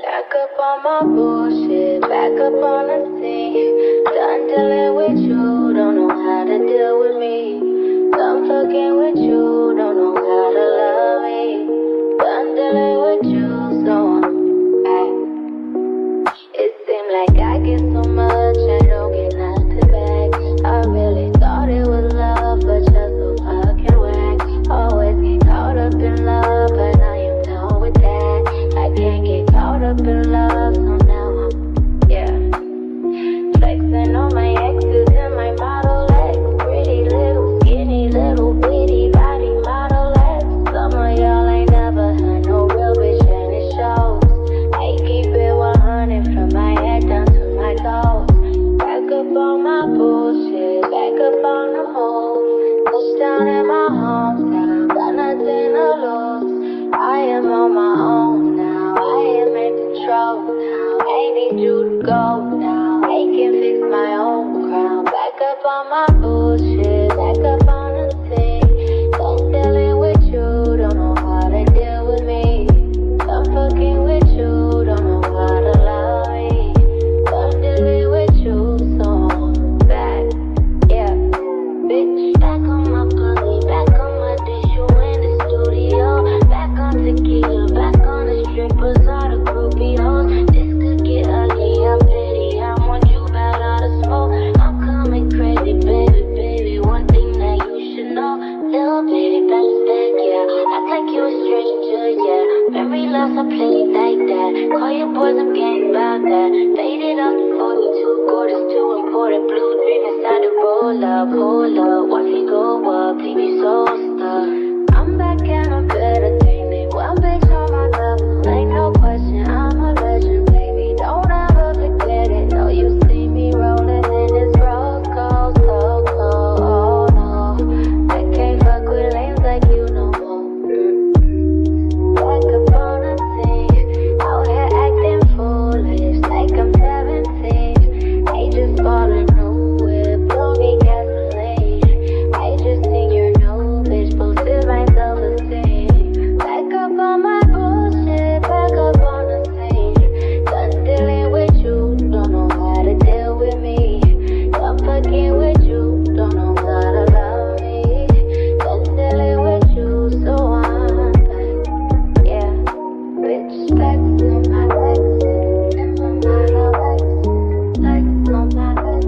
Back up on my bullshit, back up on the scene. Done dealing with you, don't know how to deal with me. Done fucking with you, don't know how to love me. Done dealing with you, so it seemed like I get so much, I don't get nothing back. I really thought it was love, but you're so fucking whack. Always get caught up in love, but now you're done with that. I can't get caught up in love, so now I'm, flexing on my exes and my Model X. Pretty little, skinny, little bitty body Model X. Some of y'all ain't never had no real bitch and it shows. I keep it 100 from my head down to my toes. Back up on my bullshit, back up on the move. Touchdown in my hometown, got nothing to lose. I am on my own now, I am in control now. I need you to go now, I can fix my own crown. Back up on my bullshit, back up on the scene. Don't dealing with you, don't know how to deal with me. I'm fucking with you, don't know how to love me. I'm dealing with you, so I'm back, bitch. Back on my bully, back on my dish, you in the studio. Back on tequila, back on the strippers, all the groupie hoes. This could get ugly, I'm petty, I want you bad out of smoke. I'm coming crazy, baby, one thing that you should know. Little baby, bounce back, act like you a stranger, Memory loss, I play it like that. Call your boys, I'm gang about that. Faded up for you, too gorgeous, too important. Blue dream inside the roll up, hold up. Once we go up, leave you so stuck. I'm back and I'm better than me. One bitch on my level, ain't no question, I'm a legend, baby. Don't ever forget it. Know you see me rolling in this rose gold, so cold. Oh no, I can't fuck with lanes like you no more. Back up on the scene, out here acting foolish, like I'm 17. Ain't just bought a new whip, blow me gasoline. I just think you're no bitch, boosted my self-esteem. Back up on my bullshit, back up on the scene. Done dealing with you, don't know how to deal with me. Done fucking with you, don't know how to love me. Done dealing with you, so I'm back, bitch. Legs on my legs, in my Model X. Legs on my legs,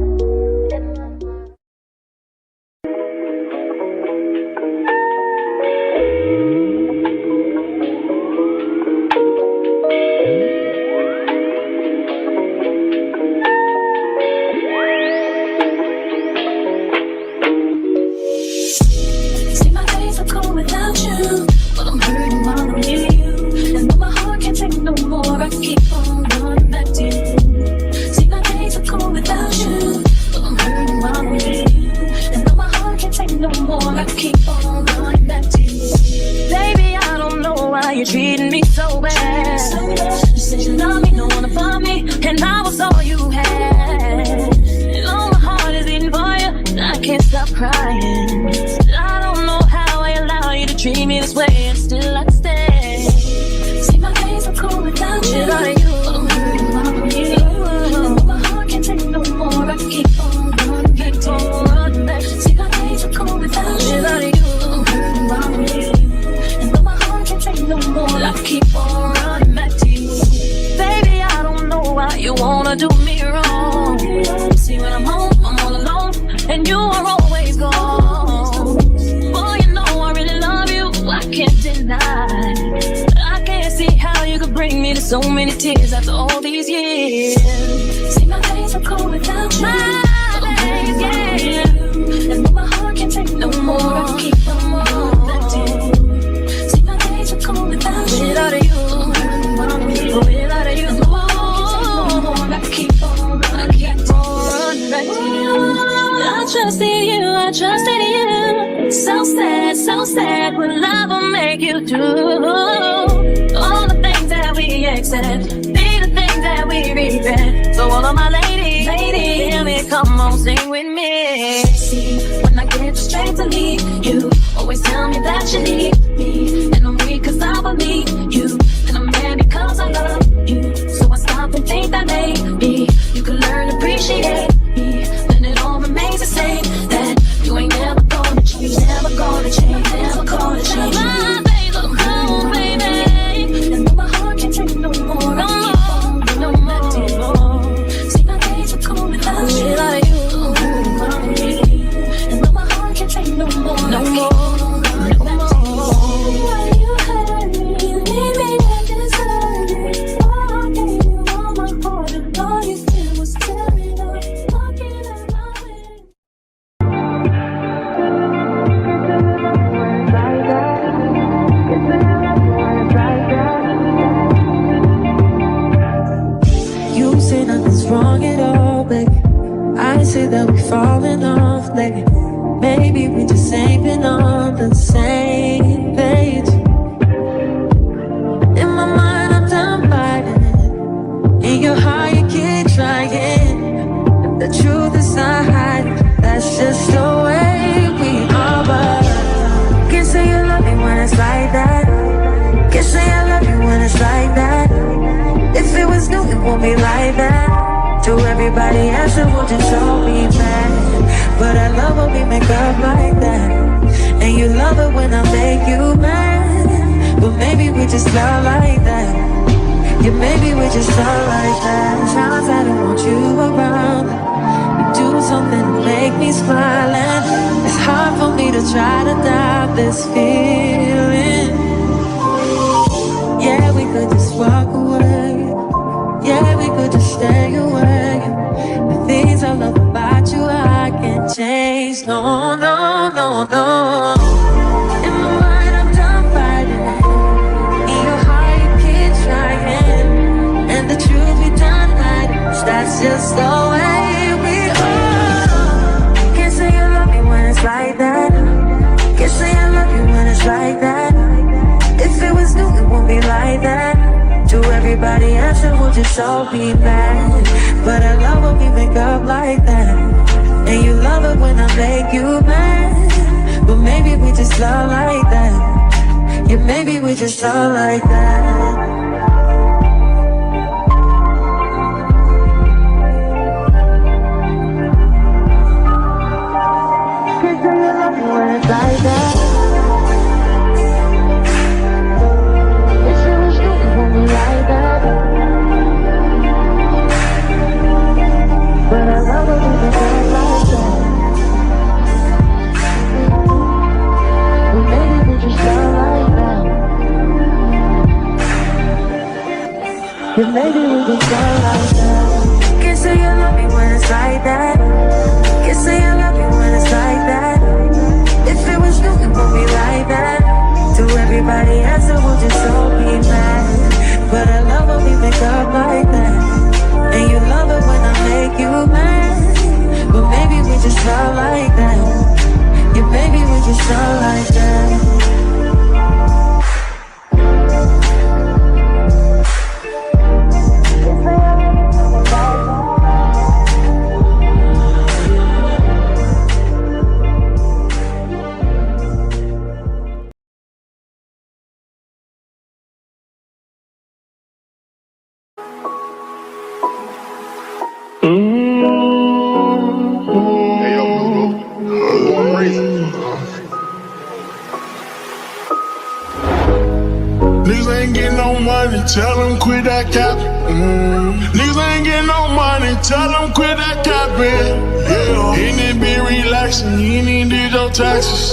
in my Model X. See, my days are cold without you, but I'm hurting while I'm near you. And though my heart can't take no more, I keep on running back to you. See, my days are cold without you, but I'm hurting while I'm near you. And though my heart can't take no more, I keep on running back to you. Baby, I don't know why you're treating me so bad. You said you love me, don't wanna find me, and I was all you had. And all my heart is beating for you, I can't stop crying. I don't know how I allow you to treat me this way, and still I stay. See, my days are cold without you, but I'm hurting while I'm near you. And my heart can't take no more, I keep on running back to you. See, my days are cold without you, but I'm hurting while I'm near you. And though my heart can't take no more, I keep on running back to you. Baby, I don't know why you wanna do me wrong. See, when I'm home, I'm all alone, and you are always gone. Boy, you know I really love you, I can't deny. I can't see how you could bring me to so many tears after all these years. See, my days are cold without you. My days, and though my heart can't take no more, I keep on running back to you. See, my days are cold without you. Without you, without you, I keep on running back to you. I trusted you, I trusted you. So sad, what love will make you do. All the things that we accept, be the things that we regret. So all of my ladies, hear me, come on, sing with me. See, when I get the strength to leave you, always tell me that you need me. And I'm weak cause I believe you, and I'm mad because I love you. won't be like that. To everybody else it will just all be bad. But I love when we make up like that. And you love it when I make you mad. But maybe we just love like that. Yeah, maybe we just love like that. Times I don't want you around. You do something to make me smile, and it's hard for me to try to stop this feeling. Yeah, we could just walk away. Yeah, we could just stay away. The things I love about you I can't change. No, no, no, no. In my mind I'm done fighting. In your heart you keep trying. And the truth we done hiding. That's just the way we are. Can't say you love me when it's like that. Can't say I love you when it's like that. If it was new, it won't be like that. To everybody else, it will just all be bad. But I love when we make up like that. And you love it when I make you mad. But maybe we just love like that. Yeah, maybe we just love like that. Can't say you love me when it's like that. Like that. But I love it when you do like that. Well, maybe we just love like that. Yeah, maybe we just love like that. Can't say you love me when it's like that. Can't say I love you when it's like that. If it was new, it won't be like that. To everybody else, it will just all be mad. But I love when we make up like that. And you love it when I make you mad. But maybe we just love like that. Yeah, maybe we just love like that. Niggas ain't getting no money, tell them quit that cap. Niggas ain't getting no money, tell them quit that capping. Yeah, he need be relaxing, he need did your taxes.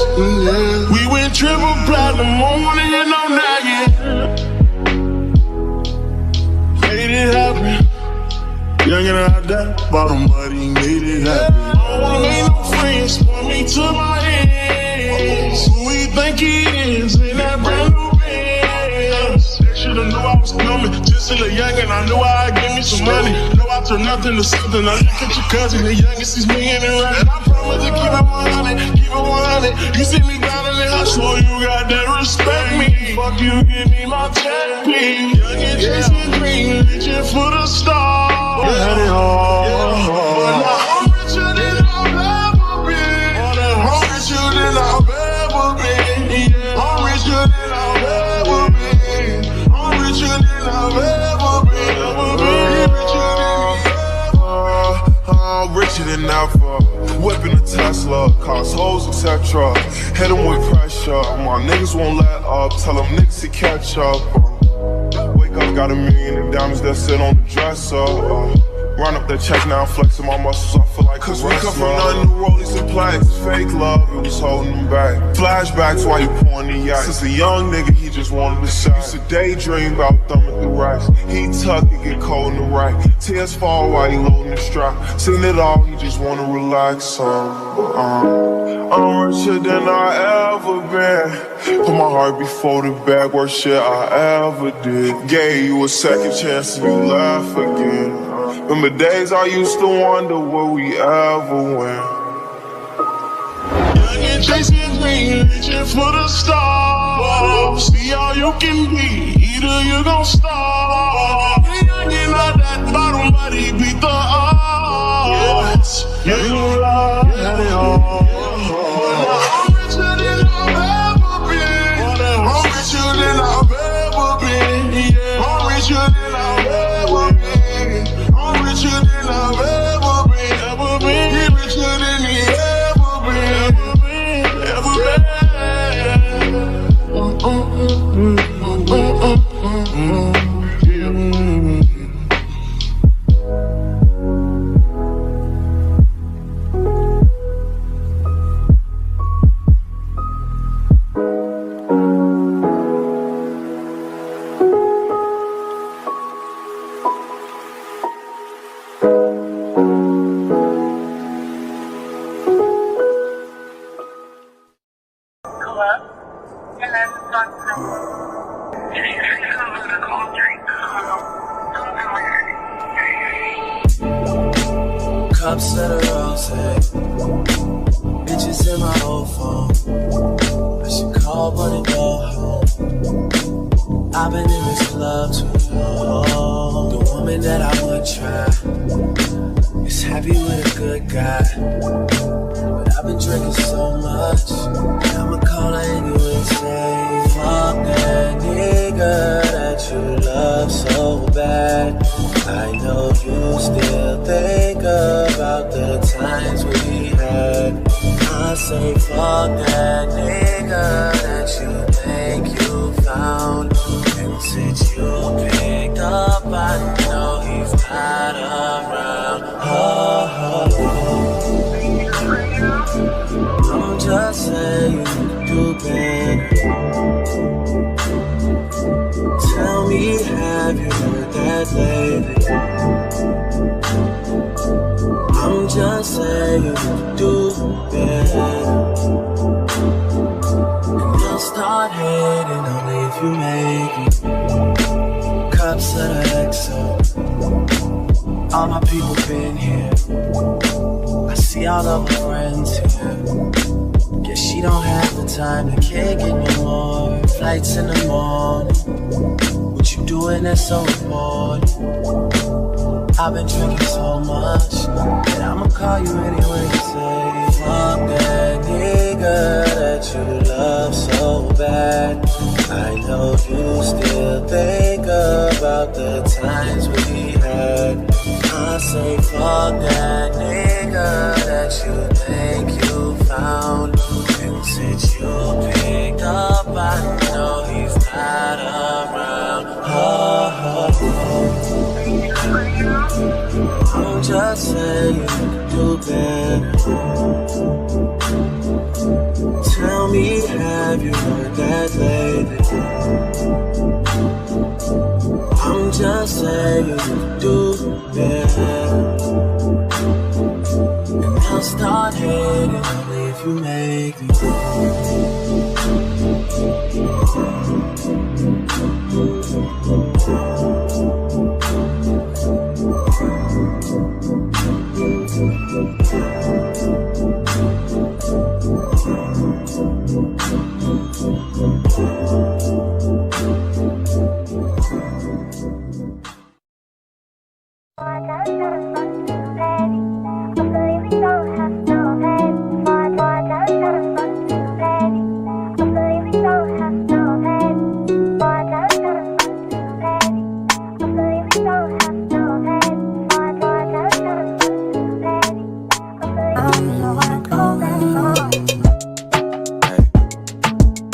We went triple platinum, don't wanna hear no nagging. Made it happen. Young and out that bottom, but he made it happen. I don't wanna make no friends, point me to my hands. Who he think he is in that brand new Benz? They should've knew I was coming, just still a young and I knew I'd give me some money. Know I turn nothing to something, I look at your cousin, the youngest, he's me and running. I promise to keep it 100, keep it 100. You see me down in the house, so you got that respect me. Fuck you, give me my check, please. Young and chasing dreams, reaching for the stars. Had it all. But now I'm richer than I've ever been. I'm richer than I've ever been. I'm richer than I've ever been. I'm richer than I've ever been. I'm richer than ever. Whipping a Tesla, cars, hoes, etc. Hit them with pressure. My niggas won't let up. Tell them niggas to catch up. Wake up, got $1 million in diamonds that sit on the dresser. Run up that check now, flexing my muscles, I feel like cause we come from nothing, new rollies and plaques. Fake love, it was holding them back. Flashbacks while you pouring the yak. Since a young nigga, he just wanted to shot. Used to daydream about thumbing through racks. He tuck and get cold in the rack. Tears fall while he loading the strap. Seen it all, he just wanna relax. I'm richer than I ever been. Put my heart before the bag, worst shit I ever did. Gave you a second chance and you laugh again. Remember days I used to wonder will we ever win. Young and chasing dreams, reaching for the stars. See all you can be, either you gon' starve. Young and out that bottom, but he beat the odds. You love, had it all. I'm richer than I've ever been. I'm richer than I've ever been. I'm richer than I've ever been. Cups of the rose, bitches in my old phone. I should call one and go home. I've been in this club too long. The woman that I would try is happy with a good guy, but I've been drinking so much, I'ma call her anyway and say, fuck that nigga that you love so bad. I know you still think about the times we had. I say fuck that nigga that you think you found. And since you picked up, I know he's not around. I'm just saying you can do better. Tell me, have you heard that lately? I'm just saying you can do better. And you'll start hating only if you make it. Cups of the XO. All my people been here. I see all of my friends here. Guess she don't have the time to kick it no more. Flights in the morning. What you doing that's so important? I've been drinking so much that I'ma call you anyway and say, fuck that nigga that you love so bad. I know you still think about the times we had. I say fuck that nigga that you think you found. And since you picked up, I know he's not around. I'm just saying you can do better. Tell me, have you heard that lately? I'm just saying you can do better. And I'll start hating only if you make me.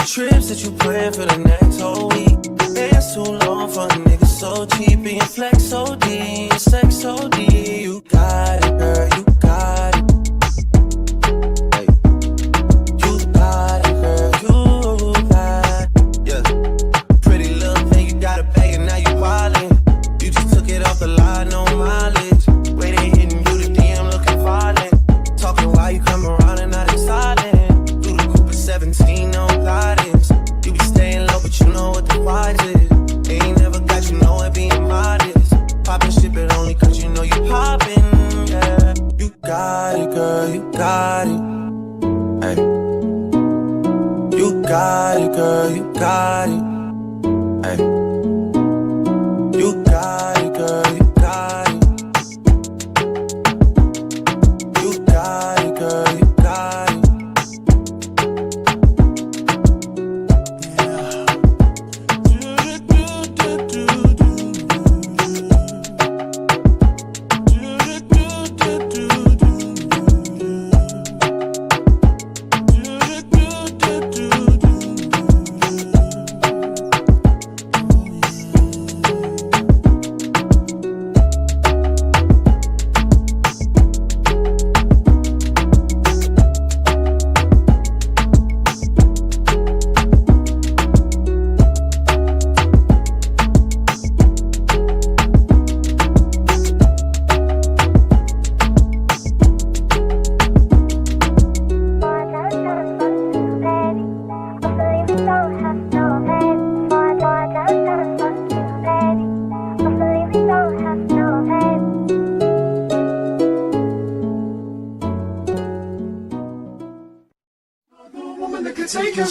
Trips that you plan for the next whole week. Bands too long for a nigga so cheap. And your flex OD, your sex OD. You got it, girl, you got it. Hey. You got it, girl, you got it. Yeah. Pretty little thing, you got a bag and now you wildin'. You just took it off the line, no mileage. Wait, they hitting you, the DM looking violent. Talking while you come around and not excited. Through the Cooper 17, no guidance. You be staying low, but you know what the price is. They ain't never got you know it being modest. Poppin' shit, but only cause you know you poppin', yeah. You got it, girl, you got it. Hey. You got it, girl, you got it. Hey. You got it, girl, you got it. You got it, girl, you got it.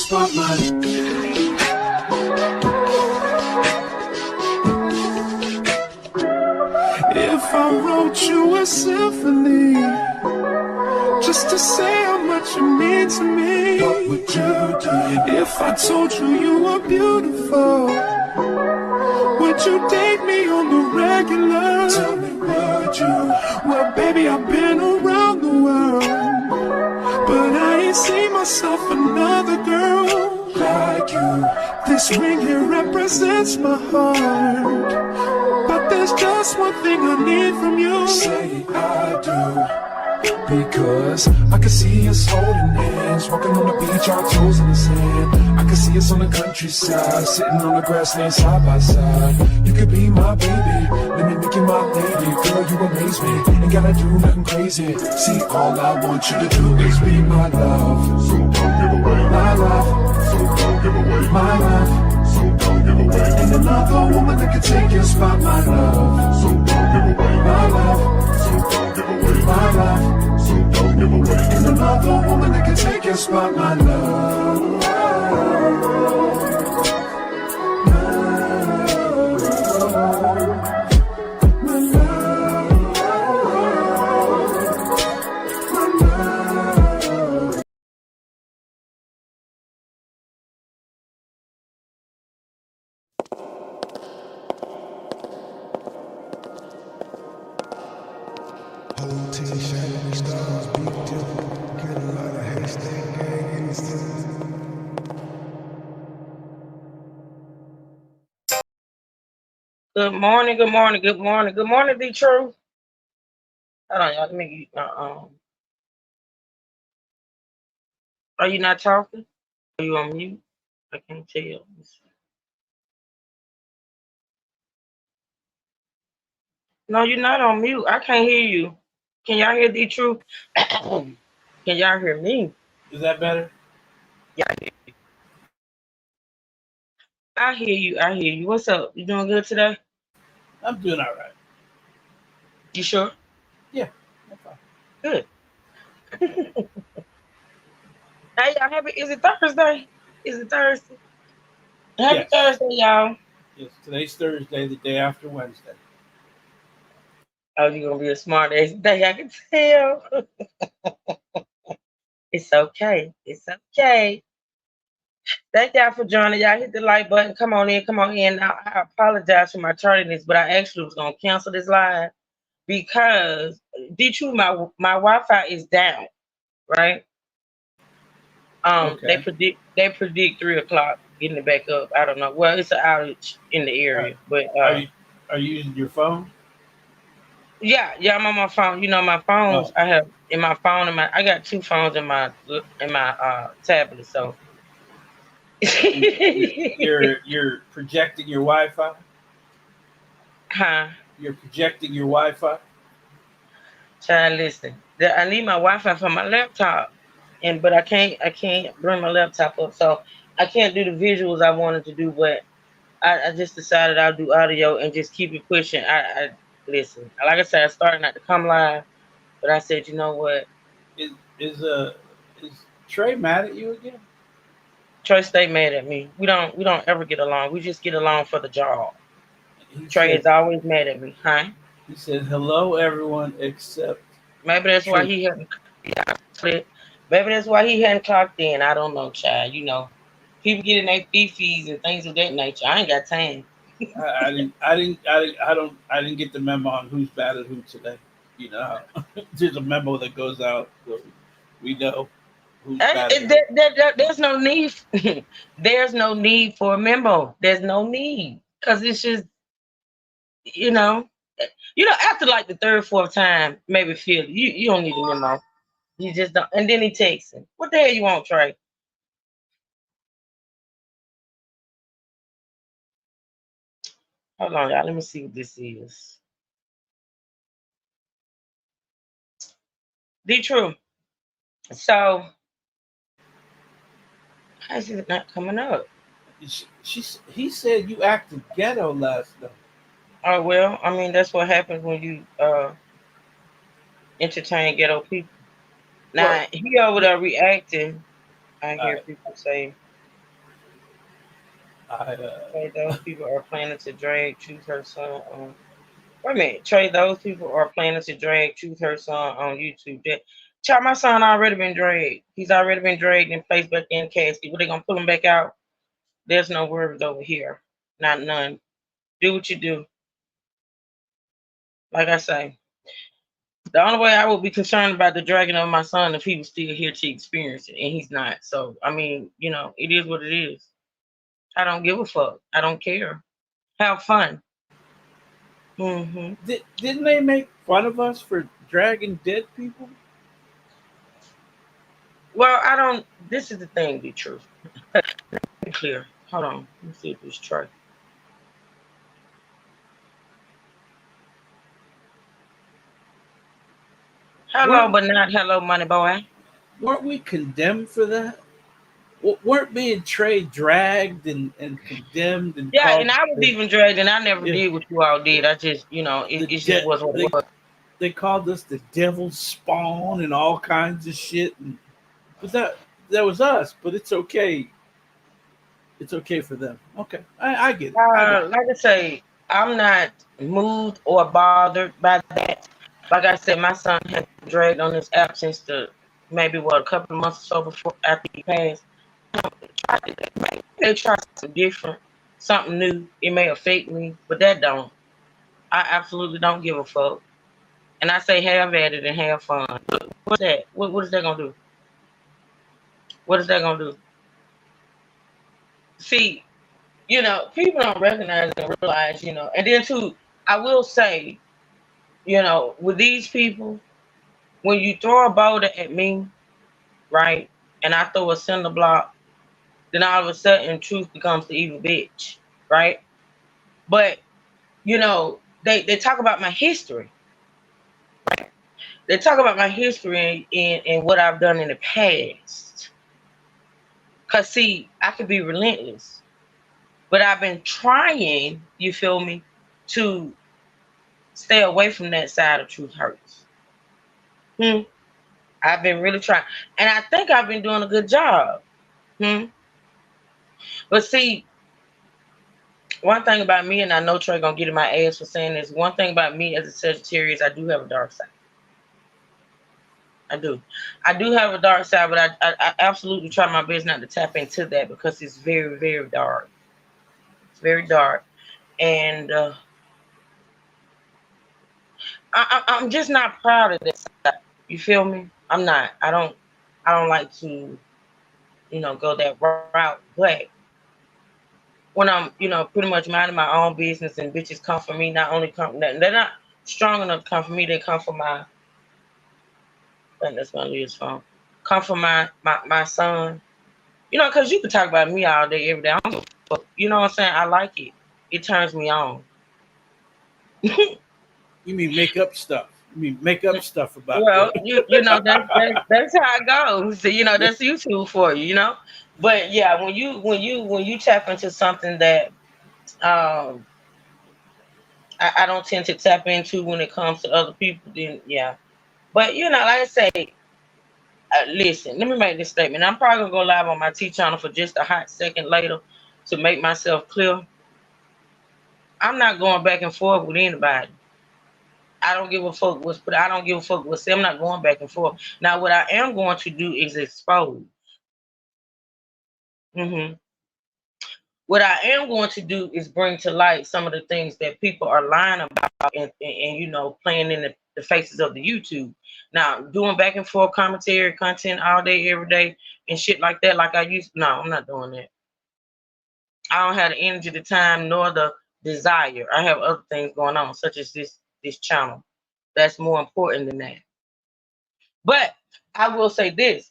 spotlight. If I wrote you a symphony, just to say how much you mean to me, what would you do? If I told you you were beautiful, would you date me on the regular? Tell me, would you? Well, baby, I've been around the world, but I ain't seen myself another girl like you. This ring here represents my heart, but there's just one thing I need from you. Say I do. Because I can see us holding hands, walking on the beach, our toes in the sand. I can see us on the countryside, sitting on the grassland side by side. You could be my baby, let me make you my lady. Girl, you amaze me, ain't gotta do nothing crazy. See, all I want you to do is be my love. So don't give away my love. So don't give away my love. So don't give away. Ain't another woman that can take your spot, my love. So don't give away my love. So don't give away my love. So don't give away. Ain't another woman that can take your spot, my love. Good morning, good morning, good morning, good morning, D True. Hold on, y'all. Let me are you not talking? Are you on mute? I can't tell. Let me see. No, you're not on mute. I can't hear you. Can y'all hear D True? Can y'all hear me? Is that better? Yeah, I hear you. I hear you. What's up? You doing good today? I'm doing all right. You sure? Yeah, I'm fine. Good. Hey, y'all, happy. Is it Thursday? Is it Thursday? Happy Yes. Thursday, y'all. Yes, today's Thursday, the day after Wednesday. Oh, you're gonna be a smart ass day, I can tell. It's okay. It's okay. Thank y'all for joining. Y'all hit the like button. Come on in, come on in. Now, I apologize for my tardiness, but I actually was gonna cancel this live because D2, my Wi-Fi is down, right? They Okay. predict 3 o'clock getting it back up. I don't know. Well, it's an outage in the Uh, area, but are you using your phone? yeah, I'm on my phone. You know, my phones Oh, I have in my phone and I got 2 phones in my tablet, so you're projecting your Wi-Fi. huh? You're projecting your Wi-Fi. Child, listen. I need my Wi-Fi for my laptop, but I can't bring my laptop up, so I can't do the visuals I wanted to do. But I just decided I'll do audio and just keep it pushing. I listen. Like I said, I started not to come live, but I said, you know what? Is is uh is Trey mad at you again? Trey stay mad at me. We don't ever get along. We just get along for the job. He Trey said is always mad at me, huh? he said hello everyone except Maybe that's why True. he hadn't. Yeah, maybe that's why he hadn't clocked in. I don't know, child. You know, people getting their fee fees and things of that nature. I ain't got time. I didn't get the memo on who's bad at who today. You know, there's a memo that goes out so we know who's bad at who. There's no need. There's no need for a memo. There's no need because it's just you know, after like the third, fourth time, maybe feel you don't need a memo. You just don't. And then he takes him. What the hell you want, Trey? Hold on, y'all. Let me see what this is. Be true. So how is it not coming up? He said you acted ghetto last night. Oh well, I mean that's what happens when you entertain ghetto people. Well, Now he over yeah, there reacting. I all hear right. people say. Trey, those people are planning to drag Truth her son on. Wait a minute, Trey, those people are planning to drag Truth her son on YouTube. Child, my son already been dragged. He's already been dragged and placed back in the casket. What, they gonna pull him back out? There's no words over here. Not none. Do what you do. Like I say, the only way I would be concerned about the dragging of my son if he was still here to experience it, and he's not. So, I mean, it is what it is. I don't give a fuck. I don't care. Have fun. Didn't they make fun of us for dragging dead people? Well, I don't. This is the thing, be true. Be clear. Hold on. Let me see if it's true. Hello, but not hello, money boy. Weren't we condemned for that? Weren't me and Trey dragged and condemned? And yeah, and I was even dragged, and I never did what you all did. I just, it just was what it was. They called us the devil's spawn and all kinds of shit. But that was us. But it's okay. It's okay for them. Okay, I get it. Like I say, I'm not moved or bothered by that. Like I said, my son had dragged on this app since maybe a couple of months or so before after he passed. They try something different, something new. It may affect me, but that don't. I absolutely don't give a fuck. And I say have at it and have fun. What's that? What is that gonna do? What is that gonna do? See, people don't recognize and realize, and then too, I will say, with these people, when you throw a boulder at me, right, and I throw a cinder block, then all of a sudden truth becomes the evil bitch, right? But, they talk about my history, right? They talk about my history and what I've done in the past. Because, see, I could be relentless, but I've been trying, you feel me, to stay away from that side of truth hurts. I've been really trying. And I think I've been doing a good job. But see, one thing about me, and I know Trey gonna get in my ass for saying this, one thing about me as a Sagittarius, I do have a dark side. I do have a dark side, but I absolutely try my best not to tap into that because it's very, very dark. It's very dark. And I'm just not proud of this. You feel me? I'm not. I don't like to, go that route. But when I'm, pretty much minding my own business and bitches come for me, they're not strong enough to come for me. They come for my. I think that's my Leah's phone. Come for my son. Because you can talk about me all day, every day. But you know what I'm saying? I like it. It turns me on. You mean make up stuff? You mean make up stuff about? Well, that's how it goes. So, that's YouTube for you, But yeah, when you tap into something that I don't tend to tap into when it comes to other people, then yeah. But like I say, listen, let me make this statement. I'm probably gonna go live on my T channel for just a hot second later to make myself clear. I'm not going back and forth with anybody. I don't give a fuck I don't give a fuck what's. I'm not going back and forth. Now, what I am going to do is expose. What I am going to do is bring to light some of the things that people are lying about and playing in the faces of the YouTube. Now, doing back and forth commentary content all day, every day, and shit like that, like I used. No, I'm not doing that. I don't have the energy, the time, nor the desire. I have other things going on, such as this channel. That's more important than that. But I will say this.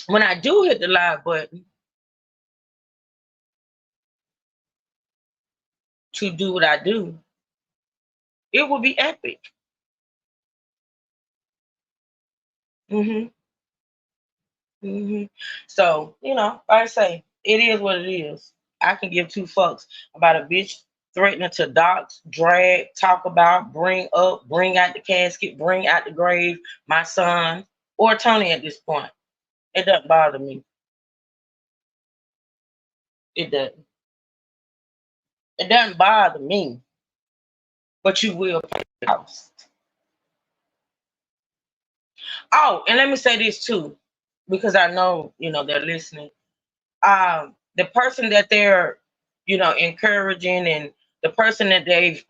When I do hit the live button to do what I do, it will be epic. So, like I say, it is what it is. I can give two fucks about a bitch threatening to dox, drag, talk about, bring up, bring out the casket, bring out the grave, my son, or Tony at this point. It doesn't bother me. It doesn't. It doesn't bother me, but you will pay the cost. Oh, and let me say this too, because I know they're listening. The person that they're encouraging, and the person that they've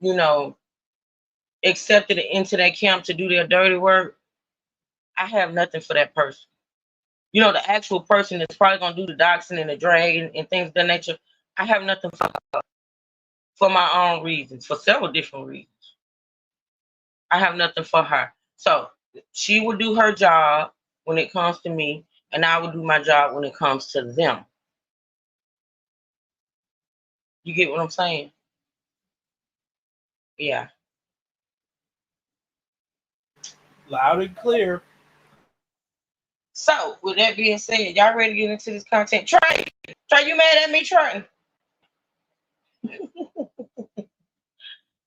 you know accepted into their camp to do their dirty work, I have nothing for that person. The actual person that's probably gonna do the doxing and the dragging and things of that nature. I have nothing for my own reasons, for several different reasons. I have nothing for her. So she will do her job when it comes to me, and I will do my job when it comes to them. You get what I'm saying? Yeah. Loud and clear. So with that being said, y'all ready to get into this content? Trey, you mad at me, Trey?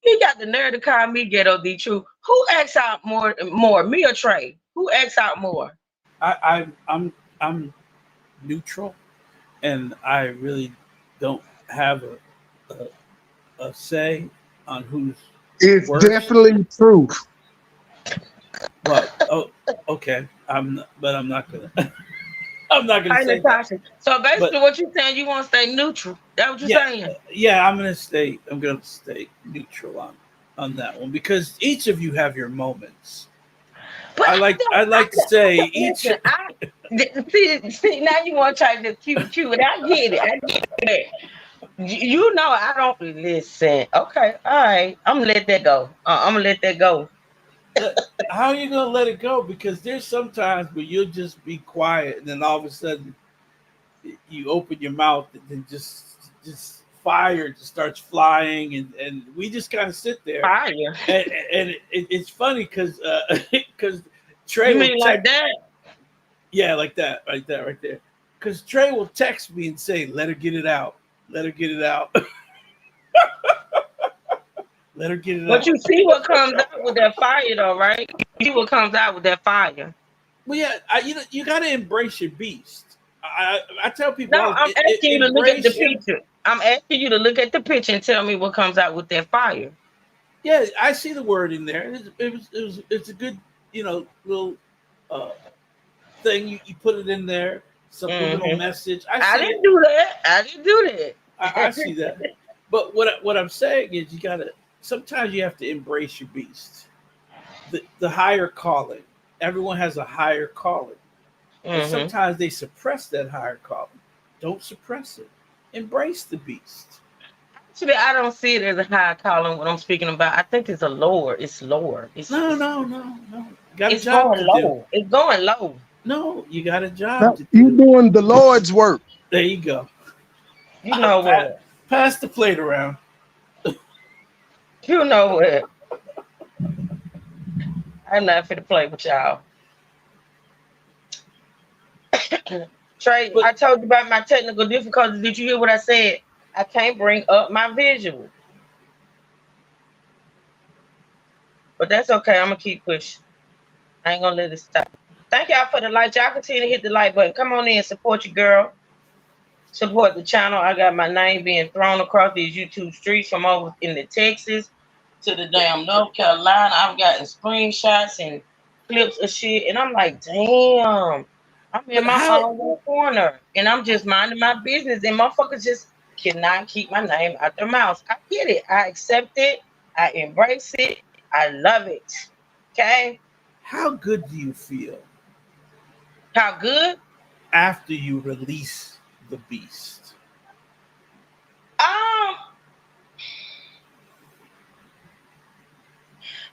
He got the nerve to call me Ghetto D True. Who acts out more, me or Trey? Who acts out more? I'm neutral, and I really don't have a say on who's It's worse. definitely truth. But okay, I'm not gonna. I'm not gonna Hi, say that. Natasha. So basically, But what you saying? You want to stay neutral? That what you yeah, saying? yeah, I'm gonna stay neutral on that one because each of you have your moments. But I like to say each. listen. See, now you want to try to cute, and I get it. I get it. I don't listen. Okay, all right. I'm gonna let that go. I'm gonna let that go. How are you gonna let it go? Because there's sometimes where you'll just be quiet, and then all of a sudden you open your mouth, and then just fire just starts flying, and we just kind of sit there. Fire. And it's funny because Trey You will mean like that? yeah, like that, right there. Because Trey will text me and say, "Let her get it out. Let her get it out. Let her get it But out." you see what comes out with that fire, though, right? You see what comes out with that fire. Well, yeah, you got to embrace your beast. I tell people, No, I'm asking you to look at the embrace your. picture. I'm asking you to look at the picture and tell me what comes out with that fire. Yeah, I see the word in there. It's a good little uh, thing. You put it in there, subliminal message. I didn't do that. I didn't do that. I see that. But what I'm saying is, you gotta. Sometimes you have to embrace your beast. The higher calling. Everyone has a higher calling, and sometimes they suppress that higher calling. Don't suppress it. Embrace the beast. Actually, I don't see it as a high calling. What I'm speaking about, I think it's a lower. It's lower. No. You got a It's job going to do. low. It's going low. No, you got a job Now, to you do. doing the Lord's work. There you go. You know what? Pass the plate around. You know what? I'm not fit to play with y'all. Trey, But I told you about my technical difficulties. Did you hear what I said? I can't bring up my visual. But that's okay. I'm gonna keep pushing. I ain't gonna let it stop. Thank y'all for the like. Y'all continue to hit the like button. Come on in, support your girl. Support the channel. I got my name being thrown across these YouTube streets from over in the Texas to the damn North Carolina. I've gotten screenshots and clips of shit, and I'm like, damn, I'm in my how own little corner, and I'm just minding my business, and motherfuckers just cannot keep my name out their mouths. I get it. I accept it. I embrace it. I love it. Okay? how good do you feel How good? after you release the beast? Um,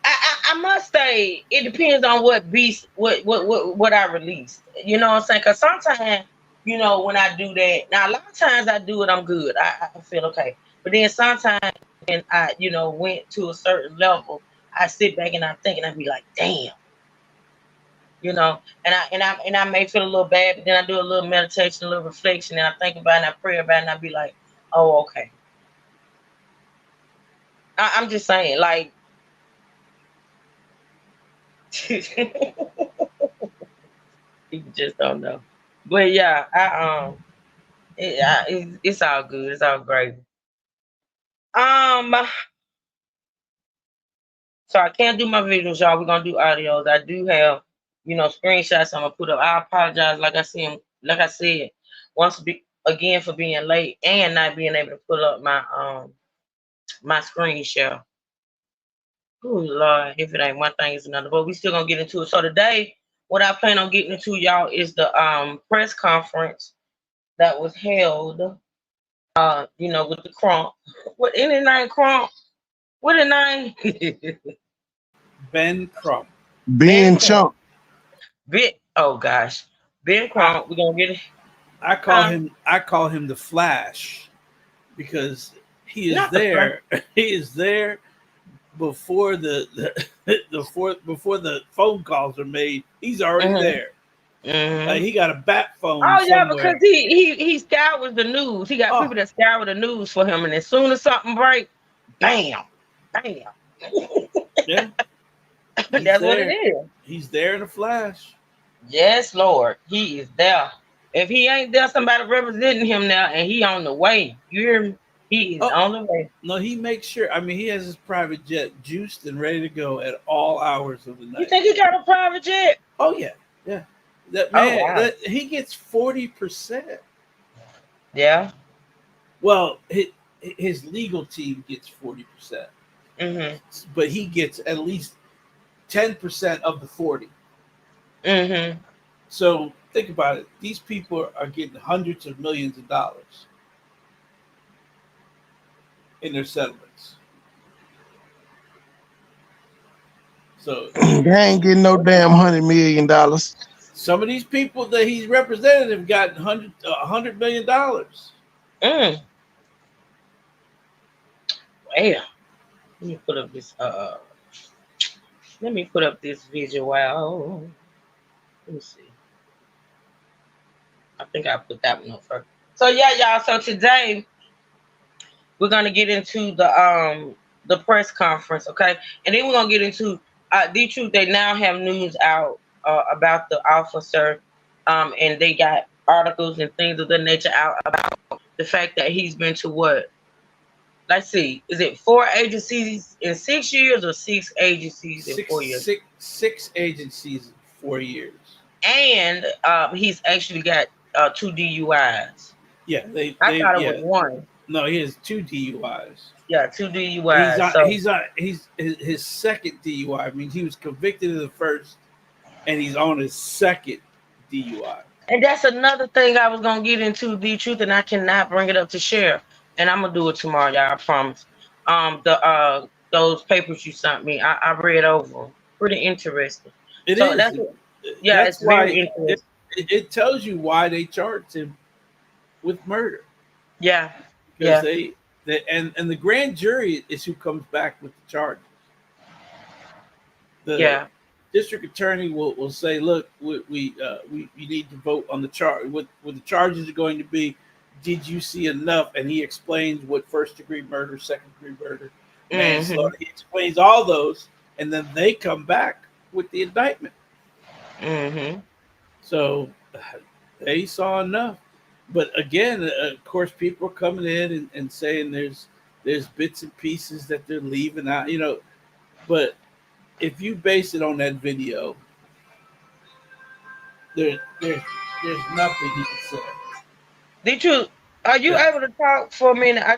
I must say it depends on what beast what I released. You know what I'm saying? Because sometimes when I do that, now a lot of times I do it, I'm good. I feel okay. But then sometimes when I went to a certain level, I sit back and I think and I be like, damn, and I may feel a little bad, but then I do a little meditation, a little reflection, and I think about it and I pray about it and I be like, oh, okay. I'm just saying, like. You just don't know. But yeah, It's all good. It's all great. Um, so I can't do my visuals, y'all. We're gonna do audios. I do have, screenshots I'm gonna put up. I apologize, like I said, again for being late and not being able to pull up my screen share. Oh Lord, if it ain't one thing, it's another. But we still gonna get into it. So today, what I plan on getting into, y'all, is the press conference that was held. With the Crump. What any name Crump? What a name? Ben Crump. Ben Ben Crump. Chump. Oh gosh, Ben Crump. We're gonna get it. I call him the Flash because he is Not there. He is there before before the phone calls are made. He's already Mhm. there. Mhm. He got a bat phone Oh yeah, somewhere. because he scours the news. He got Oh. people that scour the news for him, and as soon as something break, bam. Yeah, That's what it is. He's there in a flash. Yes, Lord, he is there. If he ain't there, somebody representing him now, and he on the way. You hear me? He is Oh. on the way. No, he makes sure. I mean, he has his private jet juiced and ready to go at all hours of the night. You think he got a private jet? Oh yeah, yeah. That Oh, man, wow. he gets 40%. Yeah. Well, his legal team gets 40%, Mhm. but he gets at least 10% of the 40. Mhm. So think about it. These people are getting hundreds of millions of dollars in their settlements. So They ain't getting no damn $100 million. some of these people that he's represented have gotten $100 million. Mm. Well, let me put up this. Let me put up this visual. Let me see. I think I put that one up first. So yeah, y'all. So today we're gonna get into the press conference, okay? And then we're gonna get into the truth. They now have news out about the officer, and they got articles and things of the nature out about the fact that he's been to what? Let's see, is it 4 agencies in 6 years or 6 agencies in 4 years? Six agencies in 4 years. And he's actually got 2 DUIs. Yeah, I thought it was one. No, he has 2 DUIs. Yeah, 2 DUIs. His second DUI. I mean, he was convicted of the first, and he's on his second DUI. And that's another thing I was gonna get into, the truth, and I cannot bring it up to share. And I'm gonna do it tomorrow, y'all. I promise. Those papers you sent me, I read over. Pretty interesting. That's That's it's very why interesting. it tells you why they charged him with murder. Yeah. Because and the grand jury is who comes back with the charges. The district attorney will say, "Look, we need to vote on the charge. What the charges are going to be? Did you see enough?" And he explains what first degree murder, second degree murder, manslaughter. He explains all those, and then they come back with the indictment. Mm-hmm. So they saw enough. But again, of course, people are coming in and saying there's bits and pieces that they're leaving out, But if you base it on that video, there's nothing he can say. The truth. Are you able to talk for a minute? I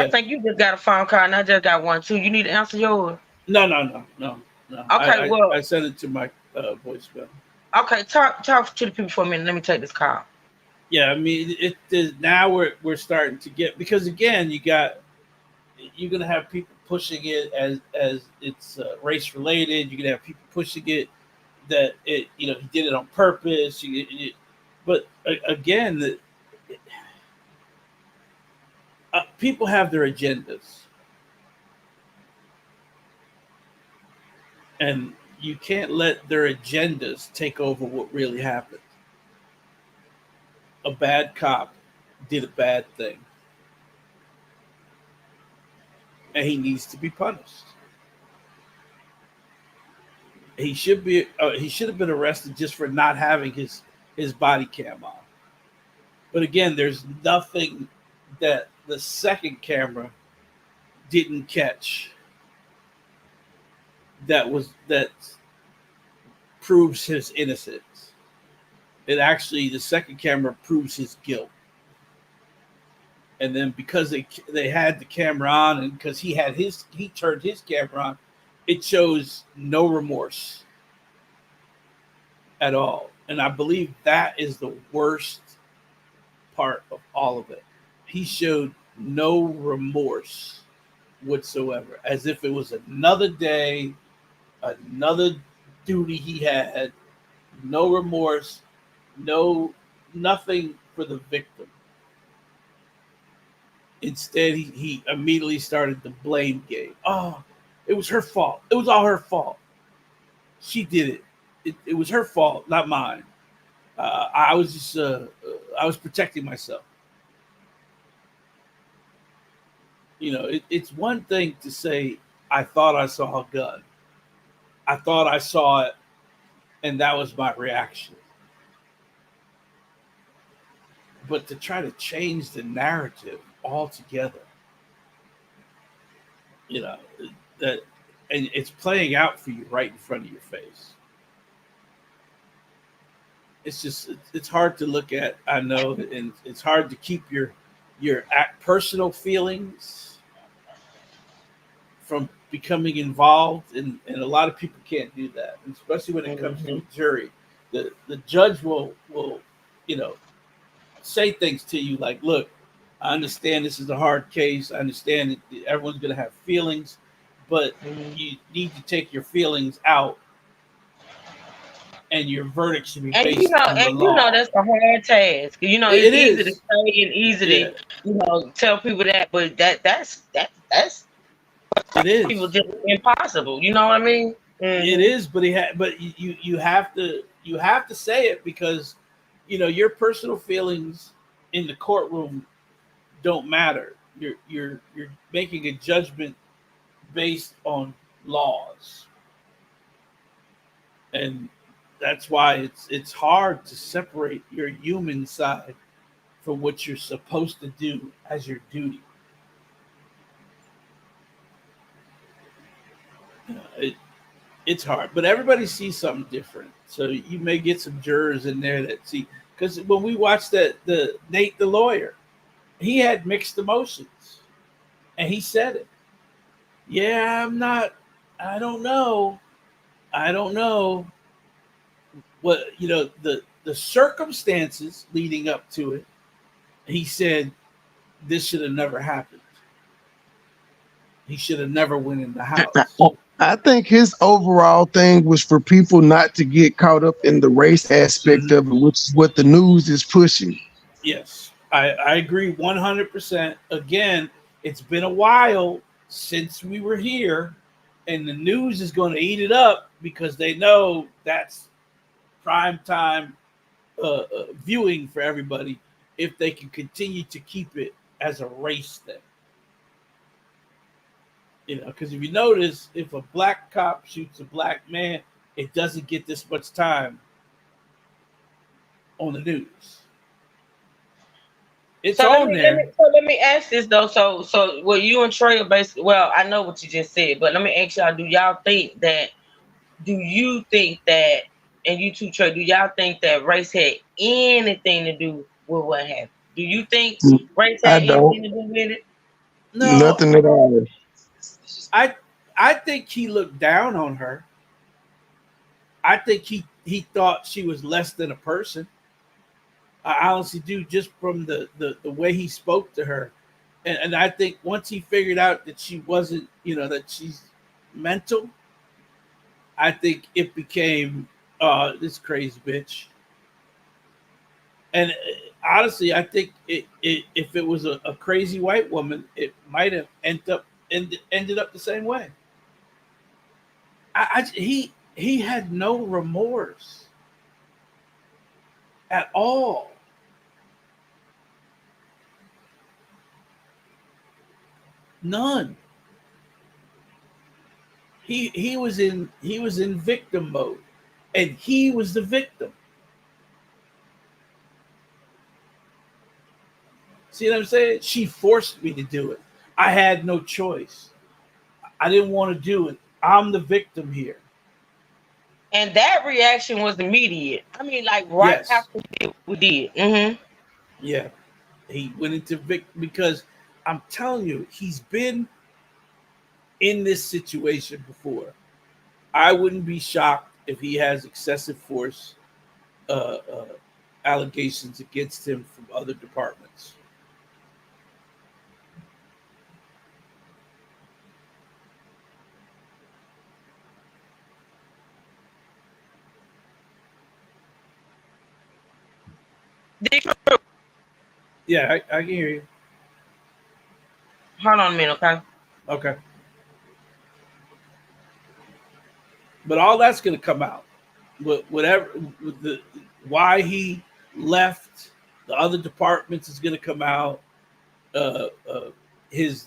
think you just got a phone call, and I just got one too. You need to answer yours. No. Okay, I sent it to my voicemail. Okay, talk to the people for a minute. Let me take this call. Yeah, I mean, now we're starting to get, because again, you're gonna have people pushing it as it's race related. You're gonna have people pushing it that he did it on purpose. But again, people have their agendas, and you can't let their agendas take over what really happened. A bad cop did a bad thing, and he needs to be punished. He should have been arrested just for not having his body cam on. But again, there's nothing that the second camera didn't catch that proves his innocence. It actually, the second camera proves his guilt. And then because they had the camera on, and because he turned his camera on, it shows no remorse at all. And I believe that is the worst part of all of it. He showed no remorse whatsoever, as if it was another day, another duty he had. No remorse, nothing for the victim. Instead, he immediately started the blame game. Oh, it was her fault. It was all her fault. She did it. It was her fault, not mine. I was just I was protecting myself. You know, it's one thing to say, I thought I saw a gun. I thought I saw it, and that was my reaction. But to try to change the narrative altogether, you know, that, and it's playing out for you right in front of your face. It's just, it's hard to look at, I know, and it's hard to keep your personal feelings from becoming involved, and a lot of people can't do that, especially when it comes to a jury. The judge will you know, say things to you like, look, I understand this is a hard case. I understand that everyone's going to have feelings, but you need to take your feelings out, and your verdict should be based on the law. You know that's a hard task. You know, it's easy to say and easy to, you know, tell people that, but that's it is. People just impossible. You know what I mean? It is, but you have to say it, because you know your personal feelings in the courtroom don't matter. You're making a judgment based on laws, and that's why it's hard to separate your human side from what you're supposed to do as your duty. It's hard, but everybody sees something different. So you may get some jurors in there that see, because when we watched the Nate the lawyer, he had mixed emotions, and he said it. Yeah, I don't know what, you know, the circumstances leading up to it. He said this should have never happened. He should have never went in the house. I think his overall thing was for people not to get caught up in the race aspect of it, which is what the news is pushing. Yes, I agree 100%. Again, it's been a while since we were here, and the news is going to eat it up because they know that's prime time viewing for everybody if they can continue to keep it as a race thing. You know, because if you notice, if a black cop shoots a black man, it doesn't get this much time on the news. It's on there. Let me ask this though. So well, you and Trey are basically, well, I know what you just said, but let me ask y'all, do you think that, and you too, Trey, do y'all think that race had anything to do with what happened? Do you think race had anything to do with it? No, nothing at all. I think he looked down on her. I think he thought she was less than a person. I honestly do, just from the way he spoke to her. And I think once he figured out that she wasn't, you know, that she's mental, I think it became this crazy bitch. And honestly, I think if it was a crazy white woman, it might have ended up the same way. He had no remorse at all. None. He was in victim mode, and he was the victim. See what I'm saying? She forced me to do it. I had no choice. I didn't want to do it. I'm the victim here. And that reaction was immediate. I mean, like right Yes. after we did. Mm-hmm. Yeah. He went into victim because I'm telling you, he's been in this situation before. I wouldn't be shocked if he has excessive force allegations against him from other departments. Yeah, I can hear you. Hold on a minute, okay? Okay. But all that's going to come out. Whatever the why he left, the other departments is going to come out. His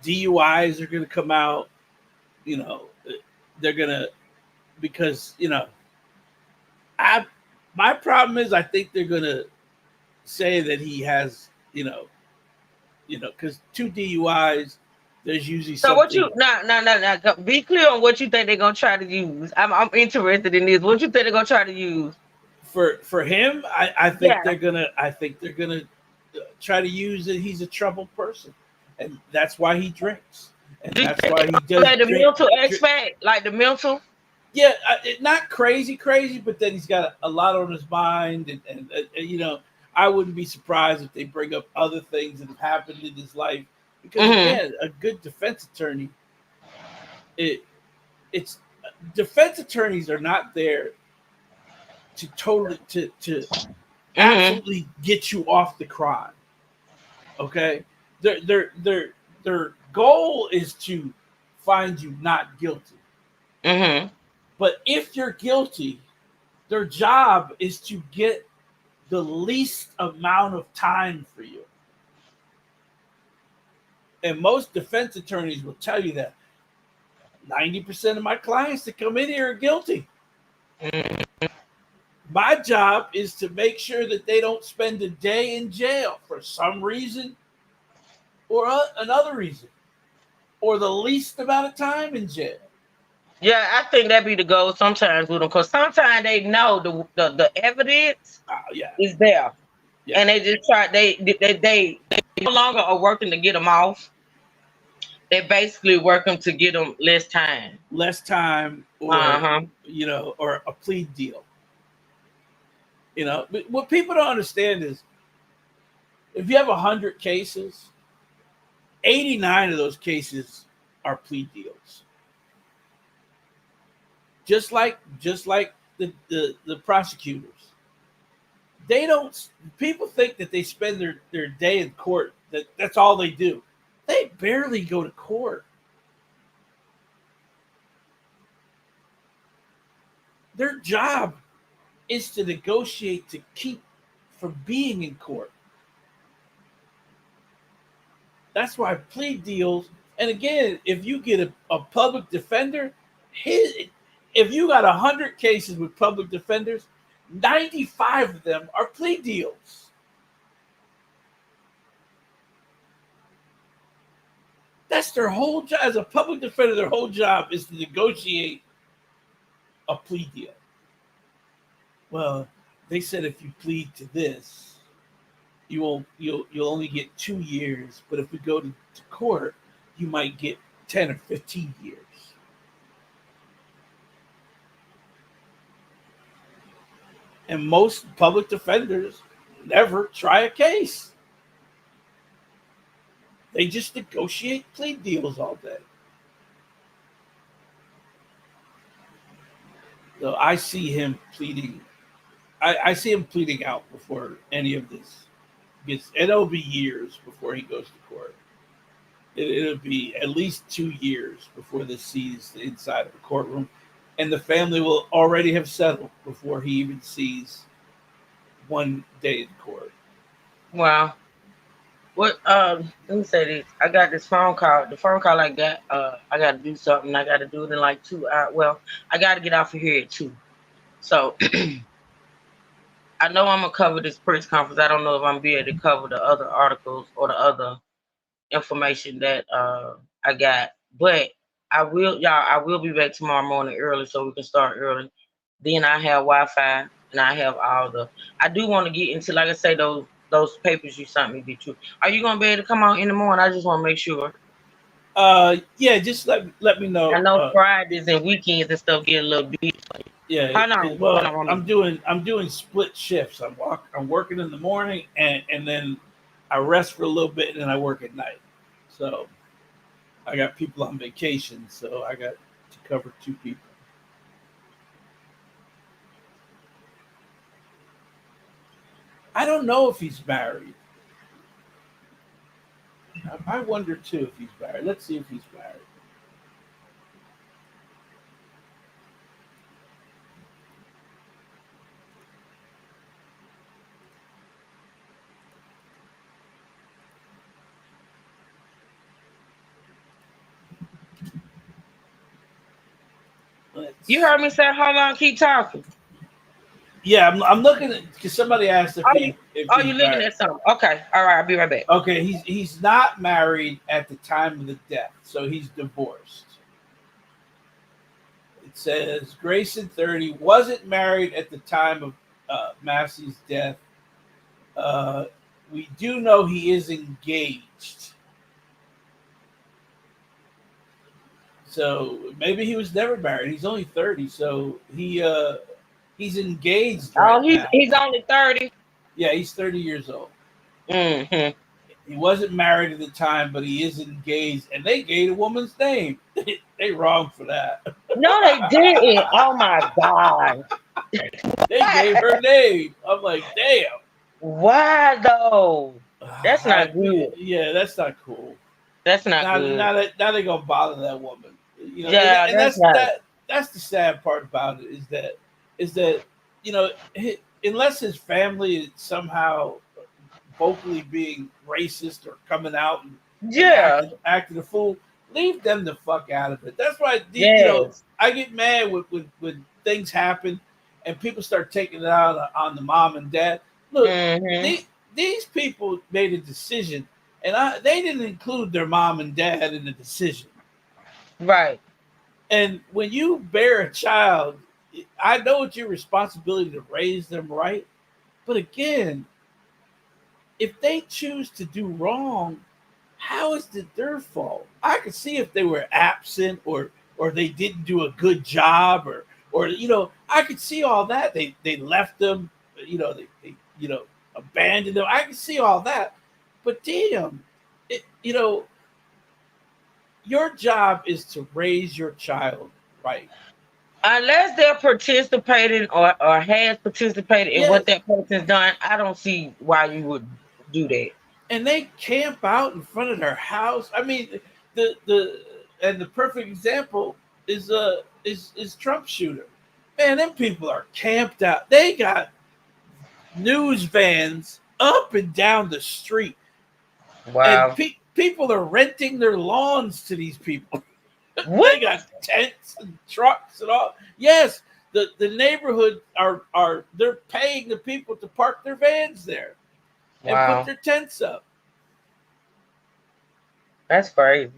DUIs are going to come out. You know, they're going to, because my problem is I think they're going to say that he has because 2 DUIs. There's usually so something. what you no. Be clear on what you think they're gonna try to use. I'm interested in this. What you think they're gonna try to use For him? I think Yeah. they're gonna try to use that he's a troubled person, and that's why he drinks, and that's why he does like the drink- mental drink- aspect, like the mental. Yeah, not crazy, but then he's got a lot on his mind, and I wouldn't be surprised if they bring up other things that have happened in his life. Because again, a good defense attorney, it's defense attorneys are not there to totally to absolutely get you off the crime. Okay, their goal is to find you not guilty. But if you're guilty, their job is to get the least amount of time for you. And most defense attorneys will tell you that 90% of my clients that come in here are guilty. My job is to make sure that they don't spend a day in jail for some reason or another reason, or the least amount of time in jail. Yeah, I think that be the goal sometimes with them, because sometimes they know the evidence is there, and they just try. They no longer are working to get them off. They basically working to get them less time, or or a plea deal. But what people don't understand is, if you have 100 cases, 89 of those cases are plea deals. Just like the prosecutors. People think that they spend their day in court, that's all they do. They barely go to court. Their job is to negotiate to keep from being in court. That's why plea deals, and again, if you get a public defender, if you got 100 cases with public defenders, 95 of them are plea deals. That's their whole job. As a public defender, their whole job is to negotiate a plea deal. Well, they said if you plead to this, you'll only get 2 years, but if we go to court, you might get 10 or 15 years. And most public defenders never try a case. They just negotiate plea deals all day. So I see him pleading. I see him pleading out before any of this gets. It'll be years before he goes to court. It'll be at least 2 years before this sees the inside of the courtroom, and the family will already have settled before he even sees one day in court. Wow. What? Let me say this. I got this phone call. The phone call I got. I got to do something. I got to do it in like 2 hours. Well, I got to get off of here at 2. So I know I'm gonna cover this press conference. I don't know if I'm be able to cover the other articles or the other information that I got, but I will, y'all. I will be back tomorrow morning early so we can start early. Then I have Wi-Fi and I have all the. I do want to get into, like I say, those papers you sent me. Did you? Are you gonna be able to come on in the morning? I just want to make sure. Yeah, just let me I know. know Fridays and weekends and stuff get a little busy. Yeah, Hold on, hold well, on, hold on. I'm doing split shifts. I'm working in the morning and then I rest for a little bit and then I work at night. So I got people on vacation, so I got to cover two people. I don't know if he's married. I wonder too if he's married. Let's see if he's married. You heard me say, hold on, keep talking. Yeah, I'm looking at because somebody asked if Are he you, if are he's you looking married. at something? Okay, all right, I'll be right back. Okay, he's not married at the time of the death, so he's divorced. It says Grayson 30 wasn't married at the time of Massey's death. Uh, we do know he is engaged. So maybe he was never married. He's only 30, so he's engaged Oh, right now. he's only 30. Yeah, he's 30 years old. Mm-hmm. He wasn't married at the time, but he is engaged, and they gave a woman's name. They wrong for that. No, they didn't. Oh my God. They gave her name. I'm like, damn. Why though? That's not good. Yeah, that's not cool. That's not Now, good. now they gonna bother that woman. You know, Yeah, and that's not. that's the sad part about it is that you know unless his family is somehow vocally being racist or coming out and Yeah. acting a fool, leave them the fuck out of it. That's why Yes. I get mad when things happen and people start taking it out on the mom and dad. Look, Mm-hmm. these people made a decision, and they didn't include their mom and dad in the decision. Right. And when you bear a child, I know it's your responsibility to raise them right, but again, if they choose to do wrong, how is it their fault? I could see if they were absent or they didn't do a good job or I could see all that. They left them, they abandoned them. I could see all that. But damn, your job is to raise your child right. Unless they're participating or has participated in what Yes. that person's done, I don't see why you would do that. And they camp out in front of their house. I mean, the perfect example is Trump shooter. Man, them people are camped out. They got news vans up and down the street, Wow. and people are renting their lawns to these people. They What? got tents and trucks and all. Yes, the neighborhood are they're paying the people to park their vans there and Wow. put their tents up. That's crazy.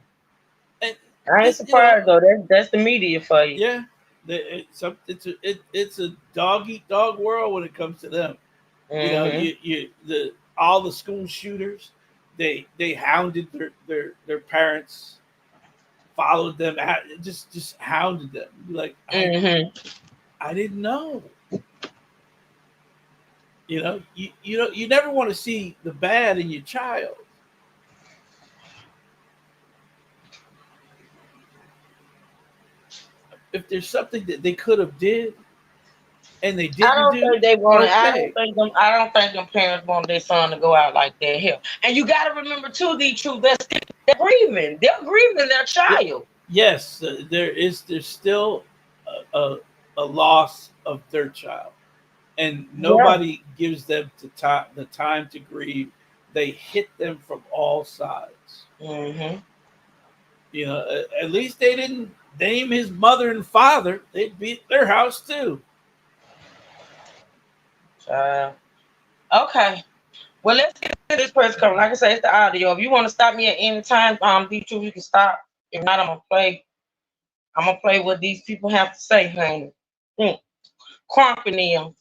And I ain't surprised though. That's the media for you. yeah, it's a dog eat dog world when it comes to them. Mm-hmm. All the school shooters, they hounded their parents, followed them, just hounded them. Like Mm-hmm. I didn't know. You never want to see the bad in your child. If there's something that they could have did and they didn't I don't do, think they want. okay. I don't think them parents want their son to go out like that. Hell, and you got to remember too, the truth. They're grieving. They're grieving their child. Yes, there's still a loss of their child, and nobody gives them the time to grieve. They hit them from all sides. Mm-hmm. At least they didn't name his mother and father. They beat their house too. Okay. Well, let's get to this person coming. Like I said, it's the audio. If you want to stop me at any time, D2, you can stop. If not, I'm gonna play. I'm gonna play what these people have to say, honey. Crumping them.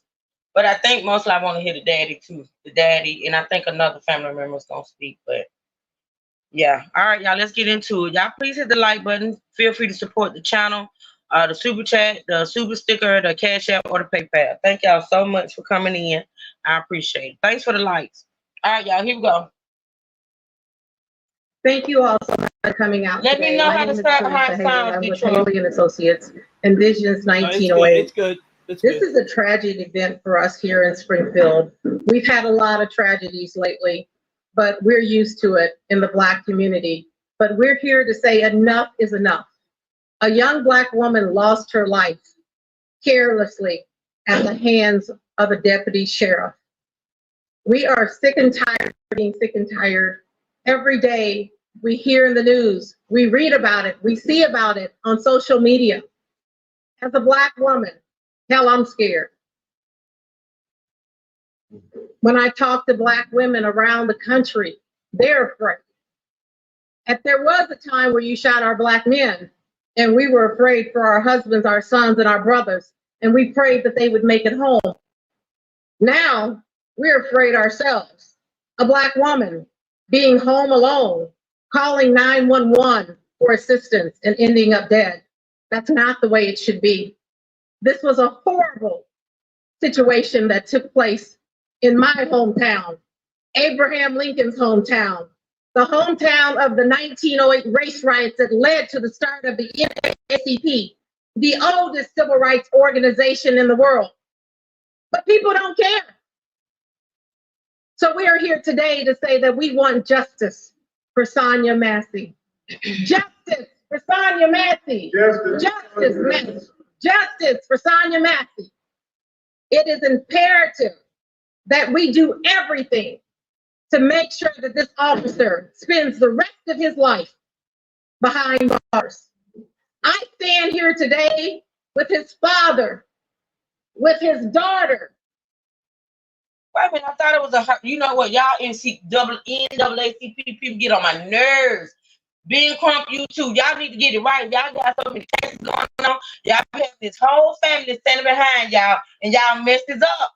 But I think mostly I want to hear the daddy too. The daddy, and I think another family member is gonna speak. But yeah. All right, y'all, let's get into it. Y'all please hit the like button. Feel free to support the channel, the super chat, the super sticker, the Cash App, or the PayPal. Thank y'all so much for coming in. I appreciate it. Thanks for the likes. All right, y'all, here we go. Thank you all so much for coming out Let today. me know My how name to is start Teresa high Haley. sound, I'm with Detroit. Haley and Associates and Visions No, 1908. it's good. It's This good. is a tragic event for us here in Springfield. We've had a lot of tragedies lately, but we're used to it in the Black community. But we're here to say enough is enough. A young Black woman lost her life carelessly at the hands of a deputy sheriff. We are sick and tired of being sick and tired. Every day we hear in the news, we read about it, we see about it on social media. As a Black woman, hell, I'm scared. When I talk to Black women around the country, they're afraid. And there was a time where you shot our Black men, and we were afraid for our husbands, our sons, and our brothers, and we prayed that they would make it home. Now, we're afraid ourselves. A Black woman being home alone, calling 911 for assistance and ending up dead. That's not the way it should be. This was a horrible situation that took place in my hometown, Abraham Lincoln's hometown, the hometown of the 1908 race riots that led to the start of the NAACP, the oldest civil rights organization in the world. But people don't care. So we are here today to say that we want justice for Sonya Massey. Justice for Sonya Massey. Justice for Sonya Massey. It is imperative that we do everything to make sure that this officer spends the rest of his life behind bars. I stand here today with his father, with his daughter. Wait a minute, I thought it was you know what, y'all NAACP people get on my nerves. Being Crump, you too. Y'all need to get it right. Y'all got so many cases going on. Y'all have this whole family standing behind y'all, and y'all messed this up.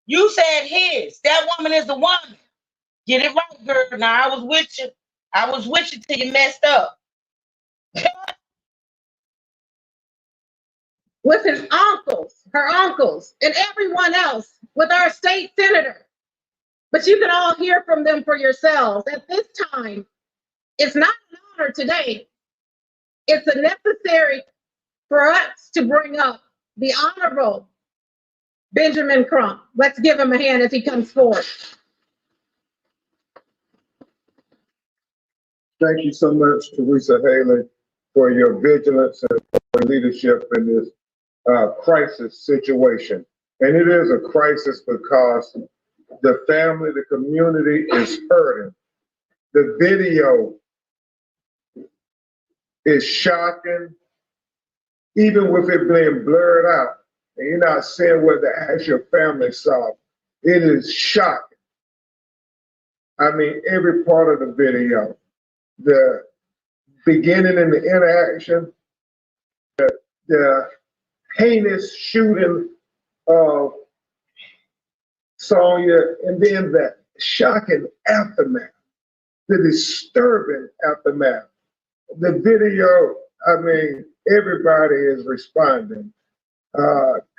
You said his. That woman is the woman. Get it right, girl. Now, I was with you. I was with you till you messed up. With his uncles, her uncles, and everyone else, with our state senator. But you can all hear from them for yourselves. At this time, it's not an honor today. It's a necessary for us to bring up the Honorable Benjamin Crump. Let's give him a hand as he comes forward. Thank you so much, Teresa Haley, for your vigilance and for leadership in this crisis situation. And it is a crisis because the family, the community is hurting. The video is shocking, even with it being blurred out, and you're not seeing what the actual family saw. It is shocking. I mean, every part of the video, the beginning and the interaction, the heinous shooting of Sonya, and then the shocking aftermath, the disturbing aftermath. The video, I mean, everybody is responding.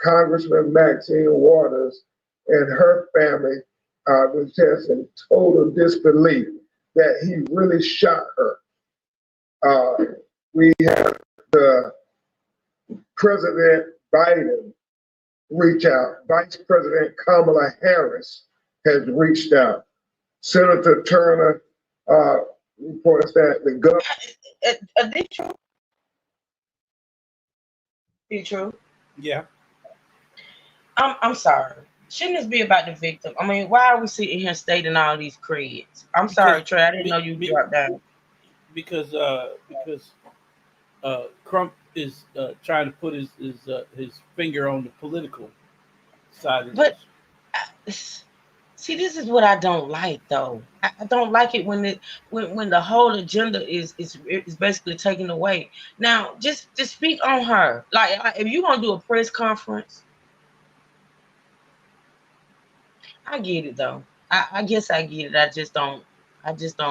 Congressman Maxine Waters and her family was just in total disbelief that he really shot her. We have the President Biden reach out. Vice President Kamala Harris has reached out. Senator Turner reports that the government. Be true. Yeah. I'm sorry. Shouldn't this be about the victim? I mean, why are we sitting here stating all these creds? I'm sorry, Trey. I didn't know you dropped down. Because Crump is trying to put his finger on the political side of But this. see, this is what I don't like, though. I don't like it when the whole agenda is basically taken away. Now, just speak on her. Like, if you're gonna do a press conference, I get it though. I guess I get it. I just don't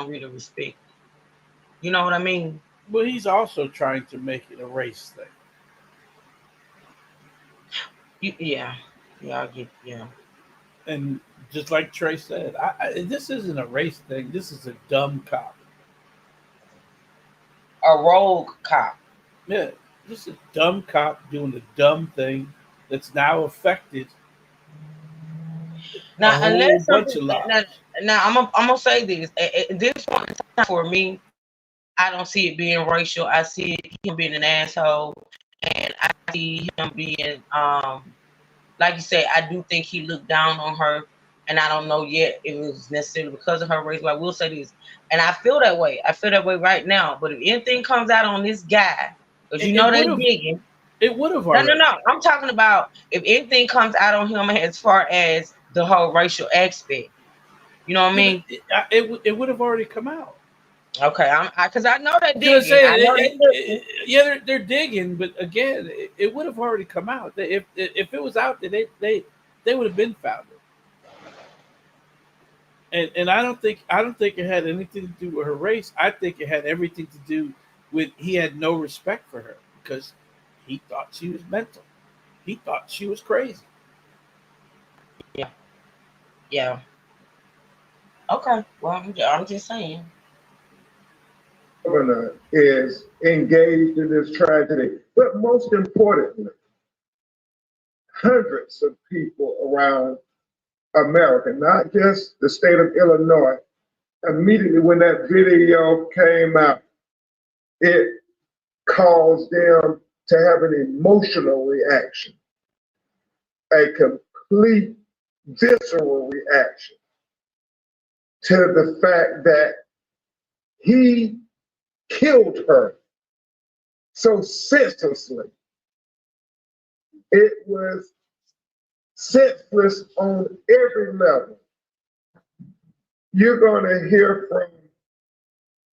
really respect it. You know what I mean? But he's also trying to make it a race thing. Yeah, I get, yeah. And just like Trey said, this isn't a race thing. This is a dumb cop. A rogue cop. Yeah, this is a dumb cop doing a dumb thing that's now affected Now, a whole unless bunch something, of lives. now I'm gonna say this. At this point in time, for me, I don't see it being racial. I see him being an asshole, and I see him being like you said. I do think he looked down on her, and I don't know yet if it was necessarily because of her race. But I will say this, and I feel that way. I feel that way right now. But if anything comes out on this guy, because you know they digging. It would have already. No. I'm talking about if anything comes out on him as far as the whole racial aspect. You know what I mean? It would have already come out. Okay, because I know they're digging. Yeah, they're digging, but again, it would have already come out. If it was out there, they would have been found it. And I don't think it had anything to do with her race. I think it had everything to do with he had no respect for her because he thought she was mental. He thought she was crazy. Yeah. Okay. Well, I'm just saying. Governor is engaged in this tragedy, but most importantly, hundreds of people around America, not just the state of Illinois, immediately when that video came out, it caused them to have an emotional reaction, a complete visceral reaction to the fact that he killed her so senselessly. It was senseless on every level. You're going to hear from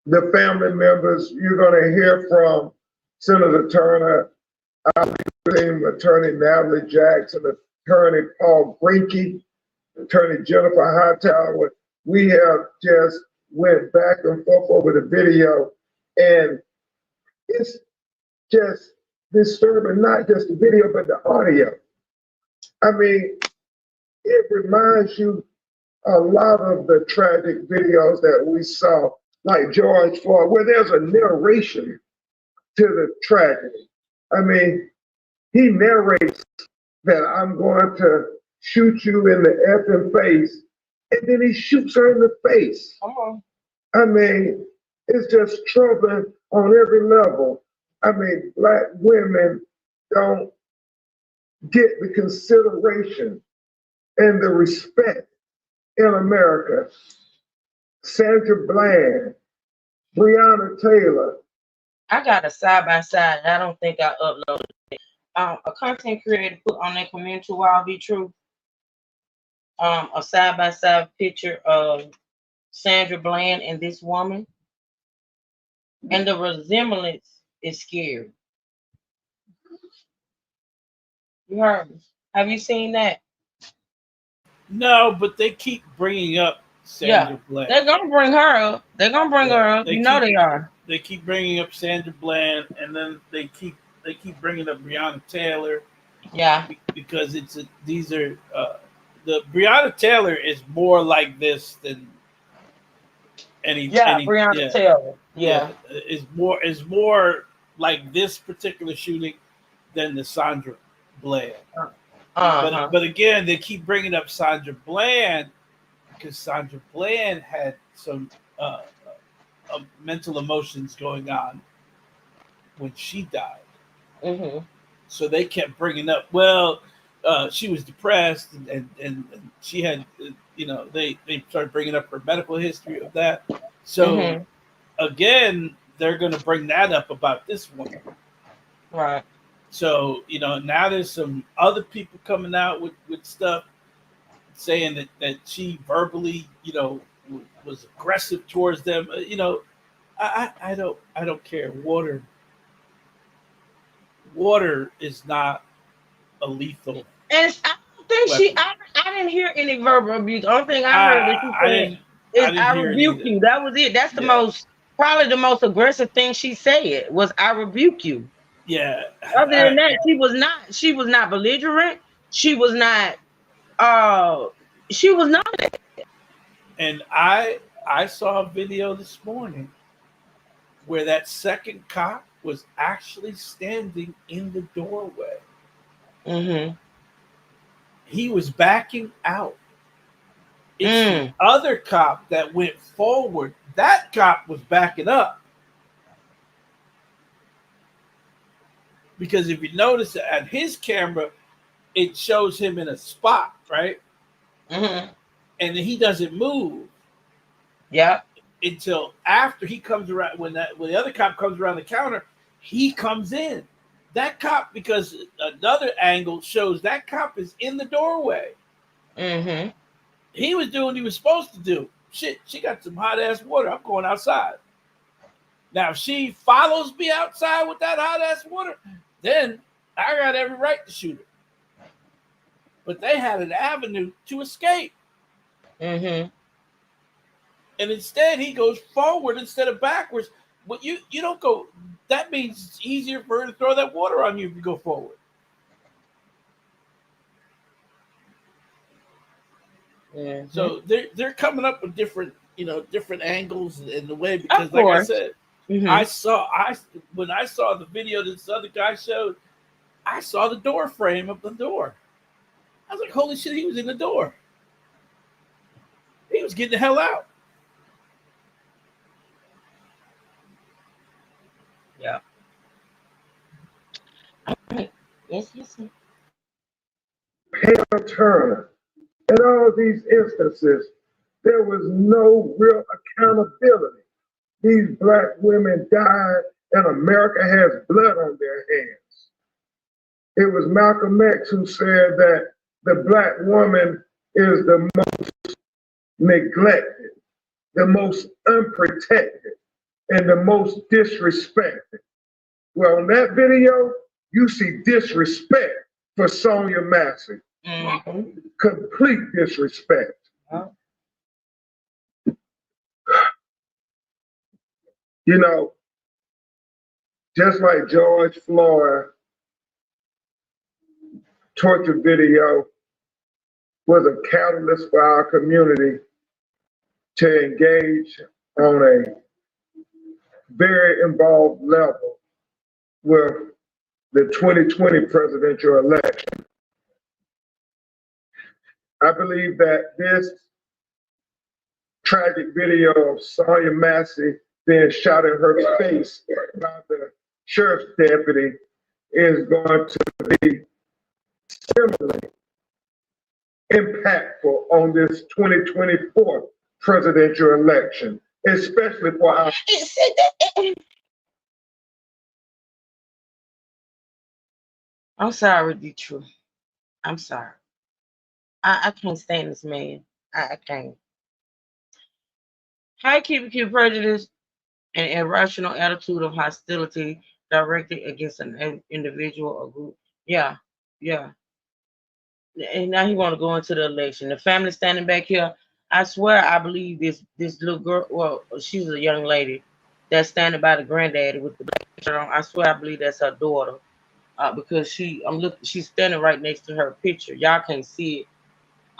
the family members. You're going to hear from Senator Turner, Attorney Natalie Jackson, Attorney Paul Brinke, Attorney Jennifer Hightower. We have just went back and forth over the video, and it's just disturbing, not just the video, but the audio. I mean, it reminds you a lot of the tragic videos that we saw, like George Floyd, where there's a narration to the tragedy. I mean, he narrates that I'm going to shoot you in the effing face, and then he shoots her in the face. Come on. I mean, it's just troubling on every level. I mean, Black women don't get the consideration and the respect in America. Sandra Bland, Breonna Taylor. I got a side by side. I don't think I uploaded it. A content creator put on their community wall, be true. A side by side picture of Sandra Bland and this woman, and the resemblance is scary. You heard me? Have you seen that? No, but they keep bringing up Sandra Bland. They're gonna bring her up. They're gonna bring her up. You know they are. They keep bringing up Sandra Bland, and then they keep bringing up Breonna Taylor. Yeah, because these are the Breonna Taylor is more like this than any. Breonna Taylor. Yeah, is more like this particular shooting than the Sandra Bland. But again, they keep bringing up Sandra Bland because Sandra Bland had some mental emotions going on when she died. Mm-hmm. So they kept bringing up, well, she was depressed and she had, they started bringing up her medical history of that. So again, they're going to bring that up about this woman. Right. So, now there's some other people coming out with stuff saying that she verbally, was aggressive towards them. I don't care. Water is not a lethal. And I don't think weapon. I didn't hear any verbal abuse. The only thing I heard that she said is I rebuke you. That was it. That's probably the most aggressive thing she said was I rebuke you. Yeah. Other than that, she was not belligerent. She was not And I saw a video this morning where that second cop was actually standing in the doorway. Mm-hmm. He was backing out. It's the other cop that went forward. That cop was backing up. Because if you notice at his camera, it shows him in a spot, right? Mm-hmm. And he doesn't move. Yeah. Until after he comes around, when the other cop comes around the counter, he comes in. That cop, because another angle shows that cop is in the doorway. Mm-hmm. He was doing what he was supposed to do. Shit, she got some hot ass water. I'm going outside. Now, if she follows me outside with that hot ass water, then I got every right to shoot her. But they had an avenue to escape. Mm-hmm. And instead, he goes forward instead of backwards. But you don't go. That means it's easier for her to throw that water on you if you go forward. Mm-hmm. So they're coming up with different angles in the way, because like I said, mm-hmm. when I saw the video this other guy showed, I saw the door frame of the door. I was like, holy shit, he was in the door. He was getting the hell out. Yeah. All right. Yes. Pam Turner. In all these instances, there was no real accountability. These black women died, and America has blood on their hands. It was Malcolm X who said that the black woman is the most neglected, the most unprotected, and the most disrespected. Well, in that video, you see disrespect for Sonia Massey. Mm-hmm. Complete disrespect. Oh. Just like George Floyd torture video was a catalyst for our community to engage on a very involved level with the 2020 presidential election. I believe that this tragic video of Sonia Massey being shot in her face by the sheriff's deputy is going to be similarly impactful on this 2024 presidential election, especially for our. I'm sorry, Detroit. I'm sorry. I can't stand this man. I can't. High QPQ prejudice and irrational attitude of hostility directed against an individual or group. Yeah. And now he want to go into the election. The family standing back here. I swear, I believe this little girl. Well, she's a young lady that's standing by the granddaddy with the black shirt on. I swear, I believe that's her daughter. Because she's standing right next to her picture. Y'all can't see it.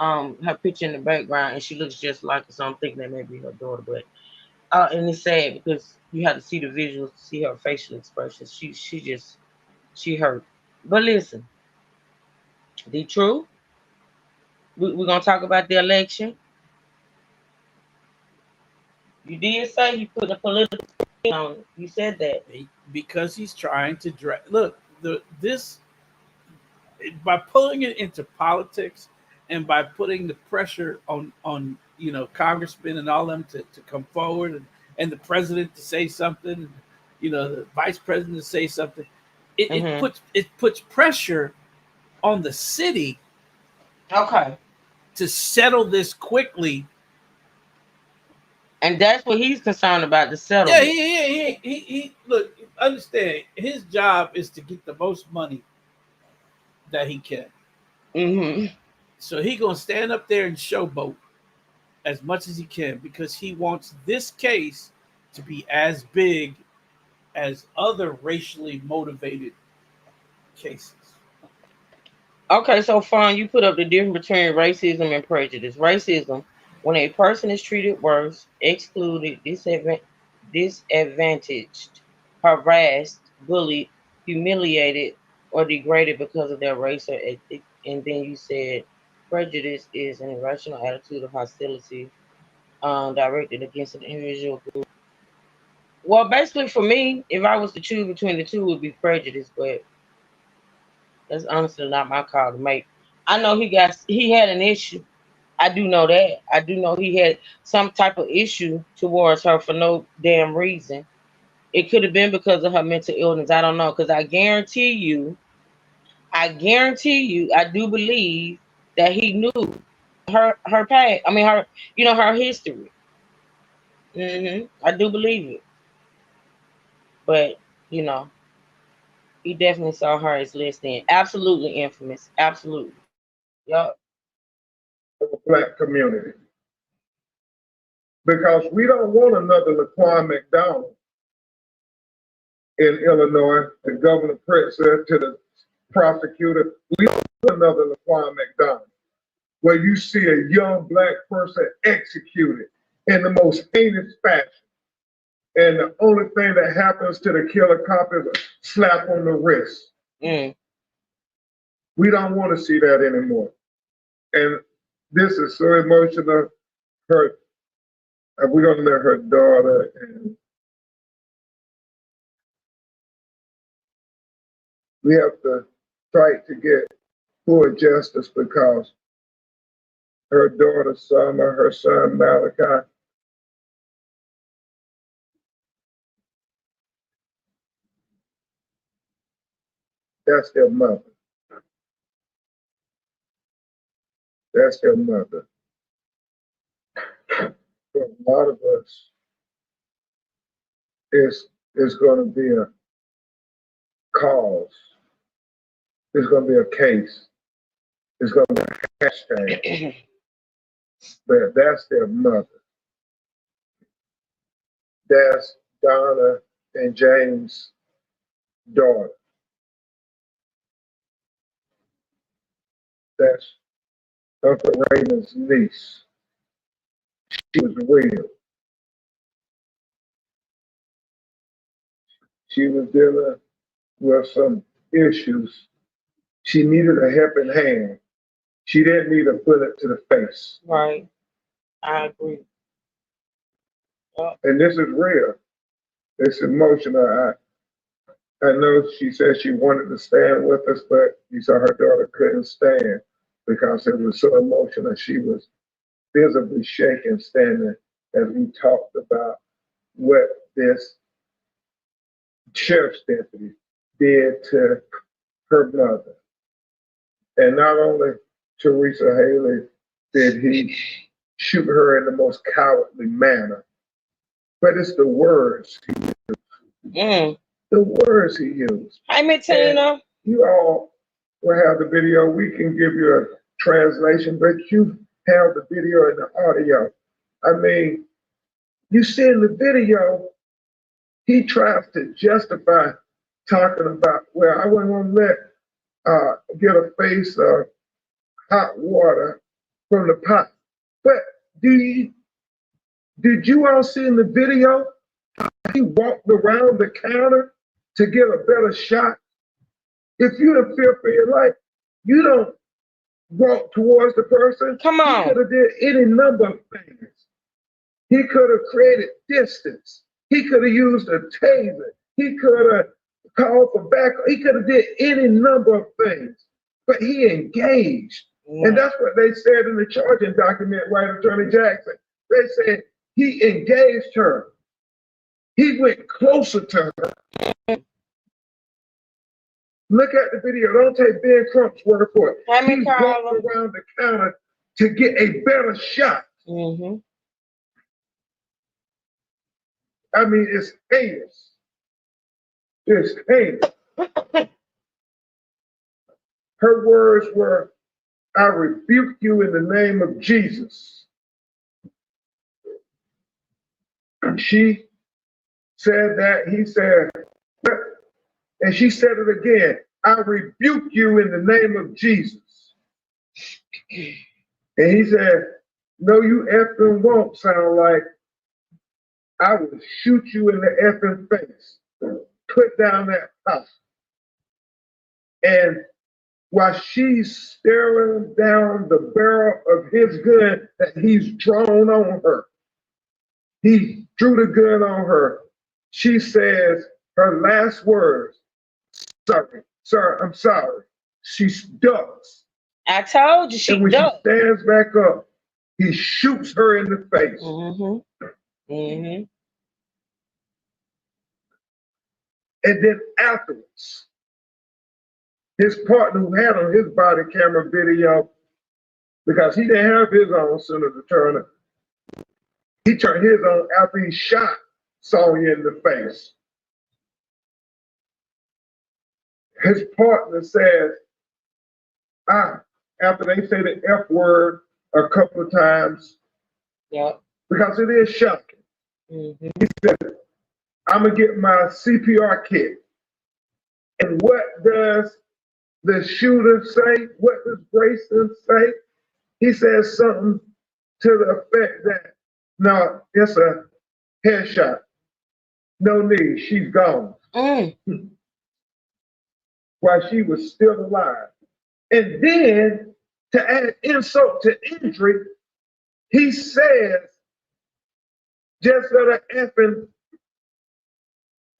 Her picture in the background, and she looks just like her. So I'm thinking that may be her daughter. But and it's sad because you have to see the visuals to see her facial expressions. She hurt. But listen, the truth. We're gonna talk about the election. You did say you put a political thing on it. You said that because he's trying to look. This by pulling it into politics and by putting the pressure on congressmen and all them to come forward and the president to say something, the vice president to say something, it puts pressure on the city Okay. to settle this quickly. And that's what he's concerned about, the Yeah, settlement. he look, understand, his job is to get the most money that he can. Mm-hmm. So he gonna stand up there and showboat as much as he can because he wants this case to be as big as other racially motivated cases. Okay, so Fawn, you put up the difference between racism and prejudice. Racism, when a person is treated worse, excluded, disadvantaged, harassed, bullied, humiliated, or degraded because of their race or ethnic. And then you said prejudice is an irrational attitude of hostility directed against an individual group. Well, basically for me, if I was to choose between the two, it would be prejudice, but that's honestly not my call to make. I know he had an issue. I do know that. I do know he had some type of issue towards her for no damn reason. It could have been because of her mental illness. I don't know. Because I guarantee you, I do believe that he knew her past. I mean her, her history. I do believe it. But, he definitely saw her as less than. Absolutely infamous. Absolutely. Yup. Black community. Because we don't want another Laquan McDonald in Illinois, the governor said to the prosecutor. We don't want another Laquan McDonald, where you see a young Black person executed in the most heinous fashion. And the only thing that happens to the killer cop is a slap on the wrist. We don't want to see that anymore. And this is so emotional. We're gonna let her daughter and we have to fight to get full justice because her daughter Summer, her son Malachi, that's their mother. That's their mother. For a lot of us, it's going to be a cause. It's going to be a case. It's going to be a hashtag. But that's their mother. That's Donna and James' daughter. That's Uncle Raymond's niece. She was real. She was dealing with some issues. She needed a helping hand. She didn't need a bullet to the face. Right. I agree. And this is real. It's emotional. I know she said she wanted to stand with us, but you saw her daughter couldn't stand because it was so emotional. She was visibly shaking, standing as we talked about what this sheriff's deputy did to her mother. And not only Teresa Haley did he shoot her in the most cowardly manner, but it's the words he used. The words he used. Hi, Matina. You all will have the video. We can give you a translation, but you have the video and the audio. I mean, you see in the video, he tries to justify talking about, well, I wasn't going to let get a face of hot water from the pot. But did you all see in the video, he walked around the counter to get a better shot? If you're in fear for your life, you don't walk towards the person. Come on. He could have did any number of things. He could have created distance. He could have used a taser. He could have called for backup. He could have did any number of things. But he engaged. And that's what they said in the charging document, right, Attorney Jackson. They said he engaged her. He went closer to her. Look at the video. Don't take Ben Crump's word for it. Hey, He's Carla. walking around the counter to get a better shot. Mm-hmm. I mean, it's heinous. It's heinous. Her words were, I rebuke you in the name of Jesus. She said that. He said, and she said it again. I rebuke you in the name of Jesus. And he said, no, you effing won't. Sound like I will shoot you in the effing face. Put down that pot. And while she's staring down the barrel of his gun that he's drawn on her, he drew the gun on her. She says her last words, sorry, sir, I'm sorry. She ducks. I told you she And when ducked. she stands back up, he shoots her in the face. Mm-hmm. Mm-hmm. And then afterwards, his partner who had on his body camera video, because he didn't have his own, Senator Turner, he turned his on after he shot Sonya in the face. His partner says, after they say the F word a couple of times, Yep. because it is shocking. Mm-hmm. He said, I'm gonna get my CPR kit. And what does the shooter say? What does Grayson say? He says something to the effect that, no, it's a headshot. No need, she's gone. While she was still alive. And then, to add insult to injury, he says, just let her effing,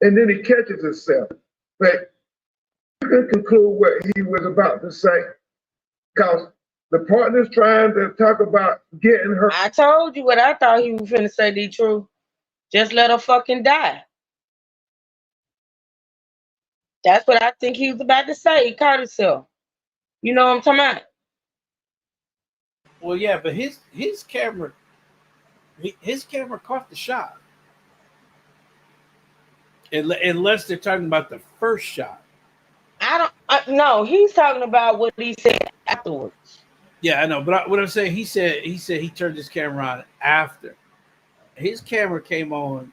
and then he catches himself. But you can conclude what he was about to say, because the partner's trying to talk about getting her. I told you what I thought he was finna say, the truth. Just let her fucking die. That's what I think he was about to say. He caught himself. You know what I'm talking about? Well, yeah, but his camera caught the shot. Unless they're talking about the first shot. No, he's talking about what he said afterwards. Yeah, I know, but what I'm saying, he said he turned his camera on after. His camera came on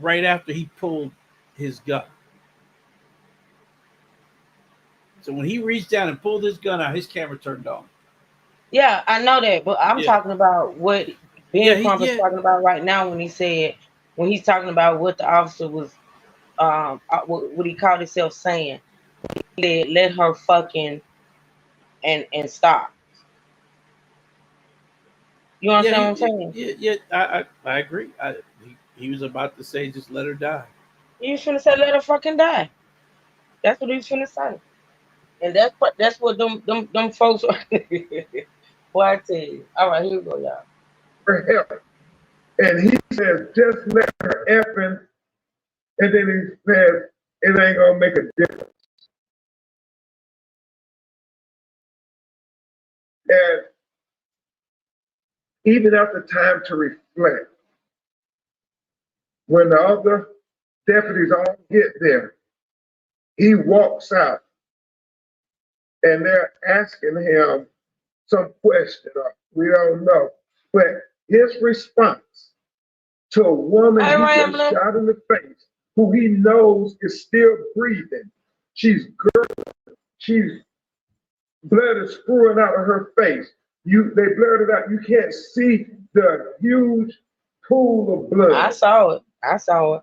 right after he pulled his gun. So when he reached down and pulled his gun out, his camera turned on. Yeah, I know that, but I'm talking about what Ben Crump is talking about right now when he's talking about what the officer was, what he called himself saying. He said, let her fucking and stop. You understand what I'm saying? Yeah, I agree. He was about to say, just let her die. He was finna say, let her fucking die. That's what he was finna say. And that's what them folks are. Boy, I tell you. All right, here we go, y'all. For help. And he says, just let her effing, and then he says, it ain't gonna make a difference. And even after time to reflect, when the other deputies all get there, he walks out and they're asking him some question, we don't know. But his response to a woman who gets shot in the face, who he knows is still breathing, she's blood is spewing out of her face. They blurred it out. You can't see the huge pool of blood. I saw it.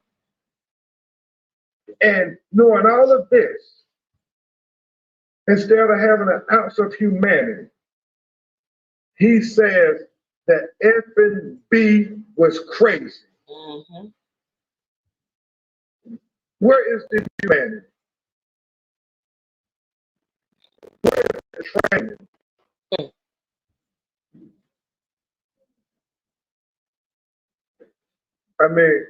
And knowing all of this, instead of having an ounce of humanity, he says that FNB was crazy. Mm-hmm. Where is the humanity? Where is the training? I mean,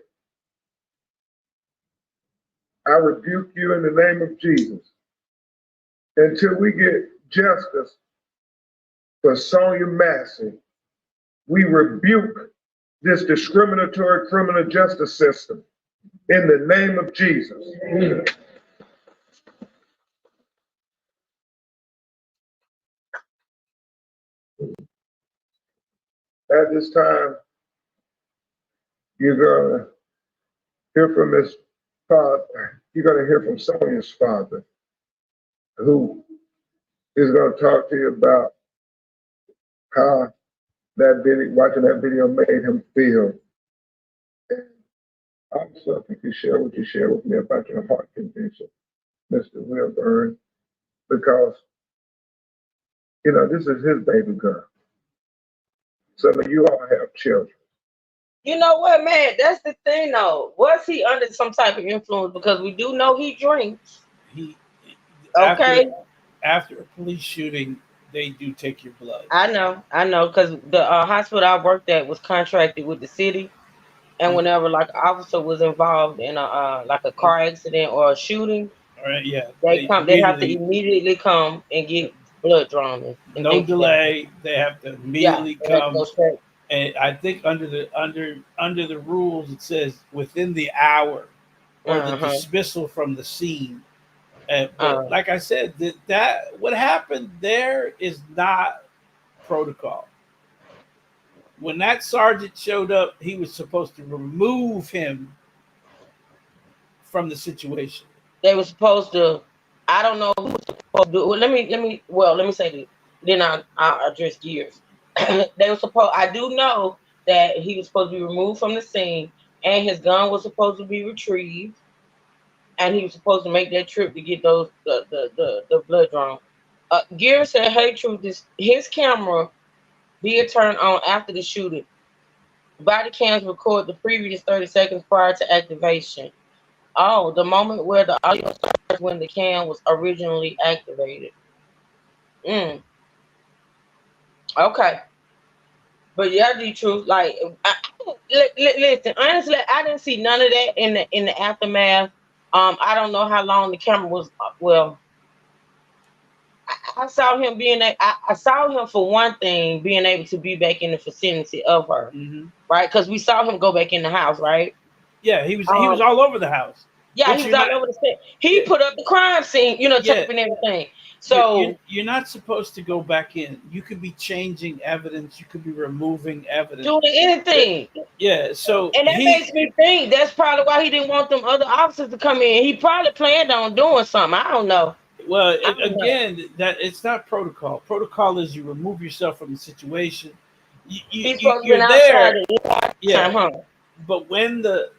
I rebuke you in the name of Jesus. Until we get justice for Sonia Massey, we rebuke this discriminatory criminal justice system in the name of Jesus. At this time, you're going to hear from his father. You're going to hear from Sonia's father, who is going to talk to you about how that video, watching that video made him feel. And also, if you could share what you share with me about your heart condition, Mr. Will Byrne, because, you know, this is his baby girl. Some of you all have children. You know what, man? That's the thing, though. Was he under some type of influence? Because we do know he drinks. Okay. After a police shooting, they do take your blood. I know, because the hospital I worked at was contracted with the city, and whenever like an officer was involved in a car accident or a shooting, all right, yeah, they have to immediately come and get blood drawn. No delay. They have to immediately come. And I think under the rules it says within the hour or the dismissal from the scene. But like I said, that what happened there is not protocol. When that sergeant showed up, he was supposed to remove him from the situation. They were supposed to. I don't know who was supposed to do. Well, let me say this. Then I'll address gears. They were supposed. I do know that he was supposed to be removed from the scene, and his gun was supposed to be retrieved, and he was supposed to make that trip to get those the blood drawn. Gears said, "Hey, truth, his camera did turn on after the shooting. Body cams record the previous 30 seconds prior to activation. Oh, the moment where the audio starts when the cam was originally activated. Okay. But yeah, the truth, like, listen, honestly, I didn't see none of that in the aftermath. I don't know how long the camera was. Well, I saw him I saw him for one thing being able to be back in the vicinity of her, right? Because we saw him go back in the house, right? Yeah, he was all over the house. Yeah, he was all over the scene. He put up the crime scene, tape and everything. So you're not supposed to go back in. You could be changing evidence. You could be removing evidence. Doing anything. Yeah. So and that makes me think that's probably why he didn't want them other officers to come in. He probably planned on doing something. I don't know. Well, that it's not protocol. Protocol is you remove yourself from the situation. You're there. Yeah. But when the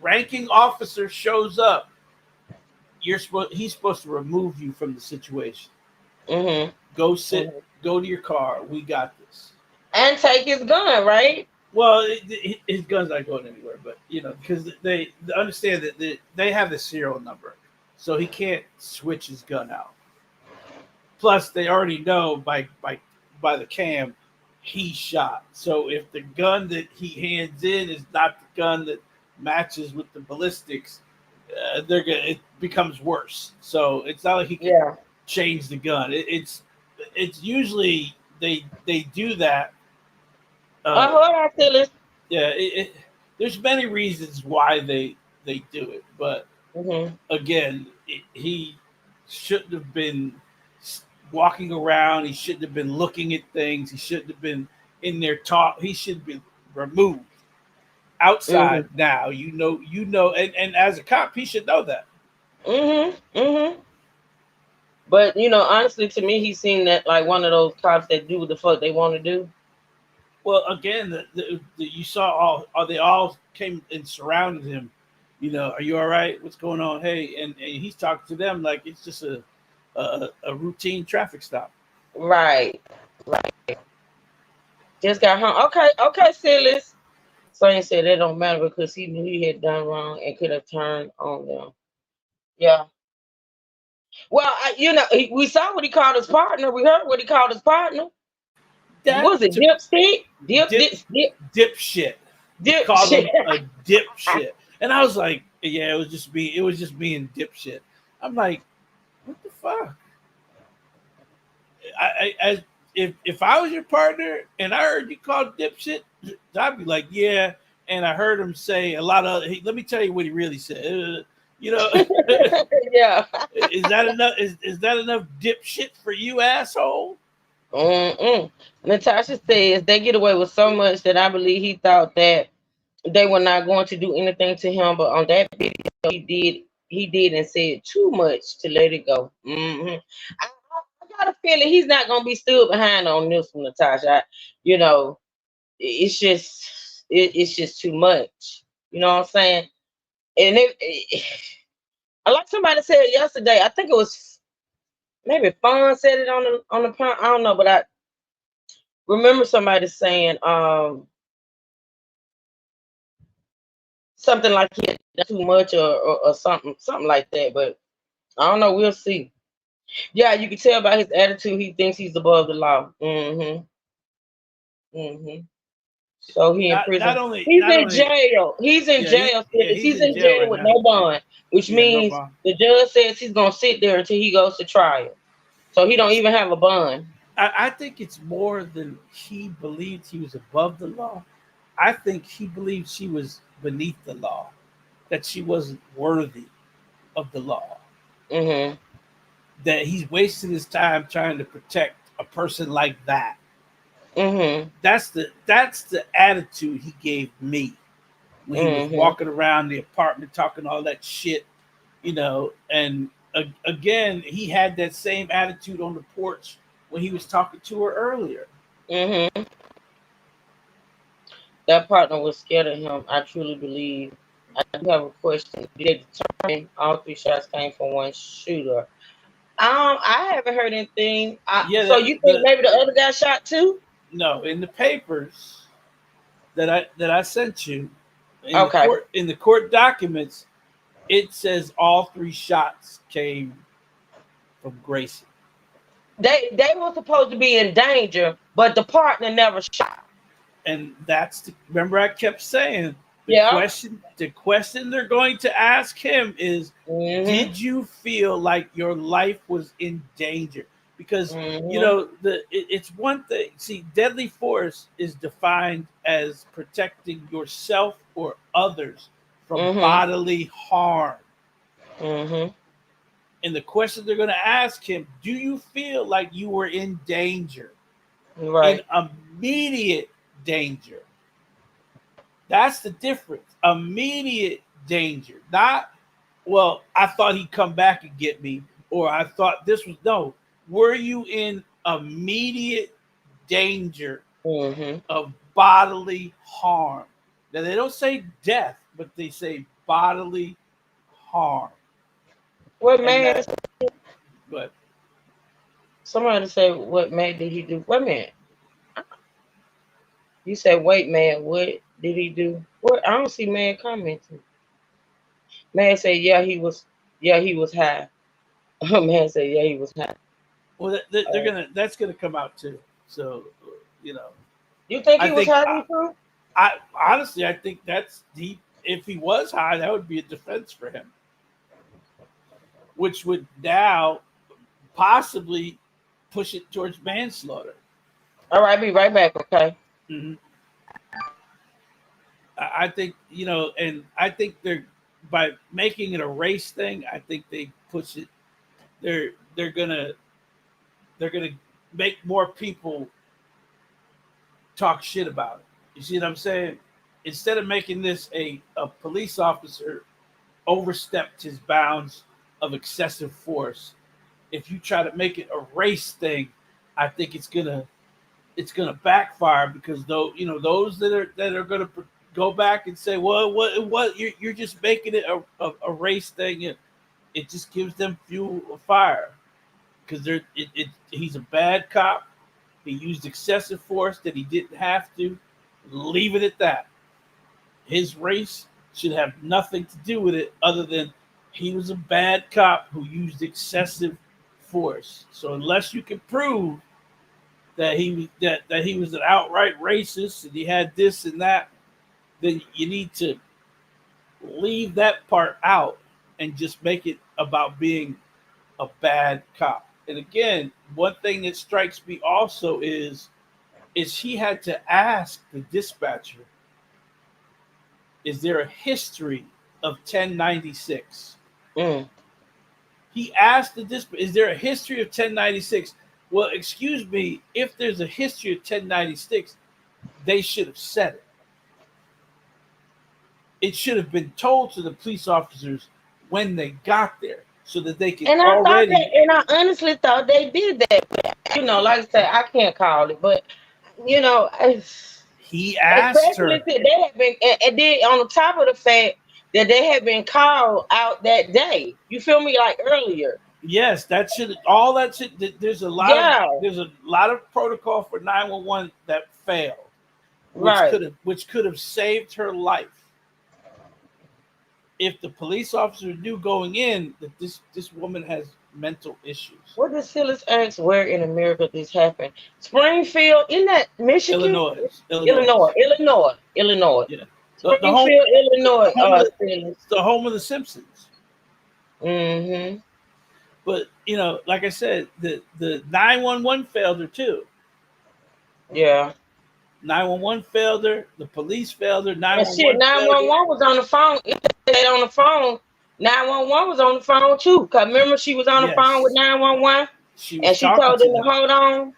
ranking officer shows up, he's supposed to remove you from the situation. Go sit, go to your car. We got this. And take his gun, right? Well, his gun's not going anywhere, but because they understand that they have the serial number, so he can't switch his gun out. Plus, they already know by the cam he shot. So if the gun that he hands in is not the gun that matches with the ballistics, it becomes worse. So it's not like he can change the gun. It's usually they do that. There's many reasons why they do it, but again, he shouldn't have been walking around. He shouldn't have been looking at things. He shouldn't have been in there talk. He should be removed. Outside now, and as a cop, he should know that. But honestly, to me, he seemed that like one of those cops that do what the fuck they want to do. Well, again, you saw they all came and surrounded him. Are you all right? What's going on? Hey, and he's talking to them like it's just a routine traffic stop. Right. Just got home. Okay, Silas. So he said that don't matter because he knew he had done wrong and could have turned on them. Yeah. Well, we saw what he called his partner. We heard what he called his partner. Was it dipstick? Dipshit. Dipshit. Called him a dipshit. And I was like, yeah, it was just being dipshit. I'm like, what the fuck? If I was your partner and I heard you call dipshit, I'd be like, yeah. And I heard him say a lot of. Let me tell you what he really said. You know, Yeah. is that enough? Is that enough dipshit for you, asshole? Natasha says they get away with so much that I believe he thought that they were not going to do anything to him, but on that video he did and said too much to let it go. I got a feeling he's not gonna be stood behind on this one, Natasha. You know, it's just too much. You know what I'm saying? And like somebody said yesterday, I think it was maybe Fawn said it on the I don't know, but I remember somebody saying something like he had done too much or something like that. But I don't know. We'll see. Yeah, you can tell by his attitude. He thinks he's above the law. So he in prison. He's in jail. He's in jail. He's in jail with no bond, which means the judge says he's gonna sit there until he goes to trial. So he don't even have a bond. I think it's more than he believed he was above the law. I think he believed she was beneath the law, that she wasn't worthy of the law. That he's wasting his time trying to protect a person like that. That's the attitude he gave me when he was walking around the apartment talking all that shit, you know. And again, he had that same attitude on the porch when he was talking to her earlier. That partner was scared of him. I truly believe. I do have a question. Did they determine all 3 shots came from one shooter? I haven't heard anything. So you think maybe the other guy shot too? No, in the papers that I sent you, in the court documents, it says all 3 shots came from Grayson. They were supposed to be in danger, but the partner never shot. And remember I kept saying the question they're going to ask him is, did you feel like your life was in danger? Because you know, it's one thing. See, deadly force is defined as protecting yourself or others from bodily harm. And the question they're going to ask him, do you feel like you were in danger? Right. In immediate danger. That's the difference. Immediate danger. Not, well, I thought he'd come back and get me, or I thought this was, no. Were you in immediate danger of bodily harm? Now, they don't say death, but they say bodily harm. What man? But somebody said, what man did he do? Wait a minute. You said, wait, man, what did he do? What? I don't see man commenting. Man said, yeah, he was high. Man said, yeah, he was high. Well, that's gonna come out too. So, you know. You think he was high too? I honestly, I think that's deep. If he was high, that would be a defense for him, which would now possibly push it towards manslaughter. All right, be right back. Okay. I think, you know, and I think they're, by making it a race thing, I think they push it. They're gonna make more people talk shit about it. You see what I'm saying? Instead of making this a police officer overstepped his bounds of excessive force, if you try to make it a race thing, I think it's gonna backfire, because those that are gonna go back and say, well, what you're just making it a race thing, it just gives them fuel of fire, because he's a bad cop. He used excessive force that he didn't have to. Leave it at that. His race should have nothing to do with it, other than he was a bad cop who used excessive force. So unless you can prove that he was an outright racist and he had this and that, then you need to leave that part out and just make it about being a bad cop. And again, one thing that strikes me also is she had to ask the dispatcher, is there a history of 1096? He asked the dispatcher, is there a history of 1096? Well, excuse me, if there's a history of 1096, they should have said it. It should have been told to the police officers when they got there so that they could And already. I honestly thought they did that. But, you know, like I said, I can't call it, but you know, he asked her. They have been, and then on the top of the fact that they had been called out that day. You feel me? Like earlier. Yes, that should all that should. There's a lot of protocol for 911 that failed, which could have saved her life if the police officer knew going in that this woman has mental issues. What does Silas ask? Where in America this happened? Springfield, isn't that Michigan? Illinois. Yeah. Springfield, Illinois. The home of the Simpsons. Mm-hmm. But you know, like I said, the 911 failed her too. Yeah. 911 failed her. The police failed her. 911 was on the phone. It stayed on the phone. 911 was on the phone too. Cause remember she was on the phone with 911, and she told them to hold on.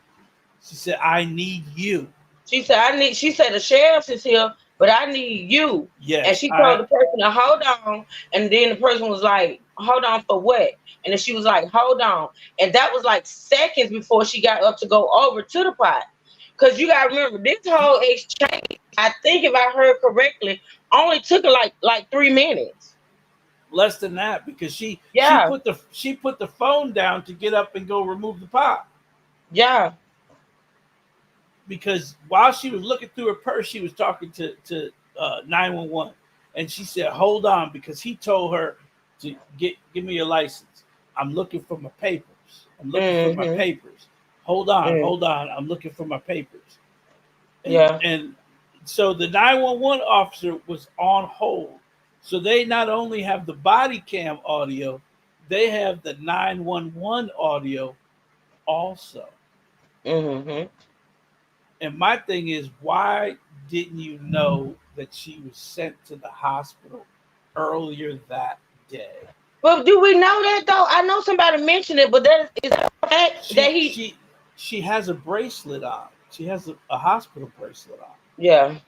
She said, "I need you." She said, She said the sheriff is here, but I need you. Yes. And she told the person to hold on, and then the person was like, "Hold on for what?" And then she was like, "Hold on," and that was like seconds before she got up to go over to the pot. Cause you gotta remember this whole exchange. I think if I heard correctly, only took her like 3 minutes. Less than that, because she put the phone down to get up and go remove the pot. Yeah. Because while she was looking through her purse, she was talking to 911, and she said, "Hold on," because he told her to give me your license. I'm looking for my papers. Hold on. I'm looking for my papers. And so the 911 officer was on hold. So they not only have the body cam audio, they have the 911 audio also. Mm-hmm. And my thing is, why didn't you know that she was sent to the hospital earlier that day? Well, do we know that though? I know somebody mentioned it, but that is a fact that she has a bracelet on. She has a hospital bracelet on. Yeah.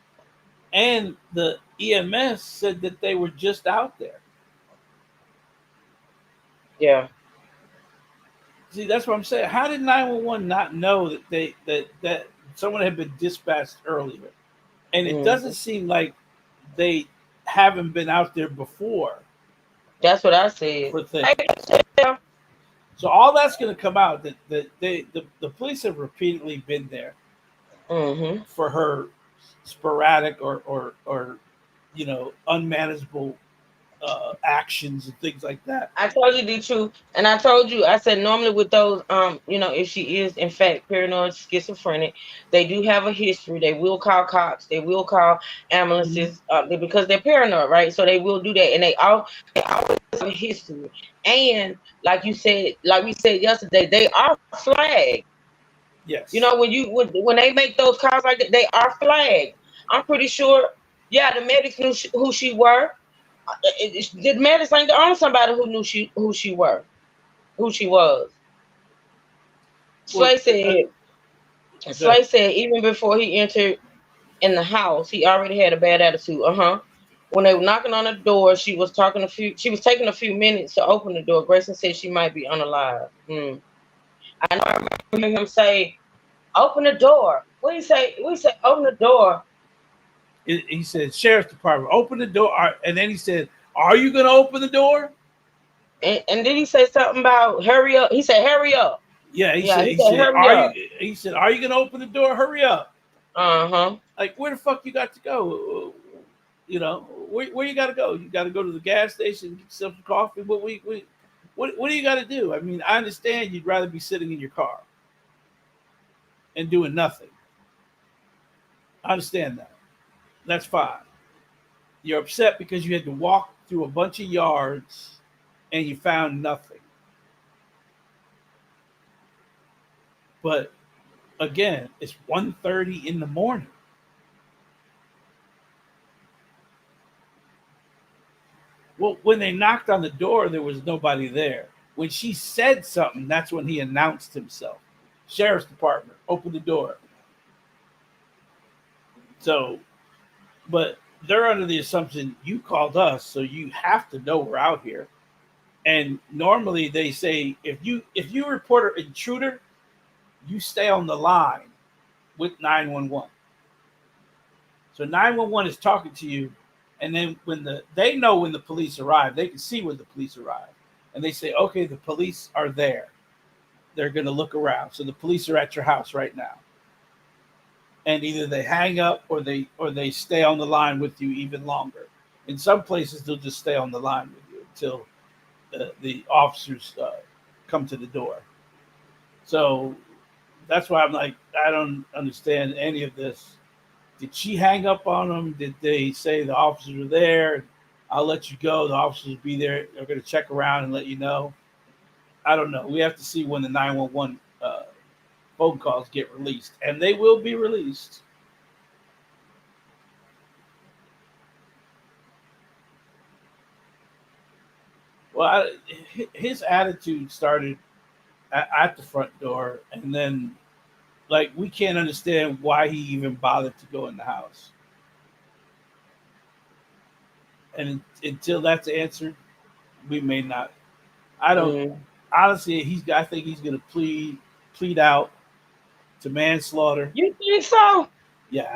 And the EMS said that they were just out there. Yeah. See, that's what I'm saying. How did 911 not know that someone had been dispatched earlier? And it doesn't seem like they haven't been out there before. That's what I said. For things. So all that's going to come out that the police have repeatedly been there for her sporadic or unmanageable actions and things like that. I told you the truth, and I told you, I said normally with those if she is in fact paranoid schizophrenic, they do have a history. They will call cops, they will call ambulances because they're paranoid, right? So they will do that, and they always have a history. And like we said yesterday, they are flagged. Yes. You know, when they make those calls like that, they are flagged. I'm pretty sure. Yeah, the medics knew who she were. The medics ain't the only somebody who knew who she was. Slay said even before he entered in the house, he already had a bad attitude. When they were knocking on the door, she was taking a few minutes to open the door. Grayson said she might be unalive. I know I remember him say, "Open the door." What do you say? We say, "Open the door." He said, "Sheriff's Department, open the door." And then he said, "Are you going to open the door?" And then he said something about hurry up. He said, "Hurry up." Yeah, he said, "Are you going to open the door? Hurry up." Like, where the fuck you got to go? You know, where you got to go? You got to go to the gas station, get yourself some coffee. What do you got to do? I mean, I understand you'd rather be sitting in your car and doing nothing. I understand that. That's fine. You're upset because you had to walk through a bunch of yards and you found nothing. But again, it's 1:30 in the morning. Well, when they knocked on the door, there was nobody there. When she said something, that's when he announced himself. Sheriff's Department, open the door. So, but they're under the assumption you called us, so you have to know we're out here. And normally they say if you report an intruder, you stay on the line with 911. So 911 is talking to you, and then they know when the police arrive, they can see when the police arrive, and they say, okay, the police are there. They're going to look around. So the police are at your house right now. And either they hang up or they stay on the line with you even longer. In some places, they'll just stay on the line with you until the officers come to the door. So that's why I'm like, I don't understand any of this. Did she hang up on them? Did they say the officers are there? I'll let you go. The officers will be there. They're going to check around and let you know. I don't know. We have to see when the 911 phone calls get released, and they will be released. Well, his attitude started at the front door, and then, like, we can't understand why he even bothered to go in the house. And until that's answered, we may not. I don't. Honestly, I think he's going to plead out to manslaughter. You think so? Yeah,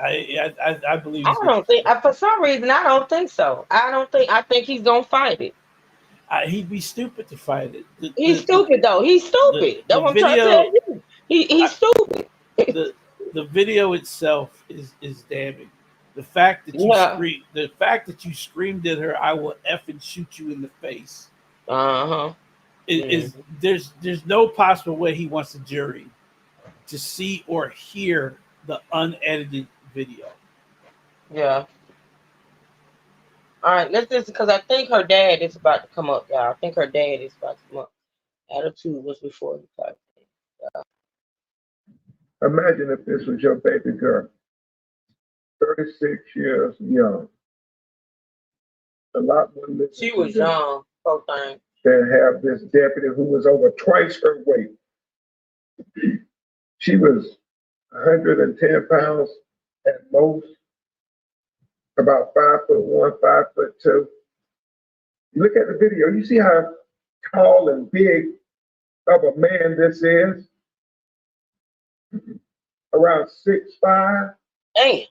I believe. I don't think. For some reason, I don't think so. I think he's gonna fight it. He'd be stupid to fight it. He's stupid though. He's stupid. That's what I'm trying to tell you. He's stupid. The video itself is damning. The fact that you screamed at her, "I will effing shoot you in the face." There's no possible way he wants the jury to see or hear the unedited video. Yeah. All right, let's listen because I think her dad is about to come up, y'all. I think her dad is about to come up. Attitude was before the type. Yeah. Imagine if this was your baby girl, 36 years young. A lot more. She was young, poor thing. They have this deputy who was over twice her weight. She was 110 pounds at most, about 5'1", 5'2". You look at the video, you see how tall and big of a man this is? Around 6'5". Damn.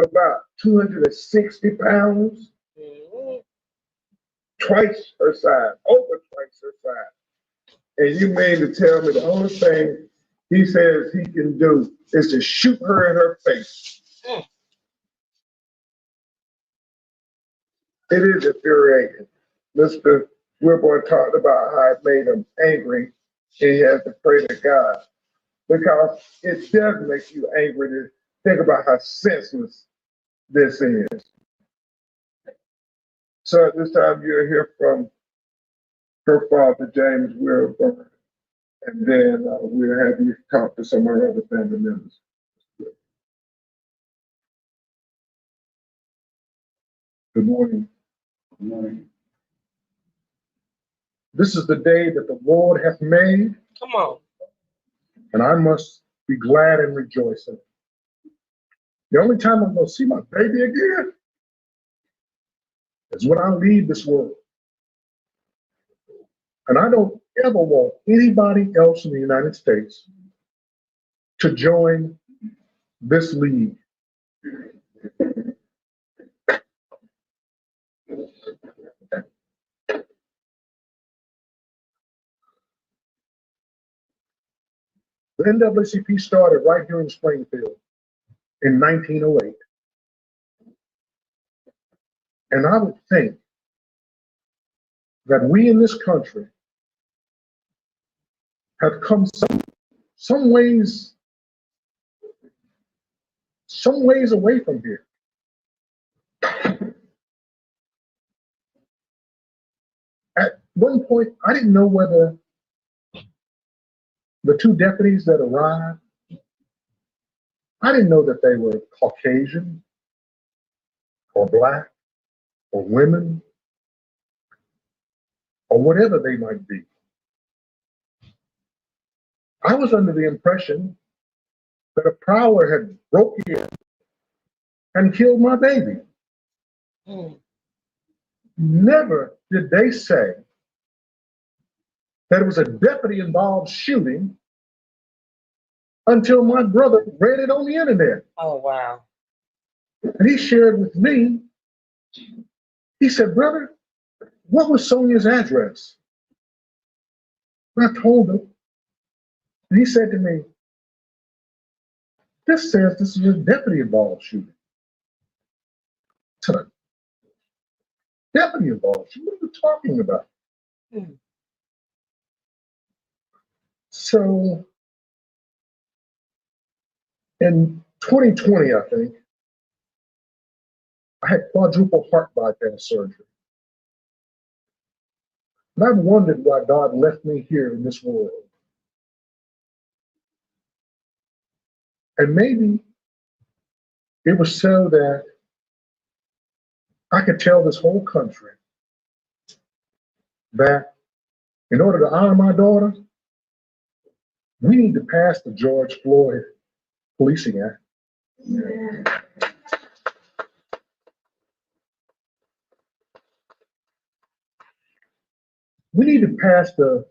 About 260 pounds. Twice her size, over twice her size. And you mean to tell me the only thing he says he can do is to shoot her in her face? It is infuriating. Mr. Wilborn talked about how it made him angry. He has to pray to God. Because it does make you angry to think about how senseless this is. So at this time, you'll hear from her father, James Wilborn, and then we'll have you talk to some of our other family members. Good morning. Good morning. This is the day that the Lord hath made. Come on. And I must be glad and rejoicing. The only time I'm going to see my baby again is when I leave this world. And I don't ever want anybody else in the United States to join this league. The NAACP started right here in Springfield in 1908. And I would think that we in this country have come some ways away from here. one point, I didn't know whether the two deputies that arrived, I didn't know that they were Caucasian or black or women or whatever they might be. I was under the impression that a prowler had broke in and killed my baby. Never did they say that it was a deputy-involved shooting until my brother read it on the internet. Oh, wow. And he shared with me, he said, brother, what was Sonia's address? And I told him, and he said to me, this says this is a deputy-involved shooting. I said, deputy-involved shooting? What are you talking about? So in 2020, I think, I had quadruple heart bypass surgery. And I've wondered why God left me here in this world. And maybe it was so that I could tell this whole country that in order to honor my daughter, we need to pass the George Floyd Policing Act. Yeah. We need to pass the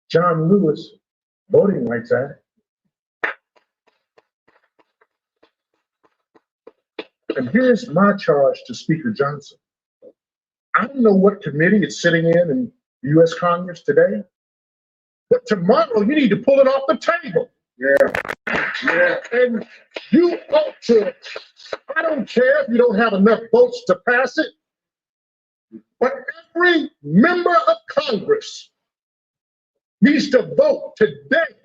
John Lewis Voting Rights Act. And here's my charge to Speaker Johnson. I don't know what committee it's sitting in the U.S. Congress today, but tomorrow you need to pull it off the table. Yeah. And you ought to, I don't care if you don't have enough votes to pass it, but every member of Congress needs to vote today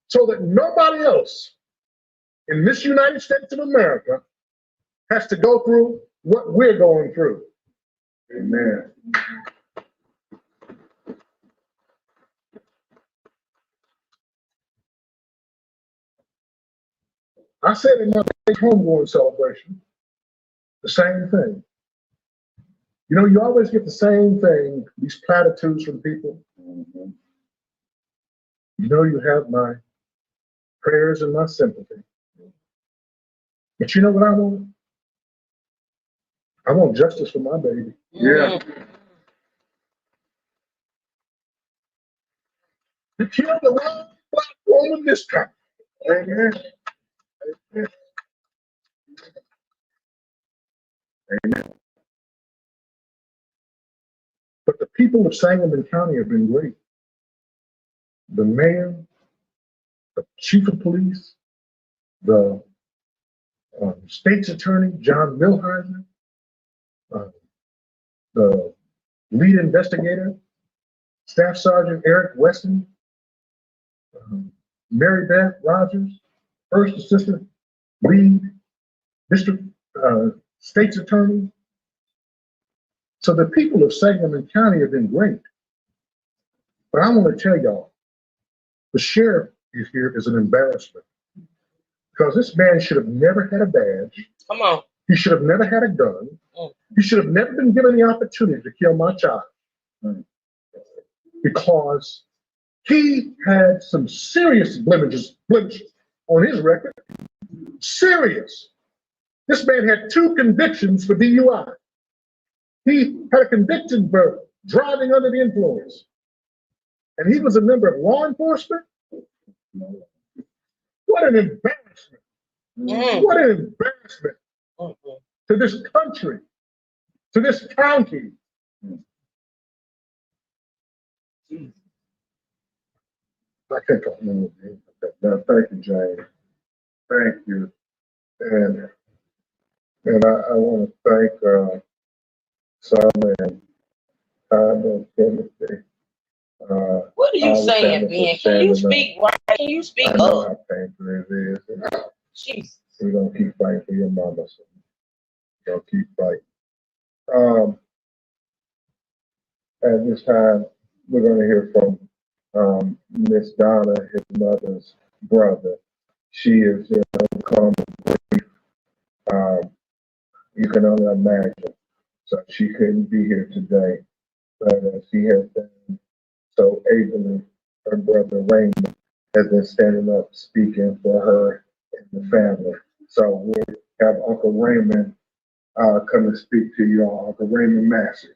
so that nobody else in this United States of America has to go through what we're going through. Amen. I said in my homegoing celebration, the same thing. You know, you always get the same thing, these platitudes from people. You know, you have my prayers and my sympathy. But you know what I want? I want justice for my baby. Yeah. You killed the wrong black woman this time. Amen. Amen. Amen. But the people of Sangamon County have been great. The mayor, the chief of police, the state's attorney, John Milheiser, the lead investigator, Staff Sergeant Eric Weston, Mary Beth Rogers, first assistant lead district state's attorney. So the people of Sangamon County have been great. But I want to tell y'all, the sheriff here is an embarrassment because this man should have never had a badge. Come on. He should have never had a gun. He should have never been given the opportunity to kill my child because he had some serious blemishes on his record. Serious. This man had 2 convictions for DUI. He had a conviction for driving under the influence. And he was a member of law enforcement. What an embarrassment. What an embarrassment to this country, to this county. I can't talk more. Thank you, Jane. Thank you. And I want to thank Sam and Todd and Timothy. What are you saying, Ben? Can you speak right? Can you speak I know up? how painful it is. Jeez. We're going to keep fighting for your mama. So we're going to keep fighting. At this time, we're going to hear from Miss Donna, his mother's brother. She is overcome with grief. You can only imagine. So she couldn't be here today, but she has been so ably. Her brother Raymond has been standing up speaking for her and the family. So we have Uncle Raymond come and speak to you all, Uncle Raymond Massey.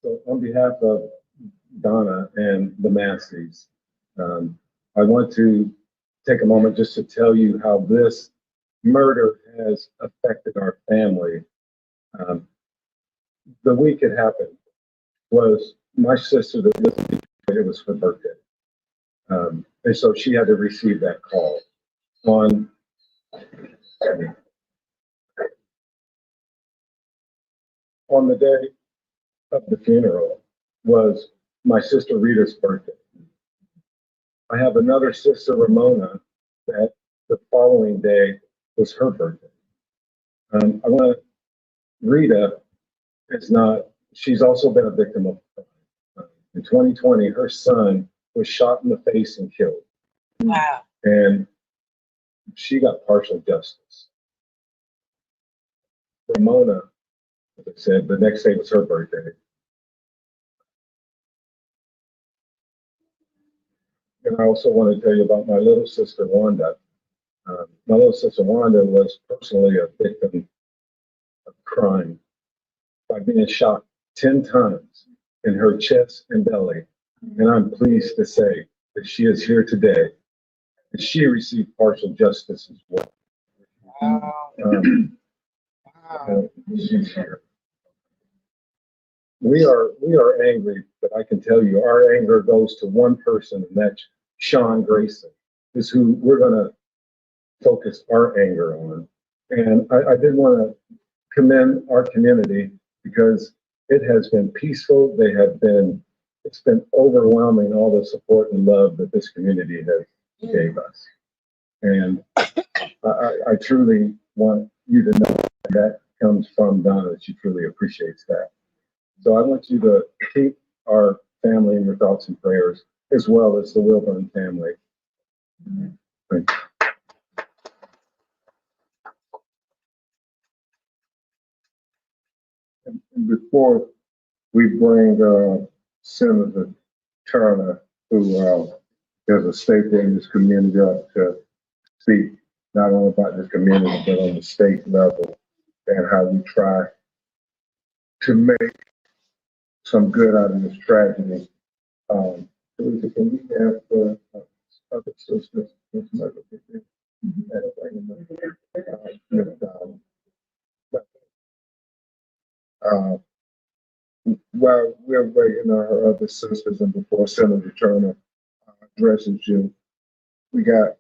So on behalf of Donna and the Masseys, I want to take a moment just to tell you how this murder has affected our family. The week it happened was my sister that lived with me, it was her birthday. And so she had to receive that call. On the day of the funeral was my sister Rita's birthday. I have another sister, Ramona, that the following day was her birthday. Rita is not, she's also been a victim of crime. In 2020, her son was shot in the face and killed. Wow. And she got partial justice. Ramona, as I said, the next day was her birthday. And I also want to tell you about my little sister, Wanda. My little sister, Wanda, was personally a victim of crime by being shot 10 times in her chest and belly. And I'm pleased to say that she is here today. And she received partial justice as well. She's here. We are angry, but I can tell you our anger goes to one person, and that's Sean Grayson, is who we're going to focus our anger on. And I did want to commend our community because it has been peaceful. It's been overwhelming, all the support and love that this community has gave us. And I truly want you to know that comes from Donna. She truly appreciates that. So I want you to keep our family in your thoughts and prayers, as well as the Wilburn family. Thank you. And before we bring Senator Turner, who is a staple in this community, up to speak not only about this community, but on the state level, and how we try to make some good out of this tragedy. Teresa, can we have the other sisters? While we're waiting on her other sisters and before Senator Turner addresses you, we got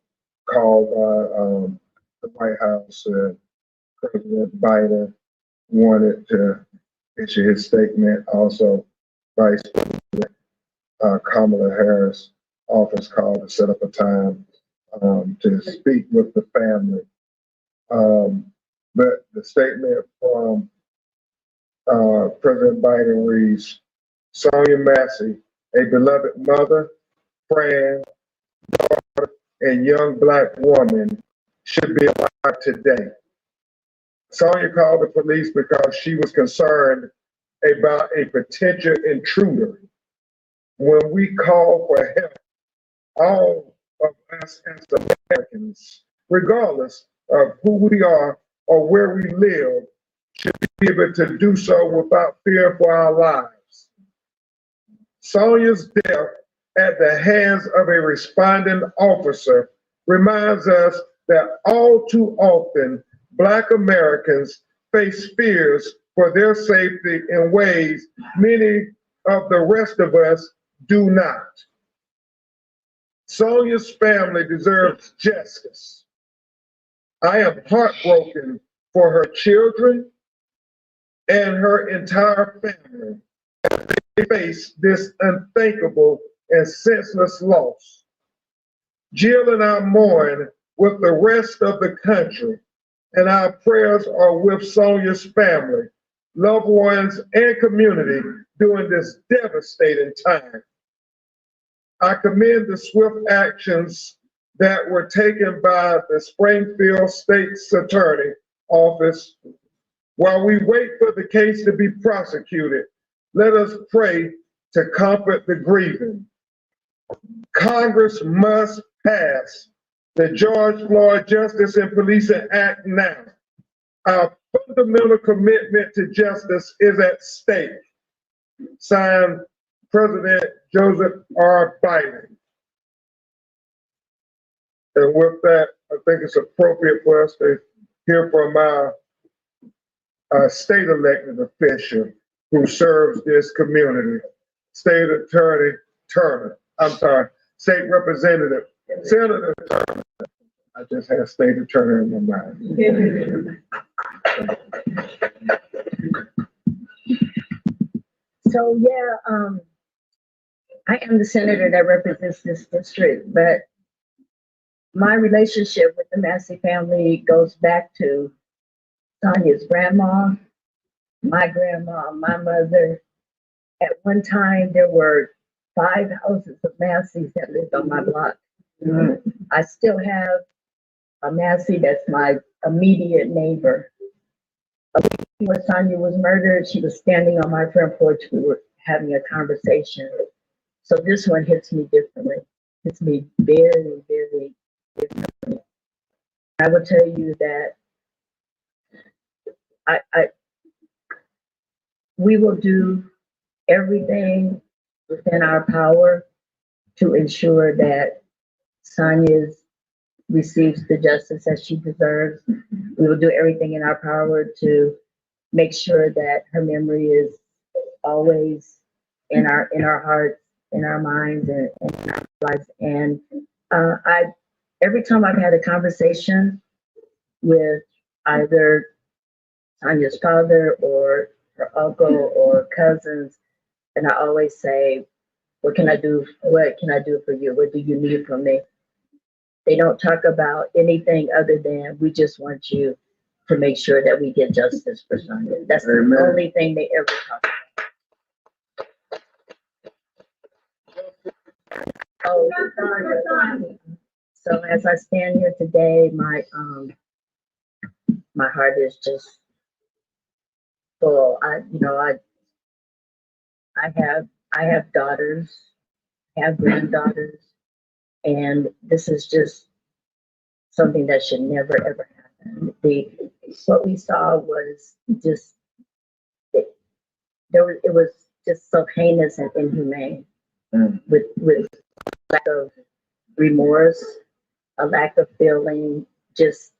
called by the White House. President Biden wanted to issue his statement. Also, Vice President Kamala Harris office called to set up a time to speak with the family. But the statement from President Biden reads, Sonia Massey, a beloved mother, friend, daughter, and young Black woman, should be alive today. Sonia called the police because she was concerned about a potential intruder. When we call for help, all of us as Americans, regardless of who we are or where we live, should be able to do so without fear for our lives. Sonia's death at the hands of a responding officer reminds us that all too often, Black Americans face fears for their safety in ways many of the rest of us do not. Sonia's family deserves justice. I am heartbroken for her children and her entire family as they face this unthinkable and senseless loss. Jill and I mourn with the rest of the country and our prayers are with Sonia's family, loved ones, and community during this devastating time. I commend the swift actions that were taken by the Springfield State's Attorney Office. While we wait for the case to be prosecuted, let us pray to comfort the grieving. Congress must pass the George Floyd Justice and Policing Act now. Our fundamental commitment to justice is at stake. Signed, President Joseph R. Biden. And with that, I think it's appropriate for us to hear from our state elected official who serves this community, State Attorney Turner. I'm sorry, State Representative, Senator Turner. I just had State Attorney in my mind. So yeah, I am the senator that represents this district, but my relationship with the Massey family goes back to Sonia's grandma, my mother. At one time, there were 5 houses of Masseys that lived on my block. I still have a Massey that's my immediate neighbor. When Sonia was murdered, she was standing on my front porch. We were having a conversation. So this one hits me differently. Hits me very, very differently. I will tell you that we will do everything within our power to ensure that Sonia receives the justice that she deserves. We will do everything in our power to make sure that her memory is always in our hearts, in our minds, and in our lives. And every time I've had a conversation with either Sonia's father or her uncle or cousins, and I always say, what can I do? What can I do for you? What do you need from me? They don't talk about anything other than we just want you to make sure that we get justice for Sonia. That's the only thing they ever talk about. So as I stand here today, my heart is just full. I have daughters, I have granddaughters, and this is just something that should never ever happen. What we saw was just it was just so heinous and inhumane, with lack of remorse, a lack of feeling, just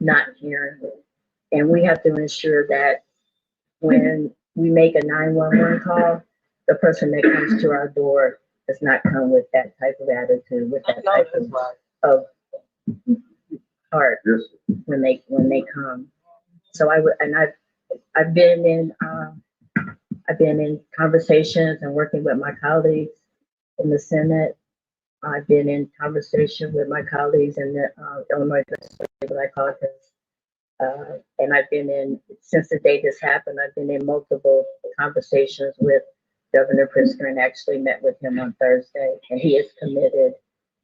not caring. And we have to ensure that when we make a 911 call, the person that comes to our door does not come with that type of attitude, with that type of heart when they come. So I've been in conversations and working with my colleagues in the Senate. I've been in conversation with my colleagues in the Illinois Legislative Caucus. And I've been in, since the day this happened, I've been in multiple conversations with Governor Pritzker and actually met with him on Thursday. And he is committed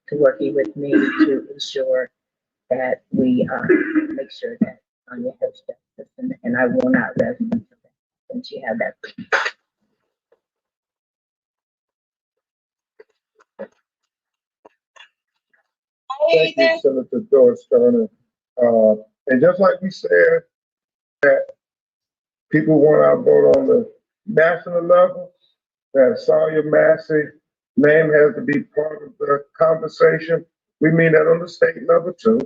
to working with me to ensure that we make sure that Sonia has justice. And I will not rest until she has that. Thank you, Senator George Turner. And just like we said, that people want our vote on the national level, that Sonia Massey name has to be part of the conversation. We mean that on the state level too.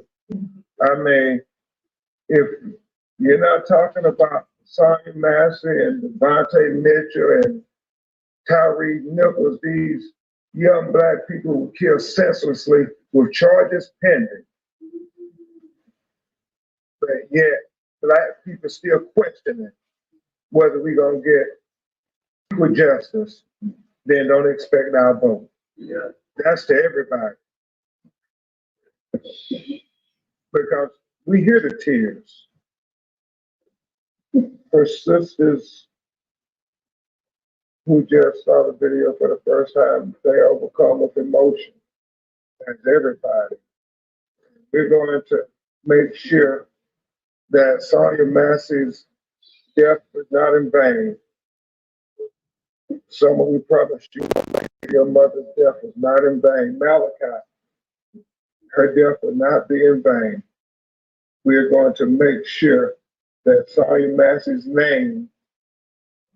I mean, if you're not talking about Sonia Massey and Devontae Mitchell and Tyree Nichols, these young Black people who were killed senselessly with charges pending. But yet, Black people still questioning whether we're going to get equal justice, then don't expect our vote. Yeah. That's to everybody. Because we hear the tears. her sisters who just saw the video for the first time, they overcome with emotion, as everybody. We're going to make sure that Sonia Massey's death was not in vain. Someone we promised you, your mother's death was not in vain. Malachi, her death will not be in vain. We're going to make sure that Sonia Massey's name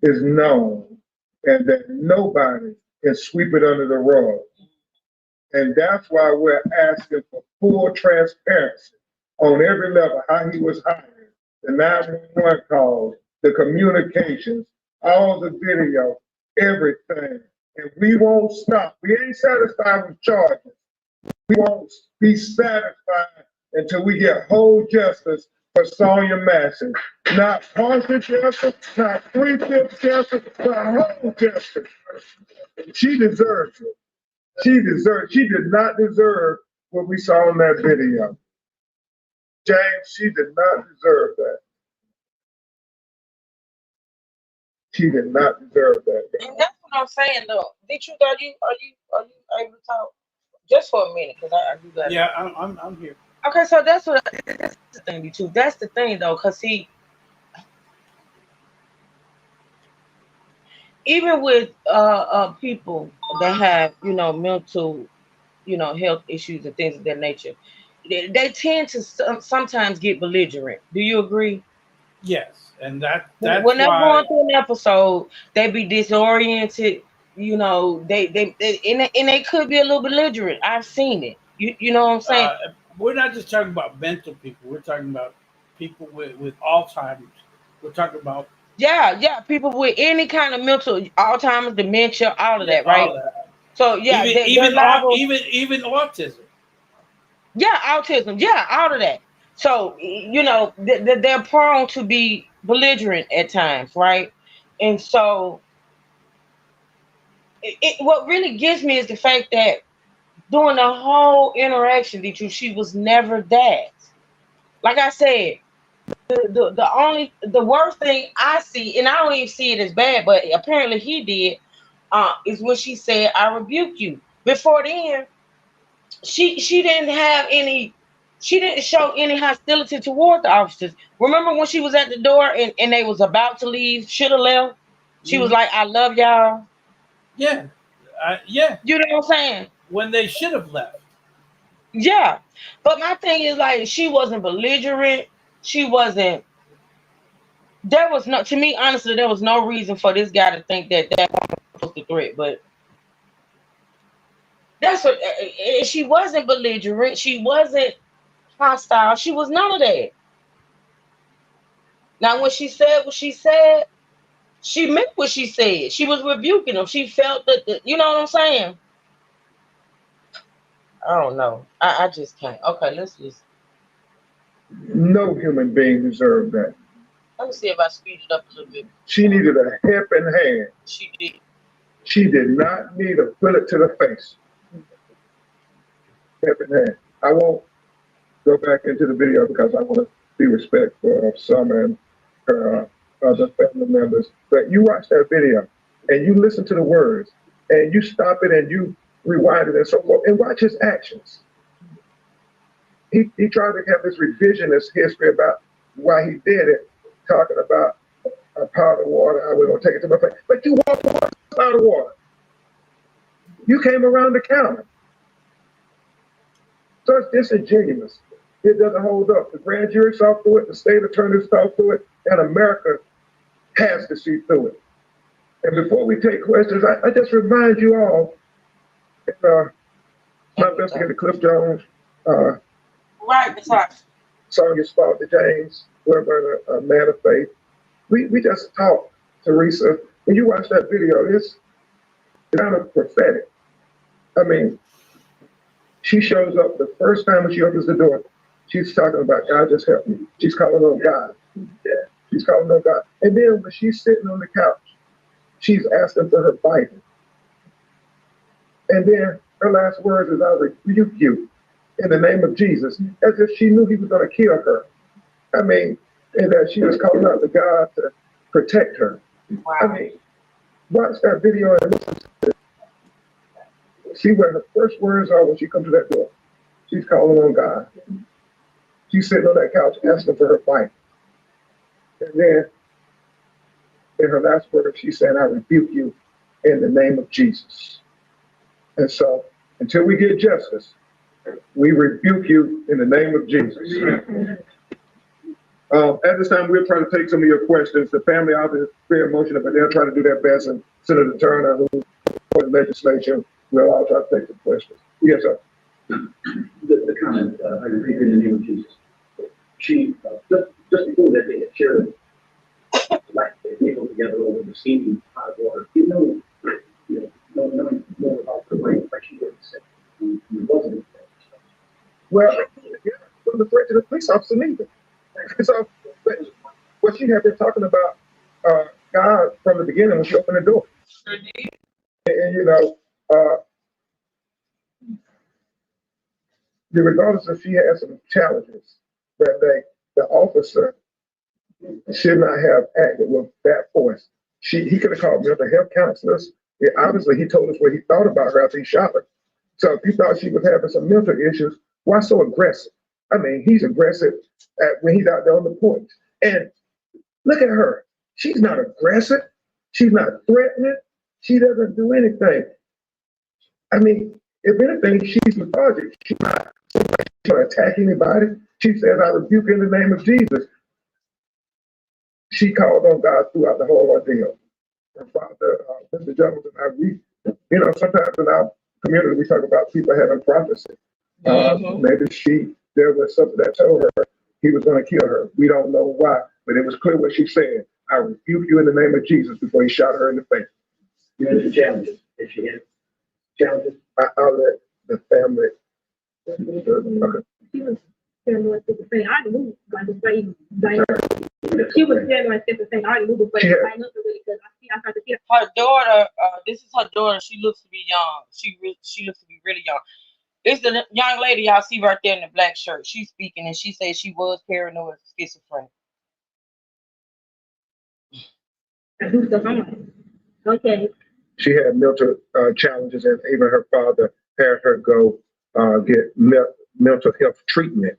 is known and that nobody can sweep it under the rug. And that's why we're asking for full transparency on every level, how he was hired, the 911 calls, the communications, all the video, everything. And we won't stop. We ain't satisfied with charges. We won't be satisfied until we get whole justice for Sonia Massey. Not partial justice, not 3/5 justice, but whole justice. She deserves it. She did not deserve what we saw in that video. James, she did not deserve that. She did not deserve that. And that's what I'm saying, though. Did you? Are you able to talk just for a minute? Because I do that. Yeah, I'm here. Okay, so that's the thing, too. That's the thing, though, because even with people that have, mental, health issues and things of that nature, they tend to sometimes get belligerent. Do you agree? Yes, and that's when they're why, going through an episode, they be disoriented. They could be a little belligerent. I've seen it. You know what I'm saying? We're not just talking about mental people. We're talking about people with Alzheimer's. We're talking about people with any kind of mental, Alzheimer's, dementia, all of that, right? all that. So yeah, even autism. Yeah, autism. Yeah, all of that. So they're prone to be belligerent at times, right? And so what really gets me is the fact that during the whole interaction, she was never that. Like I said, the worst thing I see, and I don't even see it as bad, but apparently he did, is when she said, "I rebuke you." Before then, she didn't show any hostility toward the officers. Remember when she was at the door and they was about to leave, should have left? She was like, "I love y'all." Yeah, yeah. You know what I'm saying? When they should have left. Yeah, but my thing is, like, she wasn't belligerent. She wasn't. There was no, to me, honestly, there was no reason for this guy to think that was the threat. But that's what. She wasn't belligerent. She wasn't hostile. She was none of that. Now, when she said what she said, she meant what she said. She was rebuking him. She felt that, you know what I'm saying? I don't know. I just can't. Okay, let's just. No human being deserved that. Let me see if I speed it up a little bit. She needed a helping hand. She did. She did not need a bullet to the face. Helping hand. I won't go back into the video because I want to be respectful of Summer and her other family members. But you watch that video and you listen to the words and you stop it and you rewind it and so forth and watch his actions. He tried to have this revisionist history about why he did it, talking about a pot of water. I was going to take it to my face. But you walked out of water. You came around the counter. So it's disingenuous. It doesn't hold up. The grand jury saw through it, the state attorney saw through it, and America has to see through it. And before we take questions, I just remind you all, my investigator Cliff Jones, right, Sonia Spalding James, we're a man of faith. We just talked, Teresa. When you watch that video, it's kind of prophetic. I mean, she shows up the first time when she opens the door. She's talking about God just help me. She's calling on God. Yeah, she's calling on God. And then when she's sitting on the couch, she's asking for her Bible. And then her last words is, "I rebuke you in the name of Jesus," as if she knew he was going to kill her. I mean, and that she was calling out to God to protect her. I Wow. mean, watch that video and listen to it. See where her first words are when she comes to that door. She's calling on God. She's sitting on that couch asking for her fight. And then in her last words, she said, I rebuke you in the name of Jesus. And so until we get justice, we rebuke you in the name of Jesus. At this time, we'll try to take some of your questions. The family obviously is very emotional, but they'll try to do their best. And Senator Turner, who's for the legislature, will all try to take the questions. Yes, sir. The comment, I repeat in the name of Jesus. She, just before that, they had shared like they people together over the steaming hot water. Knowing more about the way like she didn't say. He wasn't. Well, yeah, from the threat to the police officer neither. So, what she had been talking about God from the beginning when she opened the door. And you know, regardless if she had some challenges that day, the officer should not have acted with that force. He could have called mental health counselors. Yeah, obviously, he told us what he thought about her after he shot her. So if he thought she was having some mental issues, why so aggressive? I mean, he's aggressive when he's out there on the porch. And look at her. She's not aggressive. She's not threatening. She doesn't do anything. I mean, if anything, she's lethargic. She's not attack anybody. She says, I rebuke in the name of Jesus. She called on God throughout the whole ordeal. Her father, Mr. Jones, and I, sometimes in our community, we talk about people having prophecy. Maybe there was something that told her he was going to kill her. We don't know why, but it was clear what she said. I rebuke you in the name of Jesus before he shot her in the face. You had challenges. If she had challenges, I'll let the family. Okay. She was standing like the thing. I moved like the way she was standing like the thing. I moved the way I looked really because I tried to see her daughter. This is her daughter. She looks to be young. She looks to be really young. This is the young lady y'all see right there in the black shirt. She's speaking and she says she was paranoid schizophrenic. Okay. She had mental challenges, and even her father had her go get mental health treatment.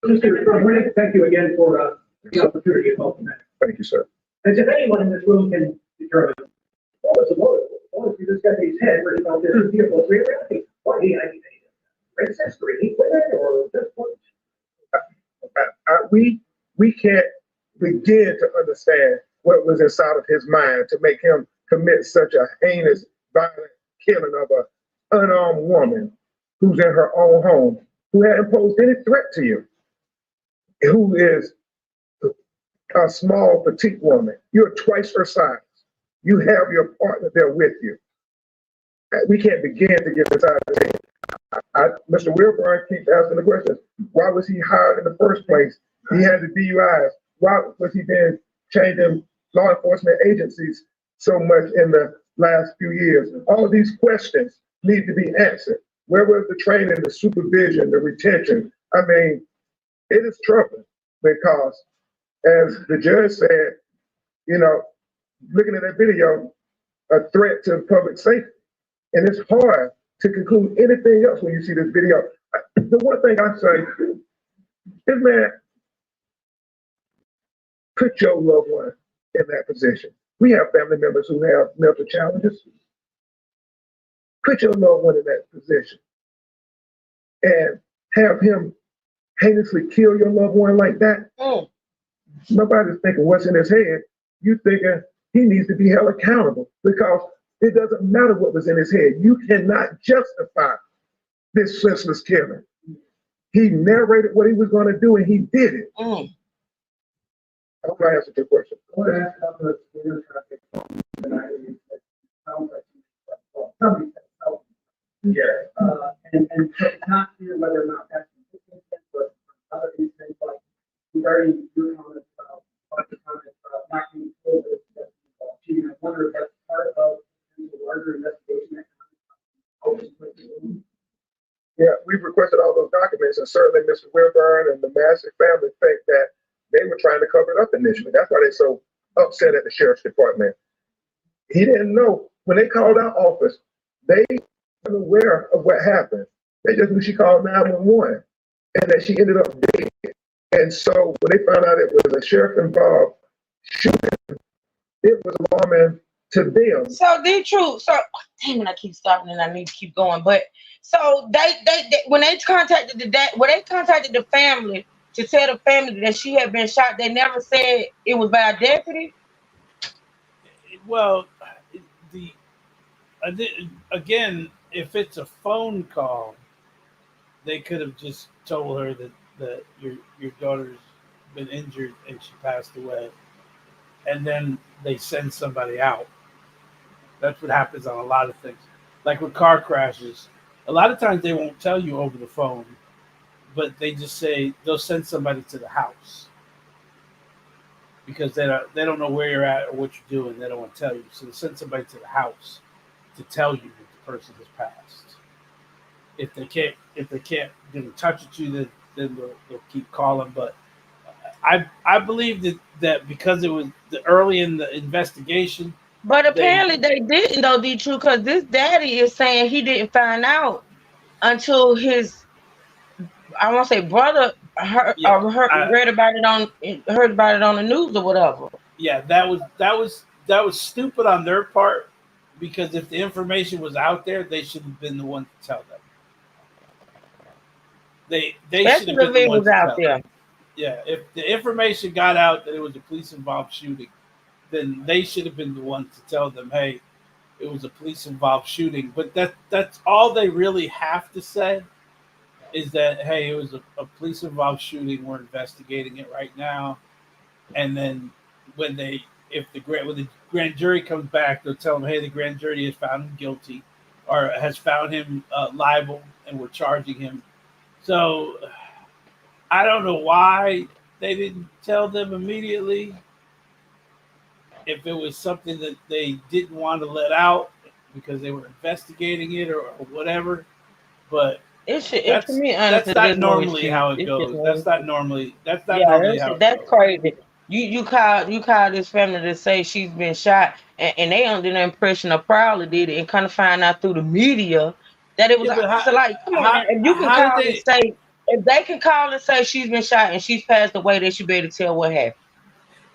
Thank you again for the opportunity to talk tonight. Thank you, sir. As if anyone in this room can determine what was the motive, what was this guy's head where he felt this vehicle reality? Why he had racist or he quit it or just what? We can't begin to understand what was inside of his mind to make him commit such a heinous, violent killing of an unarmed woman who's in her own home, who hadn't posed any threat to you, who is a small, petite woman. You're twice her size. You have your partner there with you. We can't begin to get inside of it. Mr. Wilburn keeps asking the questions. Why was he hired in the first place? He had the DUIs. Why was he been changing law enforcement agencies so much in the last few years? All of these questions need to be answered. Where was the training, the supervision, the retention? I mean, it is troubling because, as the judge said, looking at that video, a threat to public safety. And it's hard to conclude anything else when you see this video. The one thing I say is, man, put your loved one in that position. We have family members who have mental challenges. Put your loved one in that position and have him heinously kill your loved one like that. Nobody's thinking what's in his head. You thinking he needs to be held accountable because it doesn't matter what was in his head. You cannot justify this senseless killing. He narrated what he was going to do and he did it. I hope I answered your question. I want to ask about the traffic. And not clear whether or not that's consistent, but other instances like regarding your comments about not being told that it's cheating. I wonder if that's part of the larger investigation. Yeah, we've requested all those documents, and certainly Mr. Wilburn and the Massey family think that They were trying to cover it up initially. That's why they're so upset at the sheriff's department. He didn't know. When they called our office, they weren't aware of what happened. They just knew she called 911 and that she ended up dead. And so when they found out it was a sheriff involved shooting, it was alarming to them. So the truth. So damn it, I keep stopping and I need to keep going. But so they when they contacted they contacted the family to tell the family that she had been shot, they never said it was by a deputy. Well, again, if it's a phone call, they could have just told her that your daughter's been injured and she passed away, and then they send somebody out. That's what happens on a lot of things. Like with car crashes, a lot of times they won't tell you over the phone, but they just say they'll send somebody to the house because they don't know where you're at or what you're doing. They don't want to tell you, so they send somebody to the house to tell you that the person has passed. If they can't get in touch with you, then they'll keep calling. But I believe that because it was early in the investigation. But apparently they didn't know the truth, because this daddy is saying he didn't find out until his, I won't say brother heard about it on the news or whatever. Yeah, that was stupid on their part, because if the information was out there, they should have been the one to tell them. They should have been the one to tell them. Yeah, if the information got out that it was a police involved shooting, then they should have been the one to tell them, hey, it was a police involved shooting. But that's all they really have to say, is that, hey, it was a police involved shooting. We're investigating it right now. And then when the grand jury comes back, they'll tell them, hey, the grand jury has found him guilty or has found him liable, and we're charging him. So I don't know why they didn't tell them immediately. If it was something that they didn't want to let out because they were investigating it or whatever, but that's not normally how it goes. That's not normally how it that's goes. crazy. You call this family to say she's been shot, and they under the impression of Prowler did it, and kind of find out through the media that it was. So like, come on, if you can call and say, if they can call and say she's been shot and she's passed away, they should be able to tell what happened.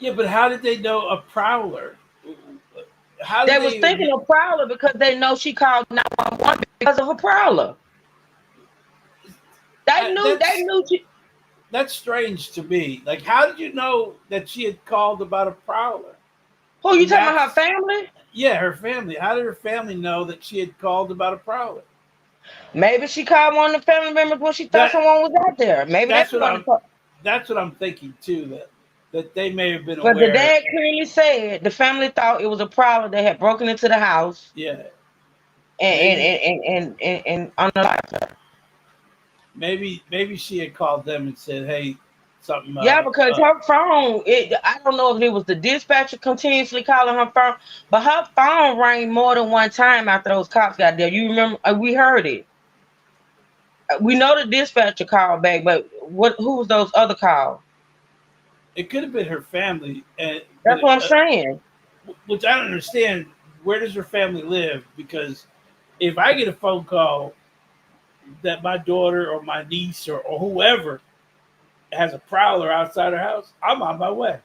Yeah, but how did they know a Prowler? They was thinking of Prowler because they know she called 911 because of a Prowler. They knew she. That's strange to me. Like, how did you know that she had called about a Prowler? Who, you talking about her family? Yeah, her family. How did her family know that she had called about a Prowler? Maybe she called one of the family members when she thought someone was out there. Maybe that's what I'm thinking too. That they may have been aware. But the dad clearly said the family thought it was a Prowler that had broken into the house. Yeah. And unalived her. Maybe she had called them and said, "Hey, something." Yeah, because her phone. I don't know if it was the dispatcher continuously calling her phone, but her phone rang more than one time after those cops got there. You remember? We heard it. We know the dispatcher called back, but who was those other calls? It could have been her family, and that's what I'm saying. Which I don't understand. Where does her family live? Because if I get a phone call that my daughter or my niece or whoever has a Prowler outside her house, I'm on my way.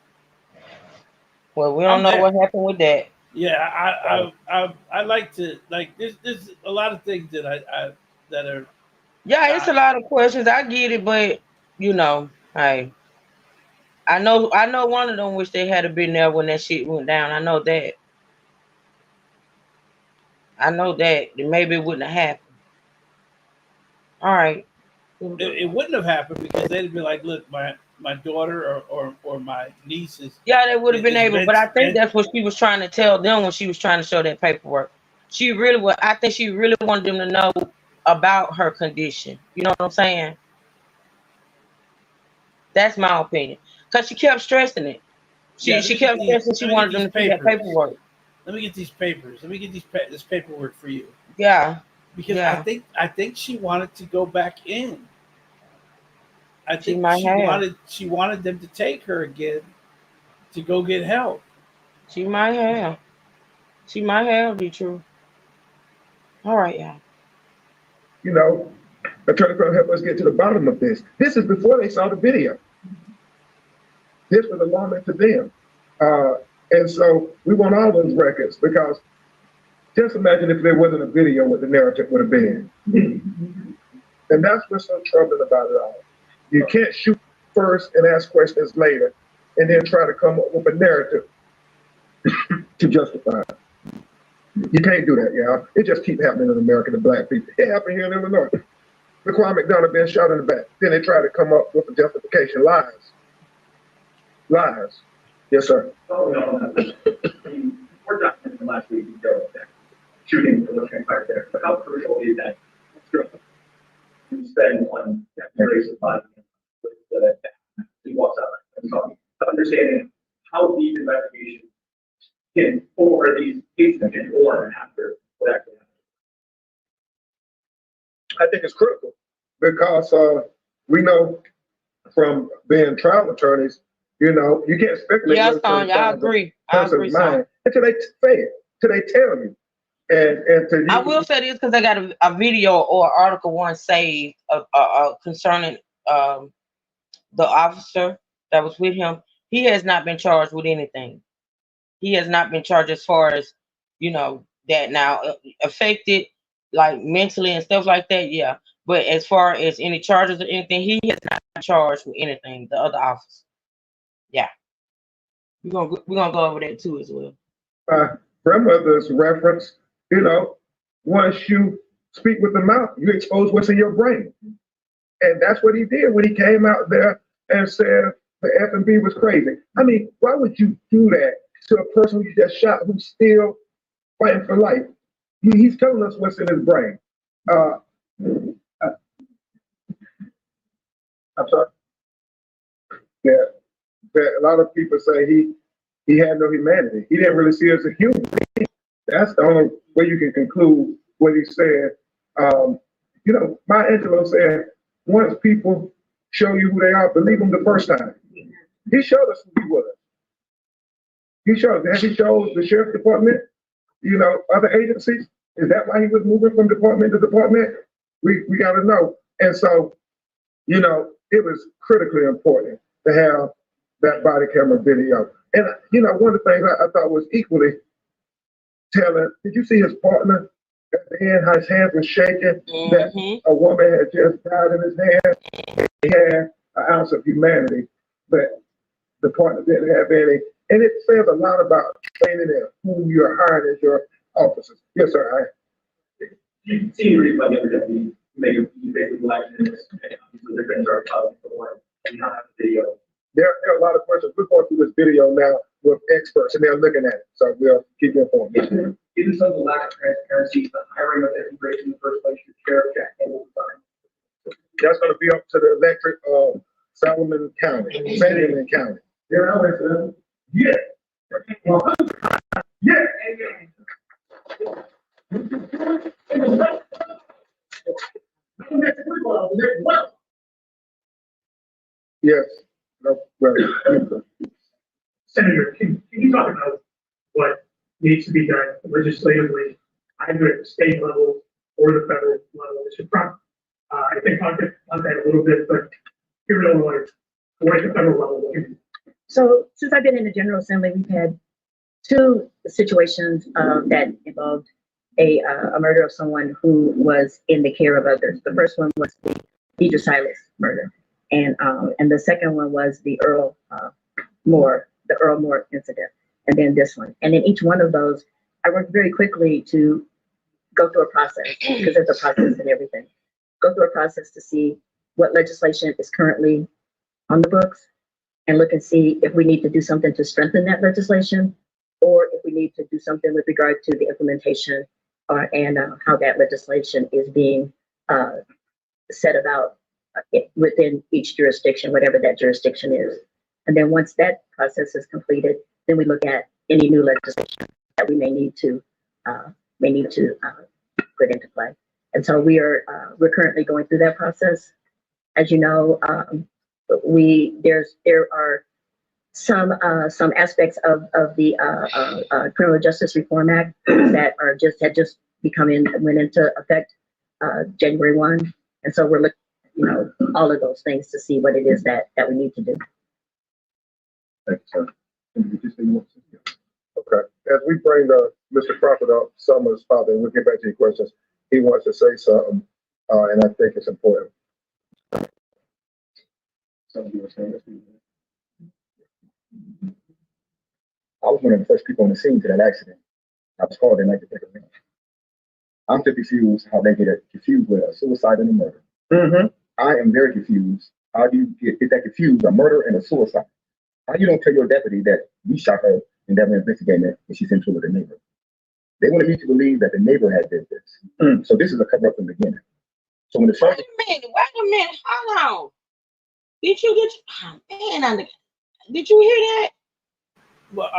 Well, we don't know what happened with that. Yeah, I like to There's a lot of things that that are. Yeah, it's a lot of questions. I get it, but hey, I know one of them wish they had been there when that shit went down. I know that. Maybe it wouldn't have happened. All right. It wouldn't have happened because they'd be like, look, my daughter or my nieces. Yeah, they would have been able, but I think that's what she was trying to tell them when she was trying to show that paperwork. I think she really wanted them to know about her condition. You know what I'm saying? That's my opinion. Because she kept stressing it. She kept stressing she wanted them to see that paperwork. Let me get these papers. Let me get this paperwork for you. Yeah. Because I think she wanted to go back in. I think might have. she wanted them to take her again to go get help. She might have. She might have, be true. All right, y'all. You know, Attorney Crown help us get to the bottom of this. This is before they saw the video. This was alarming to them. And so we want all those records, because just imagine if there wasn't a video, what the narrative would have been. And that's what's so troubling about it all. You can't shoot first and ask questions later, and then try to come up with a narrative to justify it. You can't do that, y'all. It just keeps happening in America to black people. It happened here in Illinois. Laquan McDonald being shot in the back. Then they try to come up with a justification. Lies. Lies. Yes, sir. Oh, no. We're documenting the last week ago that shooting was transpired there. But how crucial is that to spend on that racial body that he walks out and talking, understanding how these investigations can, or these cases can form after what actually happened? I think it's critical because we know from being trial attorneys, you know, you can't speculate. Yeah, Sonya, I agree. Until they say it, till they tell you. And to you, I will say this because I got a video or article one saved concerning the officer that was with him. He has not been charged with anything. He has not been charged as far as, you know, that now affected like mentally and stuff like that. Yeah. But as far as any charges or anything, he has not been charged with anything. The other officer. Yeah. We're gonna go over that too as well. Grandmother's reference, you know, once you speak with the mouth, you expose what's in your brain. And that's what he did when he came out there and said the F&B was crazy. I mean, why would you do that to a person who you just shot who's still fighting for life? He's telling us what's in his brain. I'm sorry. Yeah, a lot of people say he had no humanity. He didn't really see us as a human. That's the only way you can conclude what he said. You know, Maya Angelou said, once people show you who they are, believe them the first time. He showed us who he was. He showed us. Has he showed the sheriff's department, you know, other agencies? Is that why he was moving from department to department? We got to know. And so, you know, it was critically important to have that body camera video. And, you know, one of the things I thought was equally telling, did you see his partner at the end, how his hands were shaking, that a woman had just died in his hand? He had an ounce of humanity, but the partner didn't have any. And it says a lot about training and who you're hiring as your officers. Yes, sir. You see the reason why the other deputies make a basic election, so they're going to start talking for one and not have a video. There are a lot of questions. We're going through this video now with experts, and they're looking at it. So we'll keep you informed. Given some of the lack of transparency, the hiring of that immigration in the first place, your Sheriff Jack Campbell resigned. That's going to be up to the electric of Solomon County, Sangamon County. Yeah. Yeah. Yeah. Yes. No, well, Senator, can you talk about what needs to be done legislatively, either at the state level or the federal level? I think on that a little bit, but here in Illinois, what at the federal level? So since I've been in the General Assembly, we've had two situations that involved a murder of someone who was in the care of others. The first one was the Deidre Silas murder, and the second one was the Earl Moore incident, and then this one. And in each one of those, I worked very quickly to go through a process, because there's a process in everything. Go through a process to see what legislation is currently on the books, and look and see if we need to do something to strengthen that legislation, or if we need to do something with regard to the implementation and how that legislation is being set about within each jurisdiction, whatever that jurisdiction is. And then once that process is completed, then we look at any new legislation that we may need to put into play. And so we're currently going through that process. As you know, there are some aspects of the Criminal Justice Reform Act that had just went into effect January 1, and so we're looking, all of those things to see what it is that we need to do. Thank you, sir. Did you say you want to? Okay, as we bring Mr. Crawford up, Summer's father, and we'll get back to your questions. He wants to say something, and I think it's important. Something you were saying. I was one of the first people on the scene to that accident. I was called at night to take a run. I'm still confused how they get it confused with a suicide and a murder. Mm-hmm. I am very confused. How do you get that confused, a murder and a suicide? How you don't tell your deputy that we shot her and that we're investigating it and she's into it with a neighbor? They wanted me to believe that the neighbor had did this. So this is a cover up from the beginning. So when the sergeant— Wait a minute, hold on. Did you did you hear that? Well,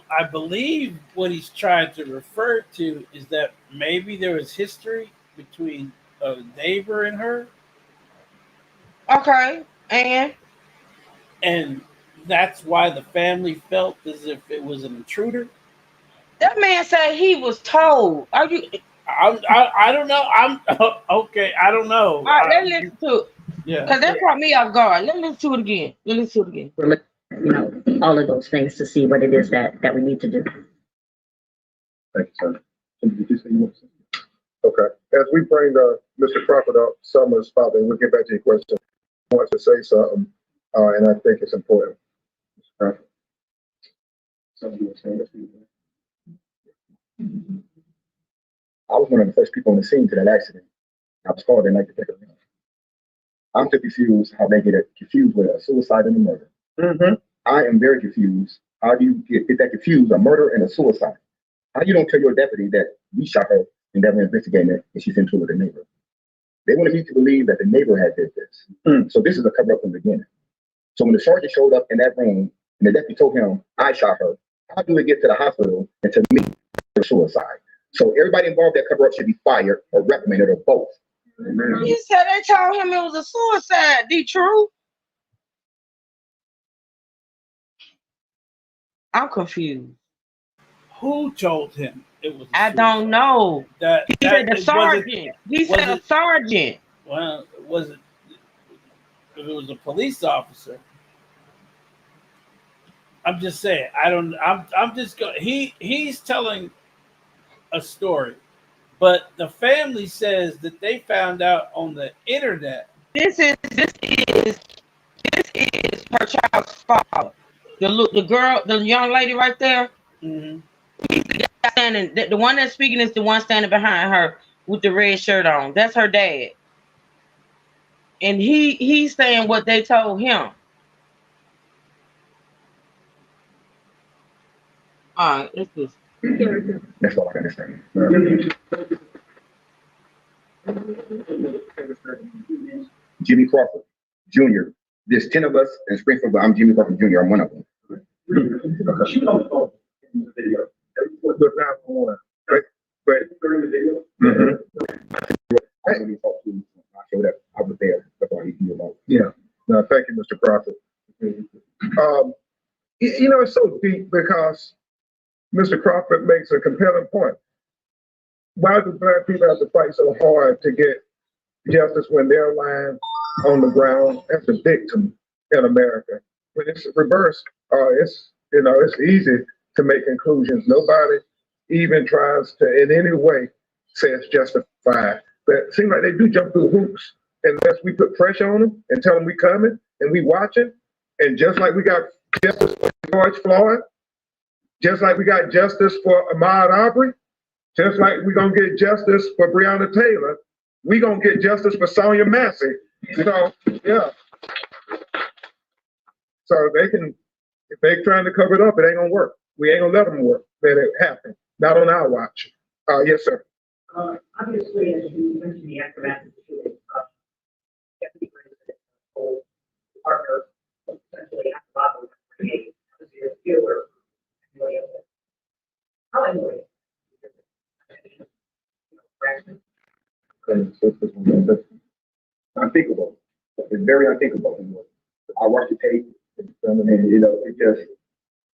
I believe what he's trying to refer to is that maybe there was history between a neighbor and her. Okay, and that's why the family felt as if it was an intruder. That man said he was told. Are you? I don't know. I'm okay. I don't know. All right, let's listen to it. Yeah, because that caught me off guard. Let's listen to it again. We're looking, all of those things to see what it is that we need to do. Thank you, sir. Did you say you want to say? Okay, as we bring Mr. Crawford up, Summer's father, and we'll get back to your question. He wants to say something, and I think it's important. Mr. Crawford. Something you were saying. I was one of the first people on the scene to that accident. I was called at night to take a run. I'm still confused how they get it confused with a suicide and a murder. Mm-hmm. I am very confused. How do you get that confused, a murder and a suicide? How you don't tell your deputy that we shot her and that we're investigating it and she's into it with a neighbor? They wanted me to believe that the neighbor had did this. So this is a cover up from the beginning. So when the sergeant showed up in that room and the deputy told him I shot her, how do it get to the hospital and to me for suicide? So everybody involved in that cover up should be fired or reprimanded or both. He said they told him it was a suicide. The truth? I'm confused. Who told him it was? I don't know. He said the sergeant. He said a sergeant. Well, was it? If it was a police officer, I'm just saying. I don't. I'm just going. He's telling a story, but the family says that they found out on the internet. This is her child's father. The girl, the young lady right there. Mm-hmm. The one that's speaking is the one standing behind her with the red shirt on. That's her dad. And he's saying what they told him. All right, let's do this. That's all I understand. Jimmy Crawford Jr. There's 10 of us in Springfield, but I'm Jimmy Crawford Jr. I'm one of them. She don't know in the video. But during the video. I really talked to him. I showed up. I was there. That's why he knew about it. yeah, no, thank you, Mr. Crawford. It's so deep because Mr. Crawford makes a compelling point. Why do Black people have to fight so hard to get justice when they're lying on the ground as a victim in America? When it's reversed, it's easy to make conclusions. Nobody even tries to in any way say it's justified. But it seems like they do jump through hoops unless we put pressure on them and tell them we coming and we watching. And just like we got justice for George Floyd, just like we got justice for Ahmaud Arbery, just like we're gonna get justice for Breonna Taylor, we gonna get justice for Sonia Massey. So yeah. So if they're trying to cover it up, it ain't gonna work. We ain't gonna let them work. Let it happen. Not on our watch. Yes, sir. Obviously, as you mentioned, the aftermath of the shooting, Deputy President told the partner essentially at the bottom of the create as your killer. How anyway? Unthinkable. It's very unthinkable. I watch the tape, and it just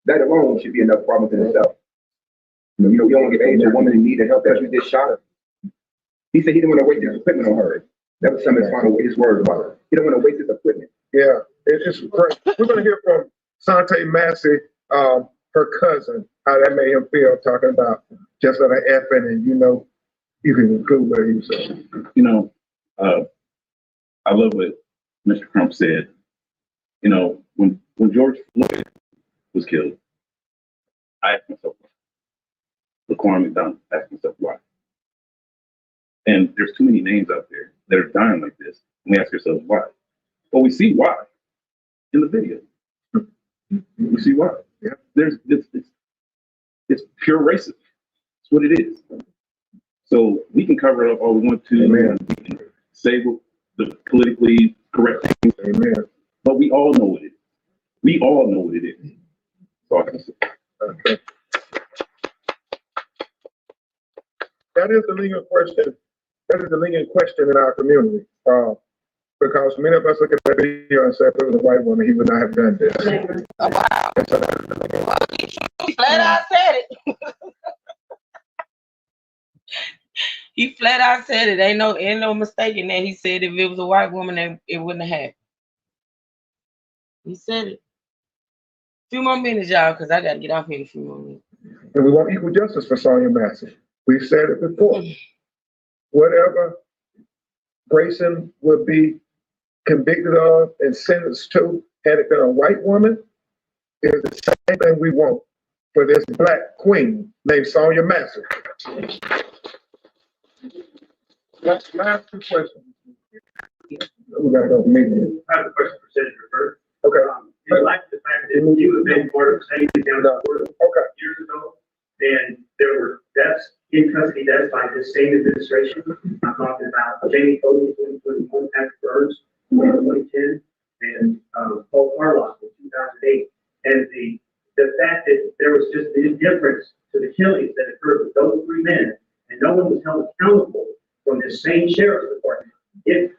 that alone should be enough problem in itself. You don't want to give aid to a woman in need of help that you just shot her. He said he didn't want to waste his equipment on her. That was some of his words about her. He don't want to waste his equipment. Yeah, it's great. We're going to hear from Sante Massey, her cousin, how that made him feel talking about just let her effing, and you can include what he said. I love what Mr. Crump said. When George Floyd was killed, I asked myself why. Laquan McDonald asked myself why. And there's too many names out there that are dying like this. And we ask ourselves why. Well, we see why in the video. We see why. Yeah. It's pure racism. It's what it is. So we can cover it up all we want to. Amen. We can say the politically correct things. Amen. But we all know what it is. We all know what it is. That's all I can say. Okay. That is the legal question. That is the legal question in our community. Because many of us look at that video and say, if it was a white woman, he would not have done this. Oh, wow. He flat out said it. He flat out said it. Ain't no mistaking that. He said if it was a white woman, it wouldn't have happened. He said it. A few more minutes, y'all, because I got to get off here in a few more minutes. And we want equal justice for Sonya Massey. We've said it before. Whatever Grayson would be convicted of and sentenced to, had it been a white woman, is the same thing we want for this black queen named Sonya Massey. Last two questions. We gotta go meeting. I have a question for Senator Burt. Okay. In light of the fact that you have been part of St. County Court years ago, and there were deaths, in custody deaths by this same administration. I'm talking about Jamie Cody in 2021, Patrick Burns in 2010, and Paul Carlock in 2008. And the fact that there was just the indifference to the killings that occurred with those three men, and no one was held accountable from the same sheriff's department. If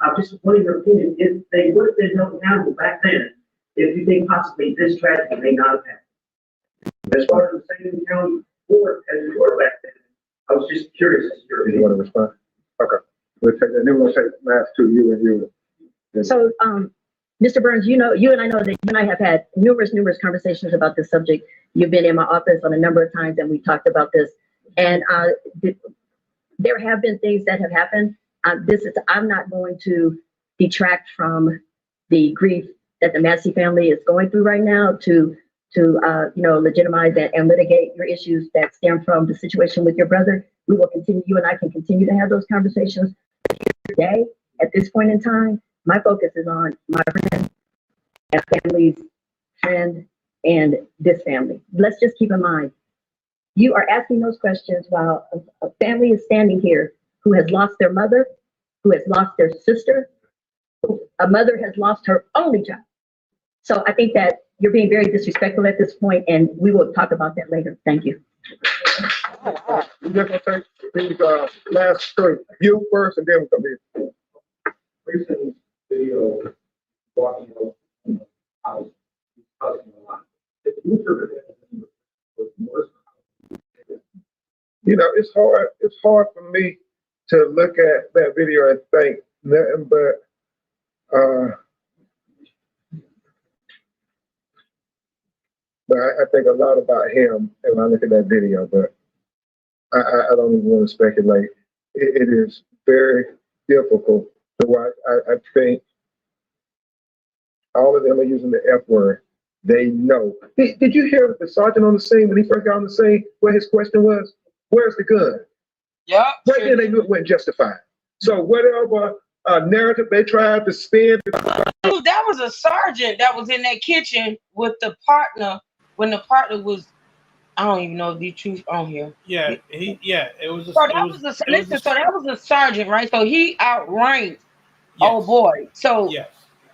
I'm just wanting your opinion, if they would have been held accountable back then, if you think possibly this tragedy may not have happened. As far as the St. County Court as we were back then, I was just curious as to your opinion. You want to respond? Okay. We'll take that. Then we'll take last two, you and you. So, Mr. Burns, you and I know that you and I have had numerous conversations about this subject. You've been in my office on a number of times, and we talked about this. And there have been things that have happened. I'm not going to detract from the grief that the Massey family is going through right now to legitimize and litigate your issues that stem from the situation with your brother. We will continue, you and I can continue to have those conversations. Today, at this point in time, my focus is on my friend, and family's friend, and this family. Let's just keep in mind, you are asking those questions while a family is standing here who has lost their mother, who has lost their sister, a mother has lost her only child. So I think that you're being very disrespectful at this point, and we will talk about that later. Thank you. We're just gonna take these last three. You first, and then we'll come here. Recent video walking over the house, causing a lot. It's hard for me to look at that video and think nothing but I think a lot about him when I look at that video, but I don't even want to speculate. It is very difficult to watch. I think all of them are using the F word. They know. Did you hear the sergeant on the scene when he first got on the scene where his question was, where's the gun? Yeah. Right there they knew it wasn't justified. So whatever narrative they tried to spin. That was a sergeant that was in that kitchen with the partner when the partner was, I don't even know if the truth on here. Yeah, it was. So that was a sergeant, right? So he outranked old boy. So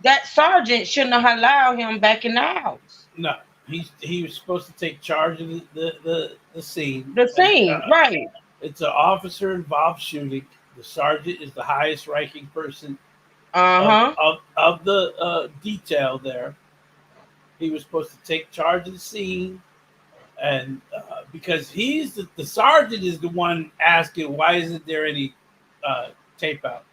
that sergeant shouldn't have allowed him back in the house. No, he was supposed to take charge of the scene. The scene, right? It's an officer involved shooting. The sergeant is the highest ranking person of the detail there. He was supposed to take charge of the scene, and because he's the sergeant is the one asking why isn't there any tape out.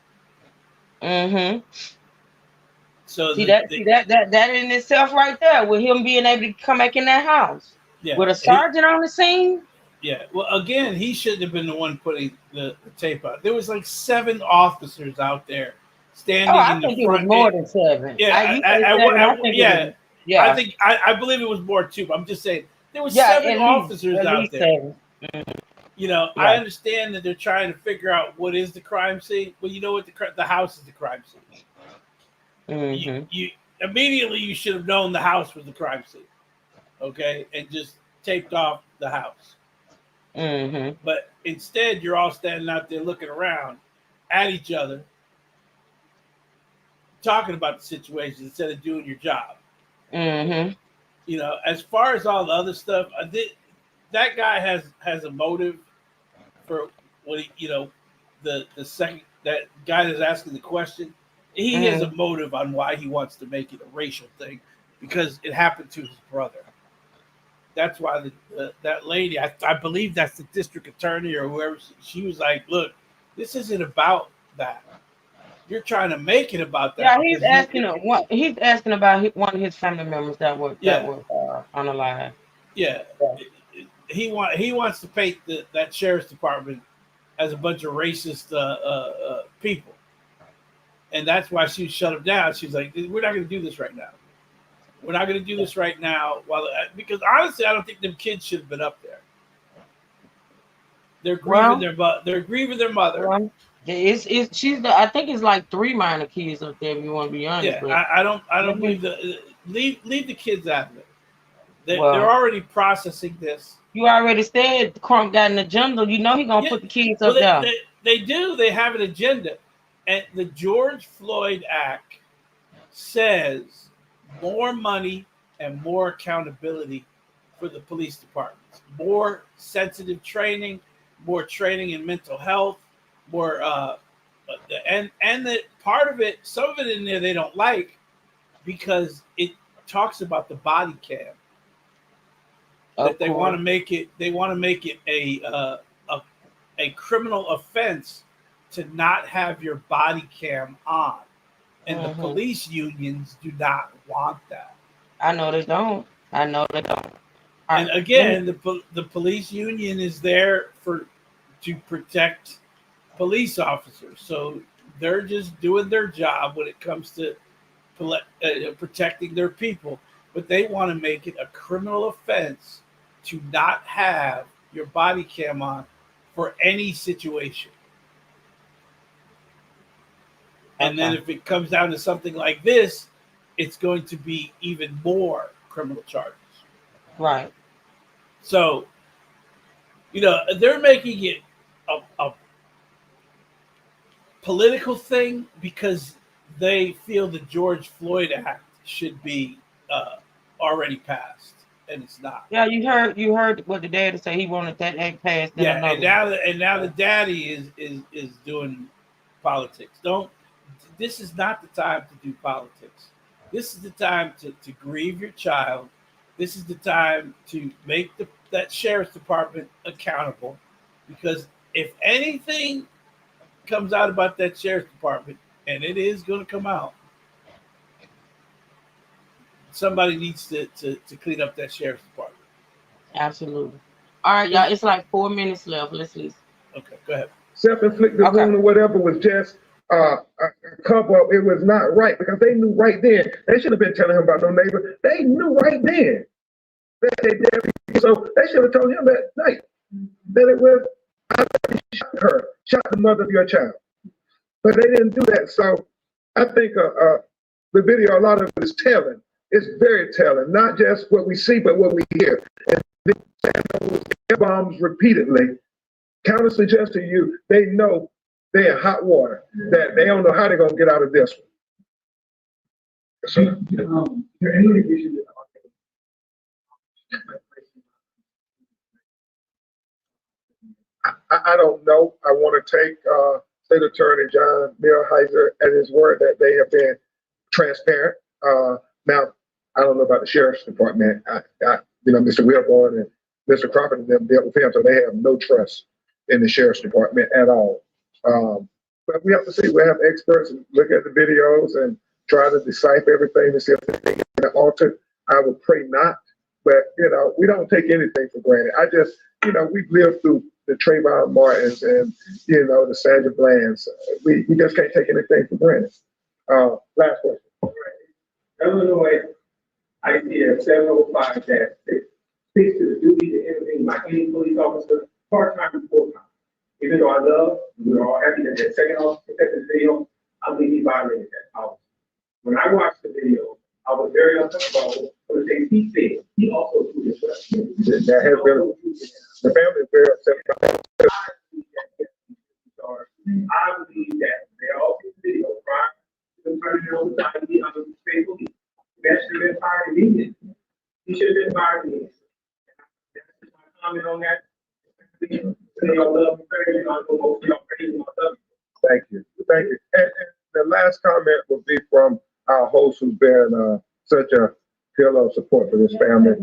So see that in itself right there, with him being able to come back in that house with a sergeant on the scene. Yeah, well, again, he shouldn't have been the one putting the tape out. There was like 7 officers out there standing in the front. I think it was more than 7. Yeah, I believe it was more too. But I'm just saying there were 7 officers out there. You know, I understand that they're trying to figure out what is the crime scene. Well, you know what, the house is the crime scene. You immediately you should have known the house was the crime scene, okay, and just taped off the house. But instead, you're all standing out there looking around at each other, talking about the situation instead of doing your job. You know, as far as all the other stuff, that guy has a motive for what he, you know, the second that guy that's asking the question. He has a motive on why he wants to make it a racial thing, because it happened to his brother. That's why that lady, I believe that's the district attorney or whoever, she was like, look, this isn't about that. You're trying to make it about that. Yeah, he's asking about one of his family members that was unalive. Yeah. He wants to paint that sheriff's department as a bunch of racist people. And that's why she shut him down. She's like, we're not going to do this right now. We're not going to do this right now. Because honestly, I don't think them kids should have been up there. They're grieving their mother. I think it's like 3 minor kids up there. If you want to be honest. Yeah, I don't believe leave the kids out of it. They're already processing this. You already said Crump got an agenda. You know he's gonna put the kids up there. They do. They have an agenda. And the George Floyd Act says more money and more accountability for the police departments, more sensitive training, more training in mental health, more and that part of it, some of it in there they don't like because it talks about the body cam. That they want to make it. They want to make it a criminal offense to not have your body cam on, and the police unions do not want that. I know they don't. And again, the police union is there to protect police officers, so they're just doing their job when it comes to protecting their people. But they want to make it a criminal offense to not have your body cam on for any situation. And then if it comes down to something like this, it's going to be even more criminal charges. Right. So, you know, they're making it a political thing because they feel the George Floyd Act should be already passed, and it's not. Yeah, you heard what the daddy said. He wanted that act passed. Yeah, and now the daddy is doing politics. This is not the time to do politics. This is the time to grieve your child. This is the time to make that sheriff's department accountable, because if anything comes out about that sheriff's department, and it is going to come out, somebody needs to clean up that sheriff's department. Absolutely. All right, y'all. It's like 4 minutes left. Let's listen. Okay, go ahead. Self-inflicted wound or whatever was just a cover up. It was not right because they knew right then. They should have been telling him about no neighbor. They knew right then that they did. So they should have told him that night that it was shot the mother of your child. But they didn't do that. So I think the video, a lot of it is telling. It's very telling, not just what we see, but what we hear. And the bombs repeatedly counter suggest to you they know they're in hot water, that they don't know how they're going to get out of this one. So, any indication I don't know. I want to take State Attorney John Millhiser at his word that they have been transparent. Now, I don't know about the Sheriff's Department. Mr. Wilborn and Mr. Crawford and them dealt with him, so they have no trust in the Sheriff's Department at all. But we have to see. We have experts look at the videos and try to decipher everything to see if anything is altered. I would pray not, but we don't take anything for granted. I just, we've lived through the Trayvon Martins and the Sandra Blands. We just can't take anything for granted. Last question. Illinois, ICF 705-6 speaks to the duty to intervene by any police officer, part-time and full-time. Even though I love, we're all happy that that second officer protected the video, I believe he violated that policy. When I watched the video, I was very uncomfortable with the things he said. He also threw his breath. That has been, the family is very upset about that. I believe that they all see the video prior to them turning it over to ID under the state police. That should have been fired immediately. He should have been fired immediately. That's just my comment on that. Thank you. Thank you. And the last comment will be from our host, who's been such a pillar of support for this family.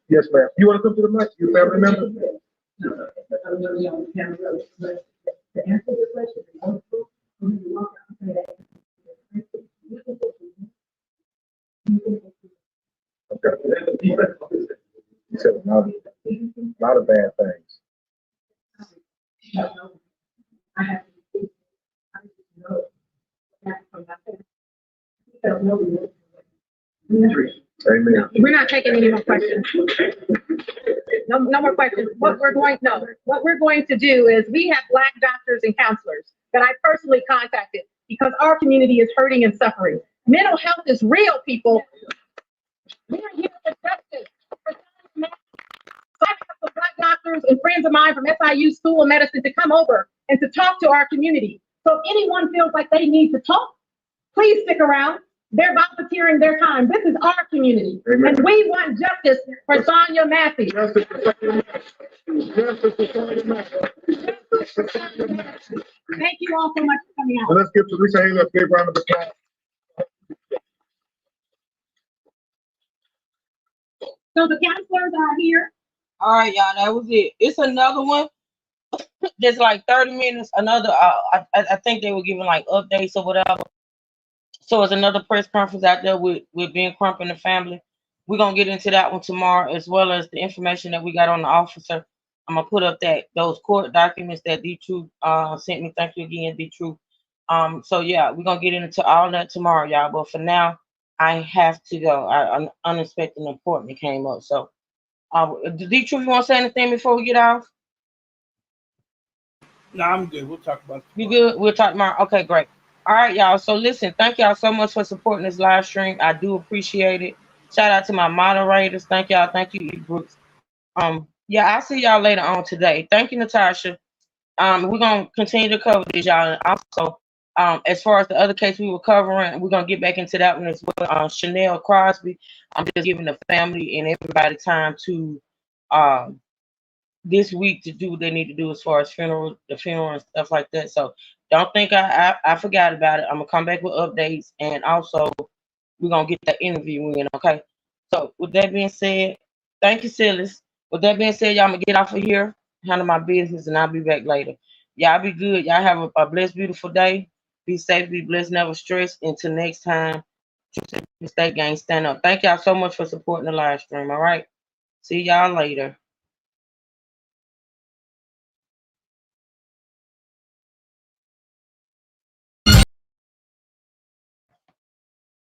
Yes, ma'am. You want to come to the mic? You family member? Okay. He said a lot of bad things. Amen. We're not taking any more questions. No more questions. What we're going to do is we have Black doctors and counselors that I personally contacted because our community is hurting and suffering. Mental health is real, people. We are here for justice. So I have some Black doctors and friends of mine from SIU School of Medicine to come over and to talk to our community. So if anyone feels like they need to talk, please stick around. They're volunteering their time. This is our community. Amen. And we want justice for Sonya Massey. Justice for Sonya Massey. Thank you all so much for coming out. So let's give Teresa Haley a big round of applause. So the counselors are here. All right, y'all, that was it. It's another one. Just like 30 minutes. Another, I think they were giving like updates or whatever. So it's another press conference out there with Ben Crump and the family. We're gonna get into that one tomorrow, as well as the information that we got on the officer. I'm gonna put up those court documents that D-Truth sent me. Thank you again, D-Truth. So yeah, we're gonna get into all that tomorrow, y'all. But for now, I have to go. An unexpected appointment came up. So D-Truth, you wanna say anything before we get off? No, I'm good. We'll talk about it. You good? We'll talk tomorrow. Okay, great. All right, y'all. So listen, thank y'all so much for supporting this live stream. I do appreciate it. Shout out to my moderators. Thank y'all. Thank you, E. Brooks. Yeah, I'll see y'all later on today. Thank you, Natasha. We're gonna continue to cover this, y'all. And also, as far as the other case we were covering, we're gonna get back into that one as well. Chanel Crosby. I'm just giving the family and everybody time to this week to do what they need to do as far as the funeral and stuff like that. So don't think I forgot about it. I'm gonna come back with updates, and also we're gonna get that interview in. Okay. So with that being said, thank you, Silas. With that being said, y'all, I'm gonna get off of here, handle my business, and I'll be back later. Y'all be good. Y'all have a blessed, beautiful day. Be safe, be blessed, never stress. Until next time, State Gang, stand up. Thank y'all so much for supporting the live stream. All right. See y'all later.